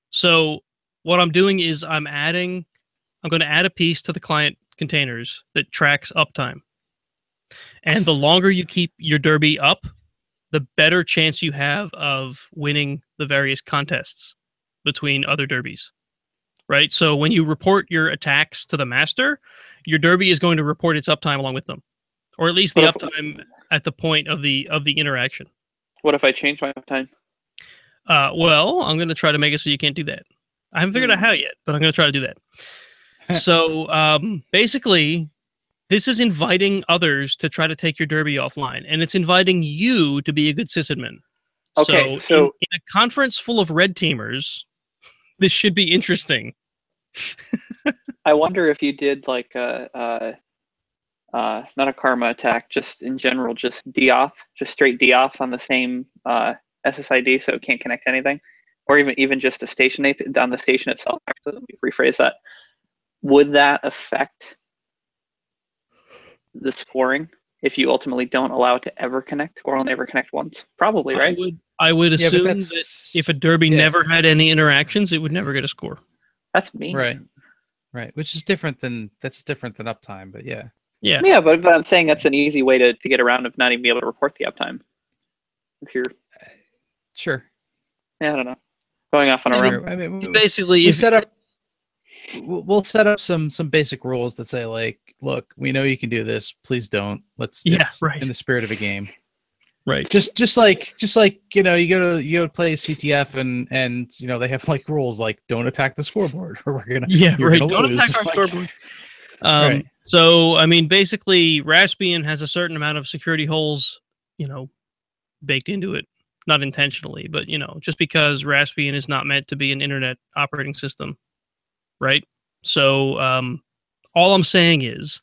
So what I'm doing is I'm going to add a piece to the client containers that tracks uptime, and the longer you keep your derby up, the better chance you have of winning the various contests between other derbies. Right? So when you report your attacks to the master, your derby is going to report its uptime along with them, or at least the uptime at the point of the interaction. What if I change my uptime? Well, I'm going to try to make it so you can't do that. I haven't figured out how yet, but I'm going to try to do that. So basically, this is inviting others to try to take your derby offline, and it's inviting you to be a good sysadmin. Okay, so in a conference full of red teamers, This should be interesting. I wonder if you did like not a karma attack, just in general, just DOF, just straight DOF on the same SSID, so it can't connect to anything, or even just a station on the station itself. Actually, let me rephrase that. Would that affect the scoring if you ultimately don't allow it to ever connect, or only ever connect once? Probably, right? I would assume that if a derby never had any interactions, it would never get a score. That's mean. Right. Which is different than uptime, but yeah. Yeah, but I'm saying that's an easy way to get around of not even be able to report the uptime. If you're sure. Yeah, I don't know. Going off on a run. I mean, basically, we'll set up some basic rules that say, like, look, we know you can do this. Please don't. It's in the spirit of a game. Right. Just like you go to play CTF and they have like rules like don't attack the scoreboard or we're gonna don't attack our scoreboard. Right. So I mean, basically, Raspbian has a certain amount of security holes, baked into it, not intentionally, but just because Raspbian is not meant to be an internet operating system, right? So all I'm saying is,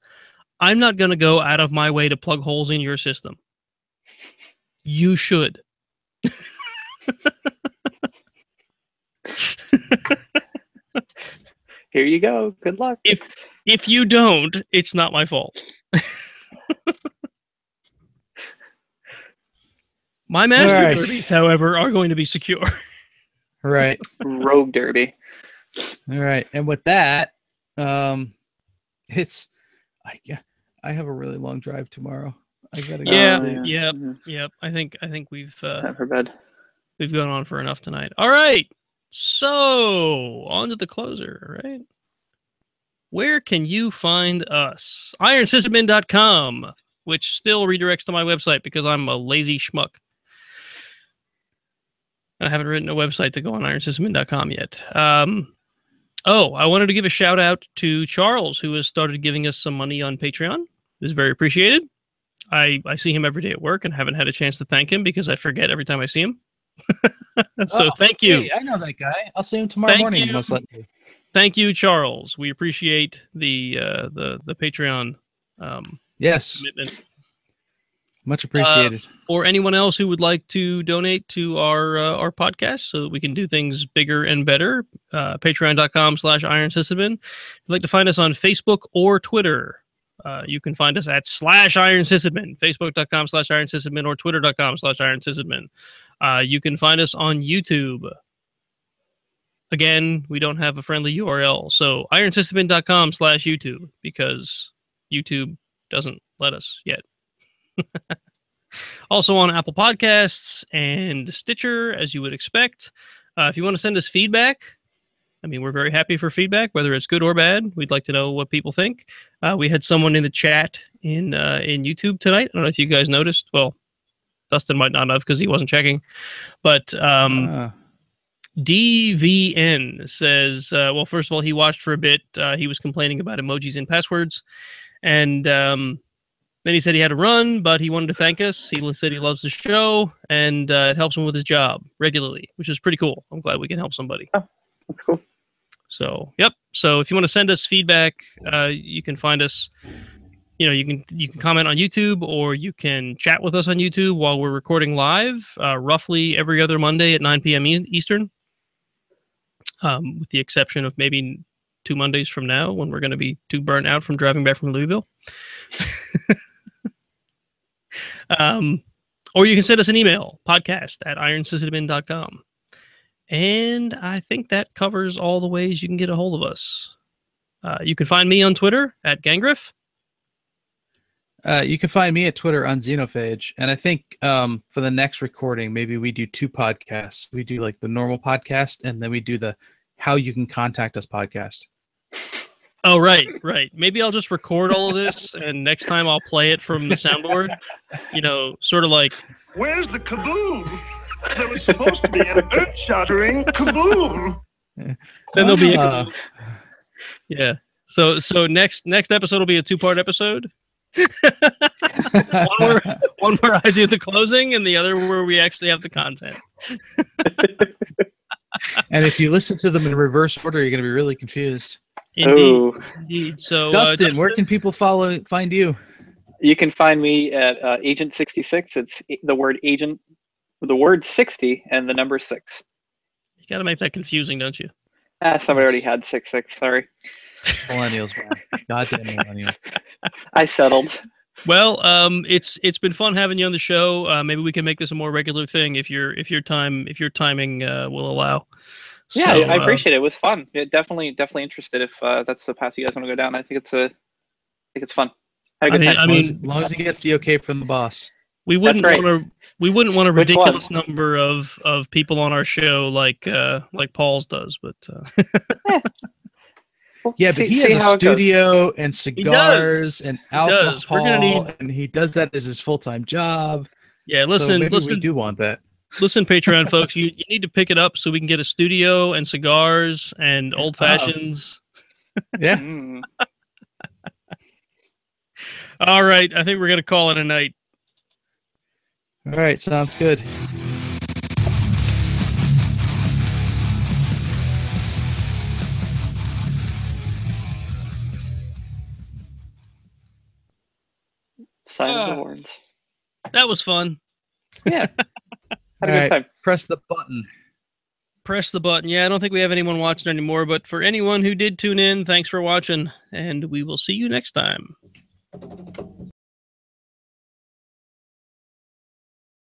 I'm not going to go out of my way to plug holes in your system. You should. Here you go. Good luck. If you don't, it's not my fault. My master derbies, however, are going to be secure. Right. Rogue derby. All right. And with that, I have a really long drive tomorrow. I gotta go. Yep. I think we've time for bed. We've gone on for enough tonight. All right. So on to the closer, right? Where can you find us? IronSysAdmin.com, which still redirects to my website because I'm a lazy schmuck. I haven't written a website to go on IronSysAdmin.com yet. I wanted to give a shout out to Charles, who has started giving us some money on Patreon. It is very appreciated. I see him every day at work and haven't had a chance to thank him because I forget every time I see him. So thank you. Hey, I know that guy. I'll see him tomorrow morning, most likely. Thank you, Charles. We appreciate the Patreon yes commitment. Much appreciated. For anyone else who would like to donate to our podcast so that we can do things bigger and better, patreon.com/IronSysAdmin. If you'd like to find us on Facebook or Twitter, you can find us at /IronSysAdmin, facebook.com/IronSysAdmin or twitter.com/IronSysAdmin. You can find us on YouTube. Again, we don't have a friendly URL, so IronSysAdmin.com/YouTube because YouTube doesn't let us yet. Also on Apple Podcasts and Stitcher, as you would expect. If you want to send us feedback, I mean, we're very happy for feedback, whether it's good or bad. We'd like to know what people think. We had someone in the chat in YouTube tonight. I don't know if you guys noticed. Well, Dustin might not have because he wasn't checking. But DVN says, well, first of all, he watched for a bit. He was complaining about emojis and passwords. And then he said he had to run, but he wanted to thank us. He said he loves the show, and it helps him with his job regularly, which is pretty cool. I'm glad we can help somebody. Oh, that's cool. So, yep. So if you want to send us feedback, you can find us. You can comment on YouTube, or you can chat with us on YouTube while we're recording live, roughly every other Monday at 9 p.m. Eastern, with the exception of maybe 2 Mondays from now when we're going to be too burnt out from driving back from Louisville. Or you can send us an email, podcast@ironsysadmin.com. And I think that covers all the ways you can get a hold of us. You can find me on Twitter @Gangriff. You can find me at Twitter on Xenophage. And I think for the next recording, maybe we do 2 podcasts. We do like the normal podcast, and then we do the how you can contact us podcast. Oh, right. Maybe I'll just record all of this, and next time I'll play it from the soundboard. Sort of like, where's the kaboom? There was supposed to be an earth-shattering kaboom. Then there'll be a yeah. So next episode will be a 2-part episode. one where I do the closing, and the other where we actually have the content. And if you listen to them in reverse order, you're going to be really confused. Indeed. Indeed. So, Dustin, where can people find you? You can find me at Agent 66. It's the word agent, the word 60, and the number 6. You got to make that confusing, don't you? Somebody already had 66. Sorry. Millennials, man. Goddamn millennials. I settled. Well, it's been fun having you on the show. Maybe we can make this a more regular thing if your timing will allow. Yeah, so, I appreciate it. It was fun. Definitely interested if that's the path you guys want to go down. I think it's fun. Had a good time. As long as he gets the okay from the boss. We wouldn't want a ridiculous number of people on our show like Paul's does, but yeah, but he has a studio and cigars and alcohol, and he does that as his full-time job. Yeah, listen, we do want that. Listen, Patreon folks, you need to pick it up so we can get a studio and cigars and old fashions. Yeah. All right, I think we're gonna call it a night. All right, sounds good. Sign of the horns. That was fun. Yeah. Had a good time. Press the button. Press the button. Yeah, I don't think we have anyone watching anymore, but for anyone who did tune in, thanks for watching, and we will see you next time.